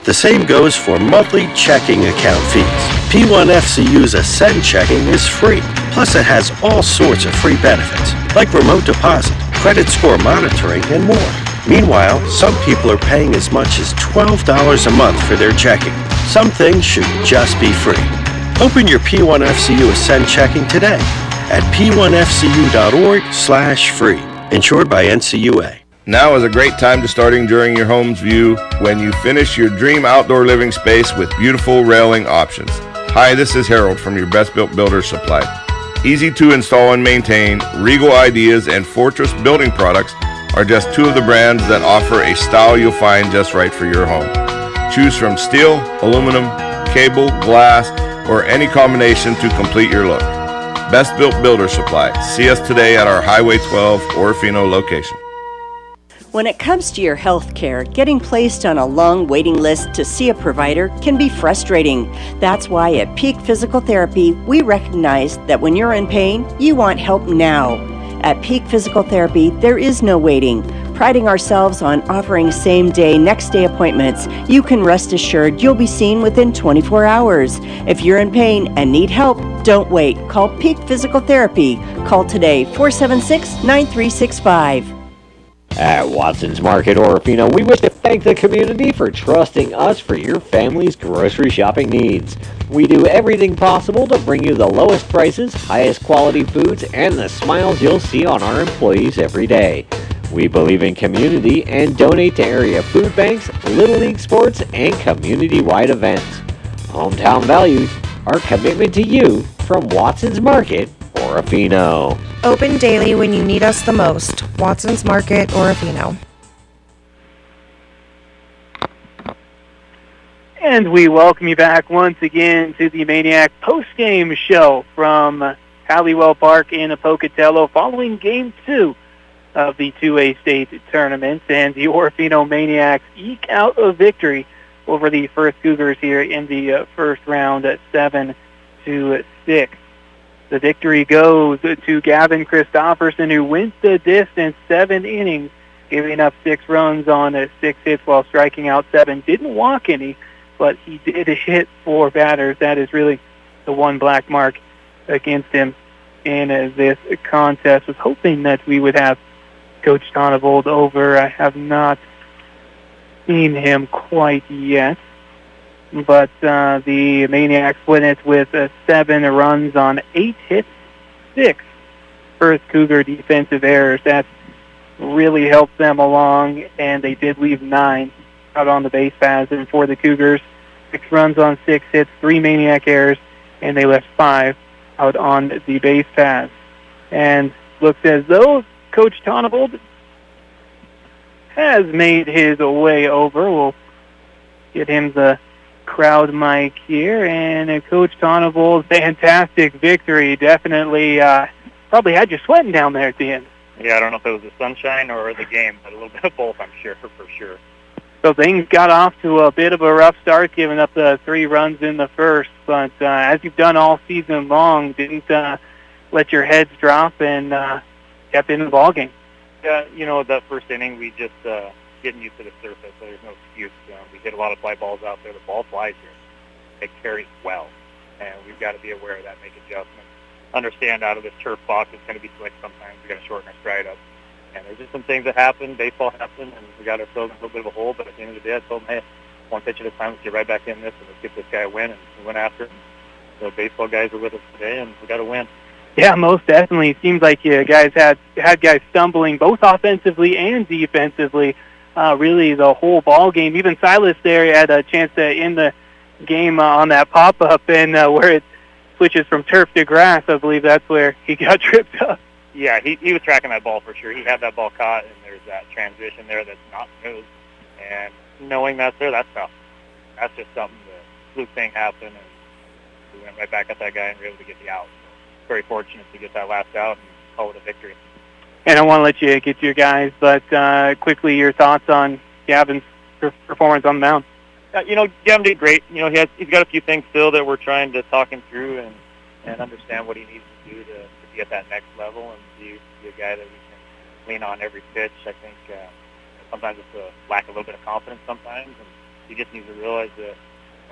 S12: The same goes for monthly checking account fees. P1FCU's Ascend Checking is free. Plus, it has all sorts of free benefits, like remote deposit, credit score monitoring, and more. Meanwhile, some people are paying as much as $12 a month for their checking. Some things should just be free. Open your P1FCU Ascend Checking today at p1fcu.org/free. Insured by NCUA.
S14: Now is a great time to start enjoying your home's view when you finish your dream outdoor living space with beautiful railing options. Hi, this is Harold from your Best Built Builders Supply. Easy to install and maintain, Regal Ideas and Fortress Building Products are just 2 of the brands that offer a style you'll find just right for your home. Choose from steel, aluminum, cable, glass, or any combination to complete your look. Best Built Builder Supply. See us today at our Highway 12 Orofino location.
S6: When it comes to your health care, getting placed on a long waiting list to see a provider can be frustrating. That's why at Peak Physical Therapy, we recognize that when you're in pain, you want help now. At Peak Physical Therapy, there is no waiting. Priding ourselves on offering same-day, next-day appointments, you can rest assured you'll be seen within 24 hours. If you're in pain and need help, don't wait. Call Peak Physical Therapy. Call today, 476-9365.
S1: At Watson's Market Orofino, we wish to thank the community for trusting us for your family's grocery shopping needs. We do everything possible to bring you the lowest prices, highest quality foods, and the smiles you'll see on our employees every day. We believe in community and donate to area food banks, Little League sports, and community-wide events. Hometown values, our commitment to you from Watson's Market Orofino.
S9: Open daily when you need us the most. Watson's Market, Orofino.
S2: And we welcome you back once again to the Maniac post-game show from Halliwell Park in Pocatello following Game 2 of the 2A state tournament. And the Orofino Maniacs eke out a victory over the Firth Cougars here in the first round at 7-6. The victory goes to Gavin Christofferson, who went the distance, 7 innings, giving up 6 runs on 6 hits while striking out 7. Didn't walk any, but he did hit 4 batters. That is really the one black mark against him in this contest. Was hoping that we would have Coach Tonavold over. I have not seen him quite yet. But the Maniacs win it with 7 runs on 8 hits, 6 Firth Cougar defensive errors. That really helped them along, and they did leave 9 out on the base paths. And for the Cougars, 6 runs on 6 hits, 3 Maniac errors, and they left 5 out on the base paths. And looks as though Coach Tonavold has made his way over. We'll get him the crowd mic here, and Coach Tonavold, fantastic victory. Definitely probably had you sweating down there at the end.
S16: Yeah, I don't know if it was the sunshine or the game, but a little bit of both, I'm sure, for sure.
S2: So things got off to a bit of a rough start, giving up the 3 runs in the first, but as you've done all season long, didn't let your heads drop and kept in the ballgame.
S16: Yeah, you know, that first inning, we just getting used to the surface, so there's no excuse. We hit a lot of fly balls out there. The ball flies here. they carry well, and we've got to be aware of that, make adjustments. Understand out of this turf box it's going to be slick sometimes. We've got to shorten our stride up. And there's just some things that happen. Baseball happen, and we got ourselves in a little bit of a hole. But at the end of the day, I told them, hey, one pitch at a time, let's get right back in this, and let's get this guy a win. And we went after it. The baseball guys are with us today, and we got to win.
S2: Yeah, most definitely. It seems like you guys had guys stumbling both offensively and defensively. Really, the whole ball game. Even Silas there had a chance to end the game on that pop-up, and where it switches from turf to grass, I believe that's where he got tripped up.
S16: Yeah, he was tracking that ball for sure. He had that ball caught, and there's that transition there that's not smooth. And knowing that's there, that's tough. That's just something, the fluke thing happened, and we went right back at that guy and were able to get the out. So very fortunate to get that last out and call it a victory.
S2: And I want to let you get to your guys, but quickly your thoughts on Gavin's performance on the mound.
S16: Gavin did great. He's got a few things still that we're trying to talk him through and understand what he needs to do to be at that next level and be a guy that we can lean on every pitch. I think sometimes it's a lack of a little bit of confidence sometimes, and he just needs to realize that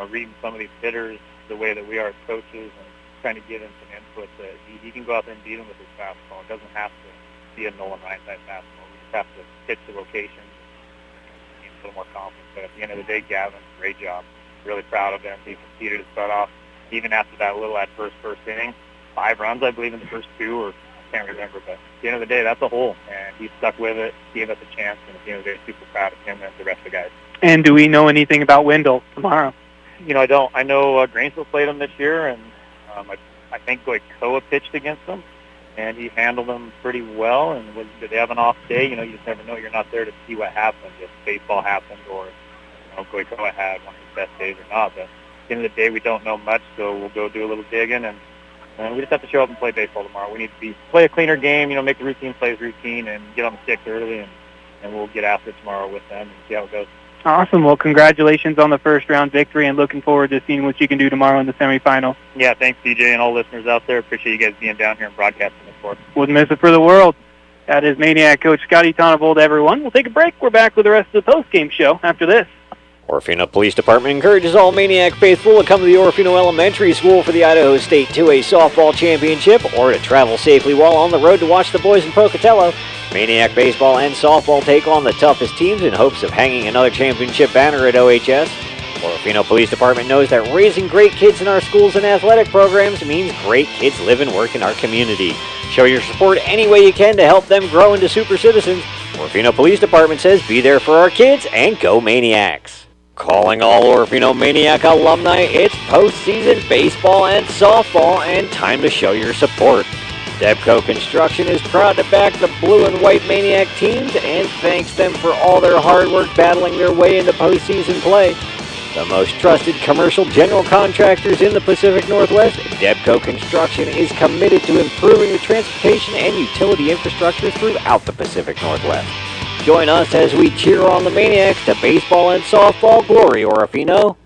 S16: reading some of these hitters the way that we are as coaches and trying to give him some input that he can go out there and beat him with his fastball. It doesn't have to be a Nolan Ryan type fastball. We just have to pitch the rotation and be a little more confident. But at the end of the day, Gavin, great job. Really proud of him. He competed his butt off. Even after that little at first inning, 5 runs, I believe, in the first 2, or I can't remember. But at the end of the day, that's a hole, and he stuck with it, gave us a chance, and at the end of the day, super proud of him and the rest of the guys.
S2: And do we know anything about Wendell tomorrow?
S16: I don't. I know Grainsville played him this year, and I think Goicoa pitched against him, and he handled them pretty well. And did they have an off day? You just never know. You're not there to see what happened, if baseball happened or Goicoa had one of his best days or not. But at the end of the day, we don't know much, so we'll go do a little digging, and we just have to show up and play baseball tomorrow. We need to play a cleaner game, make the routine plays routine, and get on the sticks early, and we'll get after it tomorrow with them and see how it goes.
S2: Awesome. Well, congratulations on the first-round victory, and looking forward to seeing what you can do tomorrow in the semifinal.
S16: Yeah, thanks, DJ, and all listeners out there. Appreciate you guys being down here and broadcasting this for us.
S2: Wouldn't miss it for the world. That is Maniac coach Scotty Tonavold, everyone. We'll take a break. We're back with the rest of the post-game show after this.
S1: Orofino Police Department encourages all Maniac faithful to come to the Orofino Elementary School for the Idaho State 2A Softball Championship or to travel safely while on the road to watch the boys in Pocatello. Maniac baseball and softball take on the toughest teams in hopes of hanging another championship banner at OHS. Orofino Police Department knows that raising great kids in our schools and athletic programs means great kids live and work in our community. Show your support any way you can to help them grow into super citizens. Orofino Police Department says be there for our kids and go Maniacs. Calling all Orofino Maniac alumni, it's postseason baseball and softball and time to show your support. Debco Construction is proud to back the blue and white Maniac teams and thanks them for all their hard work battling their way into postseason play. The most trusted commercial general contractors in the Pacific Northwest, Debco Construction is committed to improving the transportation and utility infrastructure throughout the Pacific Northwest. Join us as we cheer on the Maniacs to baseball and softball glory, Orofino.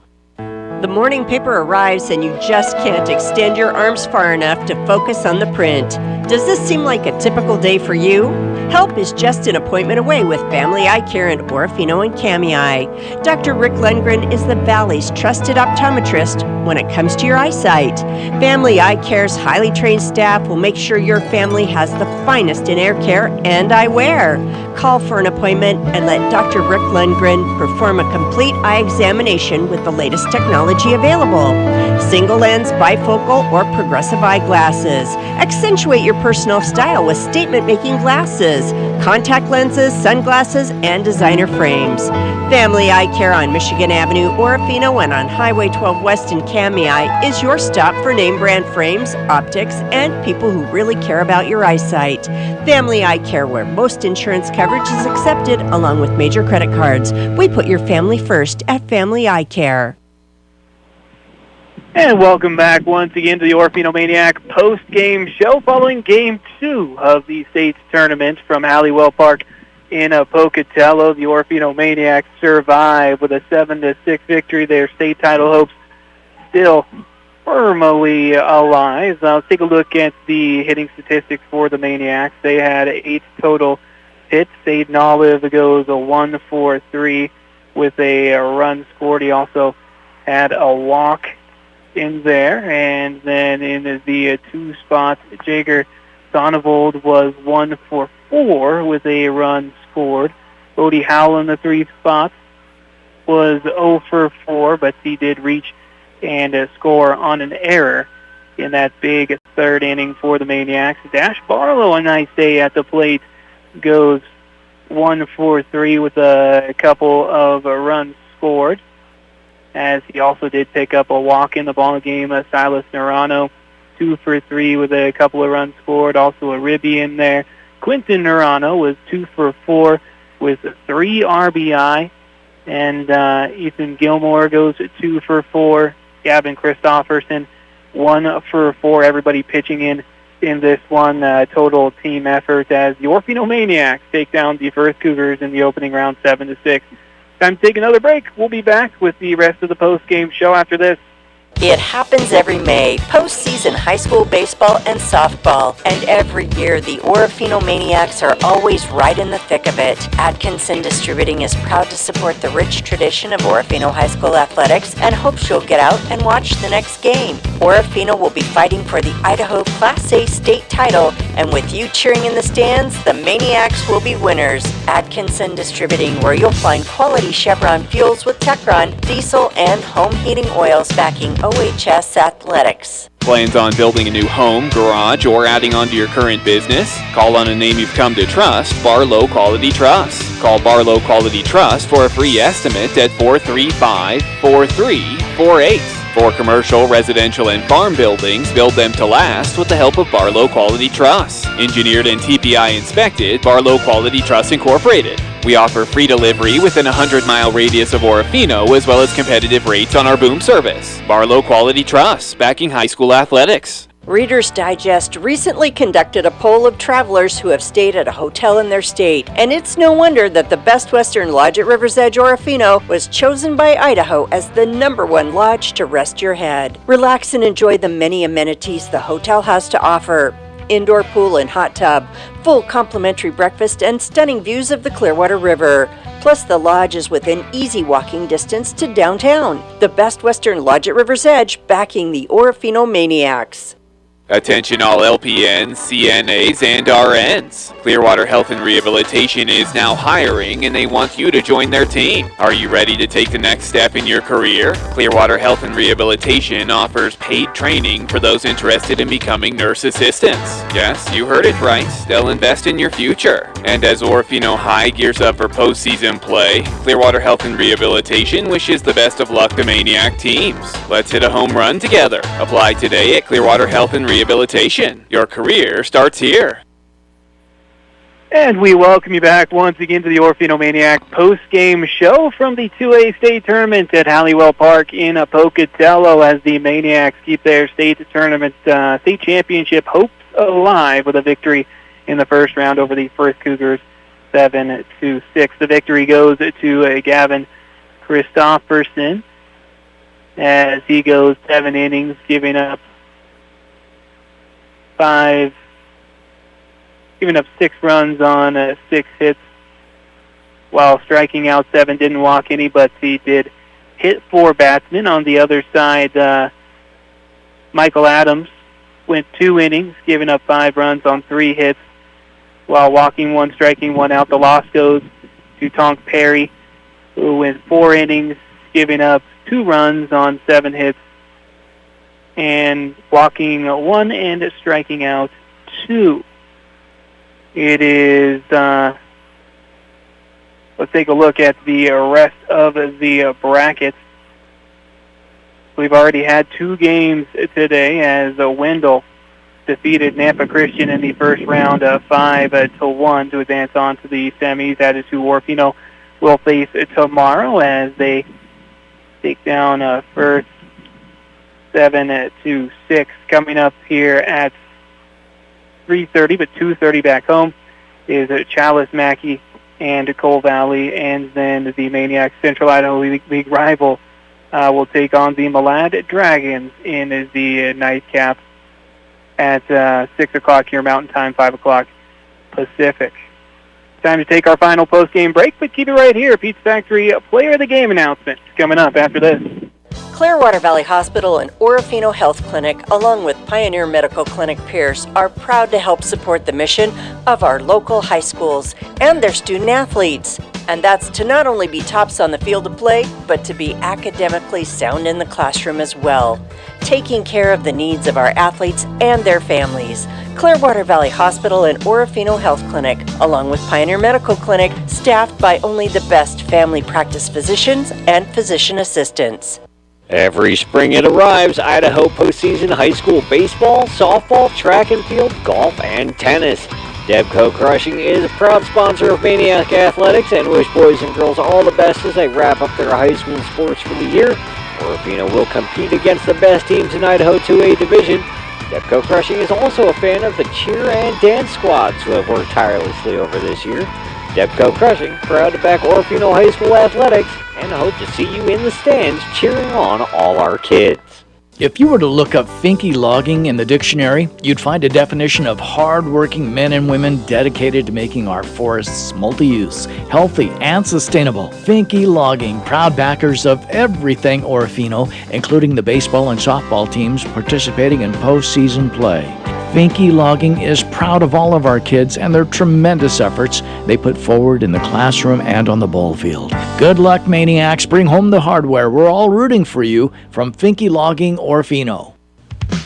S6: The morning paper arrives and you just can't extend your arms far enough to focus on the print. Does this seem like a typical day for you? Help is just an appointment away with Family Eye Care in Orofino and Kamei. Dr. Rick Lundgren is the Valley's trusted optometrist when it comes to your eyesight. Family Eye Care's highly trained staff will make sure your family has the finest in air care and eyewear. Call for an appointment and let Dr. Rick Lundgren perform a complete eye examination with the latest technology available. Single lens, bifocal, or progressive eyeglasses. Accentuate your personal style with statement-making glasses, contact lenses, sunglasses, and designer frames. Family Eye Care on Michigan Avenue, Orofino, and on Highway 12 West in Kamei is your stop for name brand frames, optics, and people who really care about your eyesight. Family Eye Care, where most insurance coverage is accepted along with major credit cards. We put your family first at Family Eye Care.
S2: And welcome back once again to the Orofino Maniac post-game show following Game 2 of the state's tournament from Halliwell Park in Pocatello. The Orofino Maniacs survive with a 7-6 victory. Their state title hopes still firmly alive. Let's take a look at the hitting statistics for the Maniacs. They had 8 total hits. Aiden Olive goes 1-for-3 with a run scored. He also had a walk in there. And then in the 2 spots, Jager Sonnenvold was 1 for 4 with a run scored. Bodie Howell in the 3 spots was 0 for 4, but he did reach and score on an error in that big 3rd inning for the Maniacs. Dash Barlow, a nice day at the plate, goes 1 for 3 with a couple of runs scored, as he also did pick up a walk in the ball game. Silas Nerano, 2 for 3 with a couple of runs scored, also a ribby in there. Quinton Nerano was 2 for 4 with 3 RBI, and Ethan Gilmore goes 2 for 4. Gavin Christofferson, 1 for 4. Everybody pitching in this one. Total team effort as the Orofino Maniacs take down the Firth Cougars in the opening round 7-6. Time to take another break. We'll be back with the rest of the post-game show after this.
S6: It happens every May, postseason high school baseball and softball. And every year, the Orofino Maniacs are always right in the thick of it. Atkinson Distributing is proud to support the rich tradition of Orofino High School athletics and hopes you'll get out and watch the next game. Orofino will be fighting for the Idaho Class A state title, and with you cheering in the stands, the Maniacs will be winners. Atkinson Distributing, where you'll find quality Chevron fuels with Techron, diesel, and home heating oils backing OHS Athletics.
S10: Plans on building a new home, garage, or adding on to your current business? Call on a name you've come to trust, Barlow Quality Trust. Call Barlow Quality Trust for a free estimate at 435-4348. For commercial, residential, and farm buildings, build them to last with the help of Barlow Quality Trust. Engineered and TPI inspected, Barlow Quality Trust Incorporated. We offer free delivery within a 100-mile radius of Orofino, as well as competitive rates on our boom service. Barlow Quality Trust, backing high school athletics.
S6: Reader's Digest recently conducted a poll of travelers who have stayed at a hotel in their state, and it's no wonder that the Best Western Lodge at River's Edge Orofino was chosen by Idaho as the #1 lodge to rest your head. Relax and enjoy the many amenities the hotel has to offer. Indoor pool and hot tub, full complimentary breakfast, and stunning views of the Clearwater River. Plus, the lodge is within easy walking distance to downtown. The Best Western Lodge at River's Edge, backing the Orofino Maniacs.
S10: Attention all LPNs, CNAs, and RNs. Clearwater Health and Rehabilitation is now hiring, and they want you to join their team. Are you ready to take the next step in your career? Clearwater Health and Rehabilitation offers paid training for those interested in becoming nurse assistants. Yes, you heard it right. They'll invest in your future. And as Orofino High gears up for postseason play, Clearwater Health and Rehabilitation wishes the best of luck to Maniac teams. Let's hit a home run together. Apply today at Clearwater Health and Rehabilitation. Your career starts here.
S2: And we welcome you back once again to the Orofino Maniac post-game show from the 2A state tournament at Halliwell Park in Pocatello, as the Maniacs keep their state tournament, state championship hopes alive with a victory in the first round over the Firth Cougars 7-6. The victory goes to Gavin Christofferson as he goes 7 innings, giving up 6 runs on 6 hits, while striking out 7. Didn't walk any, but he did hit 4 batsmen. On the other side, Michael Adams went 2 innings, giving up 5 runs on 3 hits, while walking 1, striking 1 out. The loss goes to Tonk Perry, who went 4 innings, giving up 2 runs on 7 hits, and walking 1 and striking out 2. It is, let's take a look at the rest of the bracket. We've already had 2 games today, as Wendell defeated Nampa Christian in the first round 5-1 to advance on to the semis. That is who Orofino will face tomorrow as they take down Firth 7-6. Coming up here at 3:30, but 2:30 back home is Chalice Mackey and Coal Valley, and then the Maniacs Central Idaho League rival will take on the Malad Dragons in the nightcap at 6 o'clock here Mountain Time, 5 o'clock Pacific. Time to take our final post-game break, but keep it right here. Pizza Factory Player of the Game announcement coming up after this.
S6: Clearwater Valley Hospital and Orofino Health Clinic, along with Pioneer Medical Clinic Pierce, are proud to help support the mission of our local high schools and their student athletes. And that's to not only be tops on the field of play, but to be academically sound in the classroom as well, taking care of the needs of our athletes and their families. Clearwater Valley Hospital and Orofino Health Clinic, along with Pioneer Medical Clinic, staffed by only the best family practice physicians and physician assistants.
S1: Every spring it arrives, Idaho postseason high school baseball, softball, track and field, golf, and tennis. Debco Crushing is a proud sponsor of Maniac Athletics and wish boys and girls all the best as they wrap up their high school sports for the year. Orofino will compete against the best teams in Idaho 2A Division. Debco Crushing is also a fan of the cheer and dance squads who have worked tirelessly over this year. Debco Crushing, proud to back Orofino High School Athletics, and hope to see you in the stands cheering on all our kids.
S17: If you were to look up Finke logging in the dictionary, you'd find a definition of hard-working men and women dedicated to making our forests multi-use, healthy, and sustainable. Finke logging, proud backers of everything Orofino, including the baseball and softball teams participating in postseason play. Finke Logging is proud of all of our kids and their tremendous efforts they put forward in the classroom and on the ball field. Good luck, Maniacs. Bring home the hardware. We're all rooting for you from Finke Logging Orofino.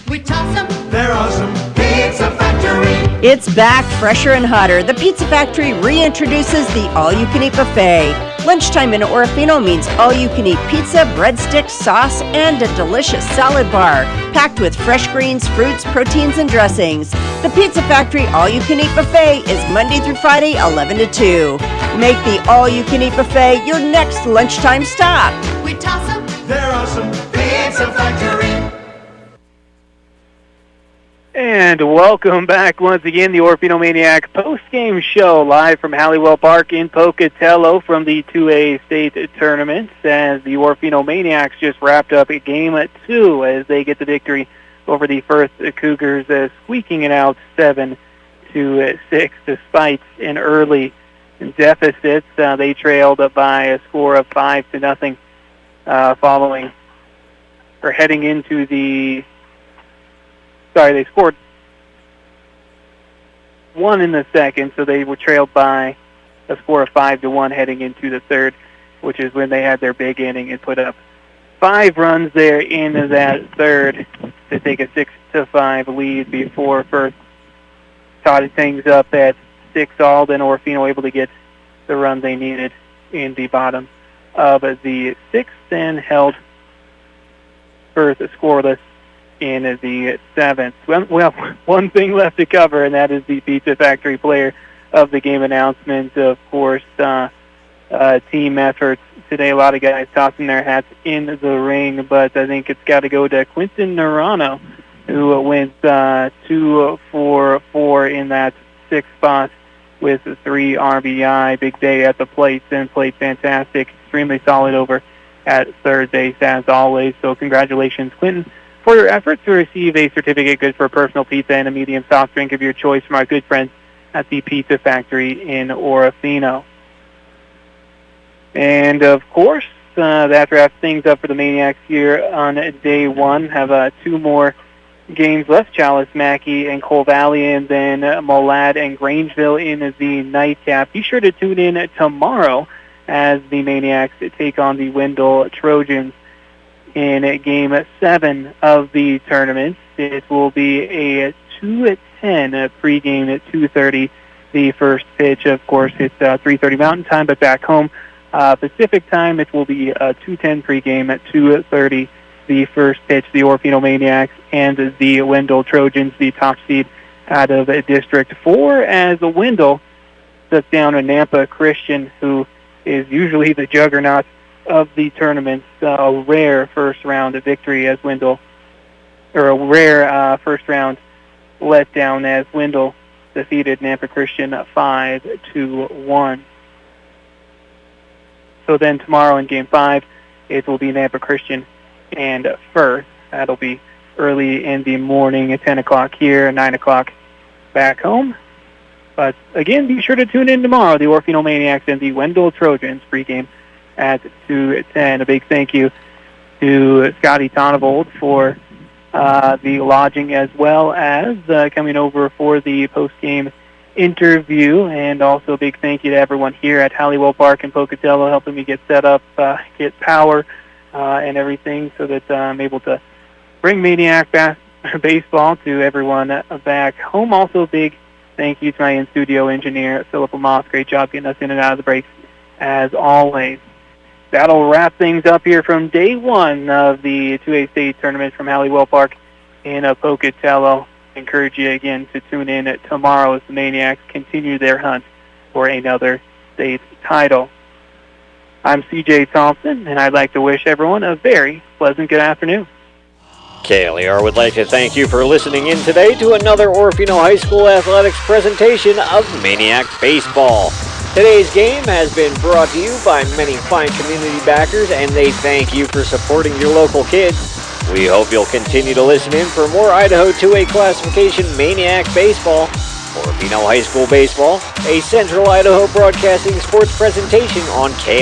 S7: We toss them, they're awesome. Pizza Factory.
S6: It's back, fresher and hotter. The Pizza Factory reintroduces the all-you-can-eat buffet. Lunchtime in Orofino means all-you-can-eat pizza, breadsticks, sauce, and a delicious salad bar, packed with fresh greens, fruits, proteins, and dressings. The Pizza Factory all-you-can-eat buffet is Monday through Friday, 11 to 2. Make the all-you-can-eat buffet your next lunchtime stop.
S7: We toss them, they're awesome. Pizza Factory.
S2: And welcome back once again, the Orofino Maniac post-game show live from Halliwell Park in Pocatello from the 2A state tournament as the Orofino Maniacs just wrapped up Game 2 as they get the victory over the Firth Cougars, squeaking it out 7-6 despite an early deficit. They trailed by a score of 5-0 heading into the... Sorry, they scored 1 in the second, so they were trailed by a score of 5-1 heading into the third, which is when they had their big inning and put up 5 runs there in that third to take a 6-5 lead before Firth tied things up at 6-all. Then Orofino able to get the run they needed in the bottom of the 6th and held Firth scoreless in the 7th. Well, one thing left to cover, and that is the Pizza Factory player of the game announcement. Of course, team efforts today. A lot of guys tossing their hats in the ring, but I think it's got to go to Quinton Nerano, who went 2 for 4 in that 6th spot with 3 RBI. Big day at the plate and played fantastic. Extremely solid over at third base as always. So congratulations, Quinton, for your efforts to receive a certificate good for a personal pizza and a medium soft drink of your choice from our good friends at the Pizza Factory in Orofino. And, of course, that wraps things up for the Maniacs here on day 1. Have 2 more games left, Chalice, Mackey, and Cole Valley, and then Molad and Grangeville in the nightcap. Be sure to tune in tomorrow as the Maniacs take on the Wendell Trojans in Game 7 of the tournament. It will be a 2-10 pregame at 2:30. The first pitch, of course, it's 3:30 Mountain Time, but back home Pacific Time, it will be 2:10 pregame at 2:30. The first pitch, the Orofino Maniacs and the Wendell Trojans, the top seed out of District 4, as the Wendell sets down a Nampa Christian, who is usually the juggernaut of the tournament. A rare first-round victory as Wendell, or a rare first-round letdown as Wendell defeated Nampa Christian 5-1. So then tomorrow in Game 5, it will be Nampa Christian and Firth. That'll be early in the morning at 10 o'clock here, 9 o'clock back home. But again, be sure to tune in tomorrow. The Orofino Maniacs and the Wendell Trojans pregame at 2:10. A big thank you to Scotty Tonavold for the lodging, as well as coming over for the post-game interview. And also a big thank you to everyone here at Halliwell Park in Pocatello helping me get set up, get power and everything so that I'm able to bring Maniac baseball to everyone back home. Also a big thank you to my in-studio engineer, Philip Amos. Great job getting us in and out of the breaks, as always. That'll wrap things up here from day one of the 2A state tournament from Halliwell Park in Pocatello. Encourage you again to tune in tomorrow as the Maniacs continue their hunt for another state title. I'm CJ Thompson, and I'd like to wish everyone a very pleasant good afternoon.
S1: KLER would like to thank you for listening in today to another Orofino High School Athletics presentation of Maniac Baseball. Today's game has been brought to you by many fine community backers, and they thank you for supporting your local kids. We hope you'll continue to listen in for more Idaho 2A classification Maniac Baseball. Orofino High School Baseball, a Central Idaho Broadcasting sports presentation on KLER.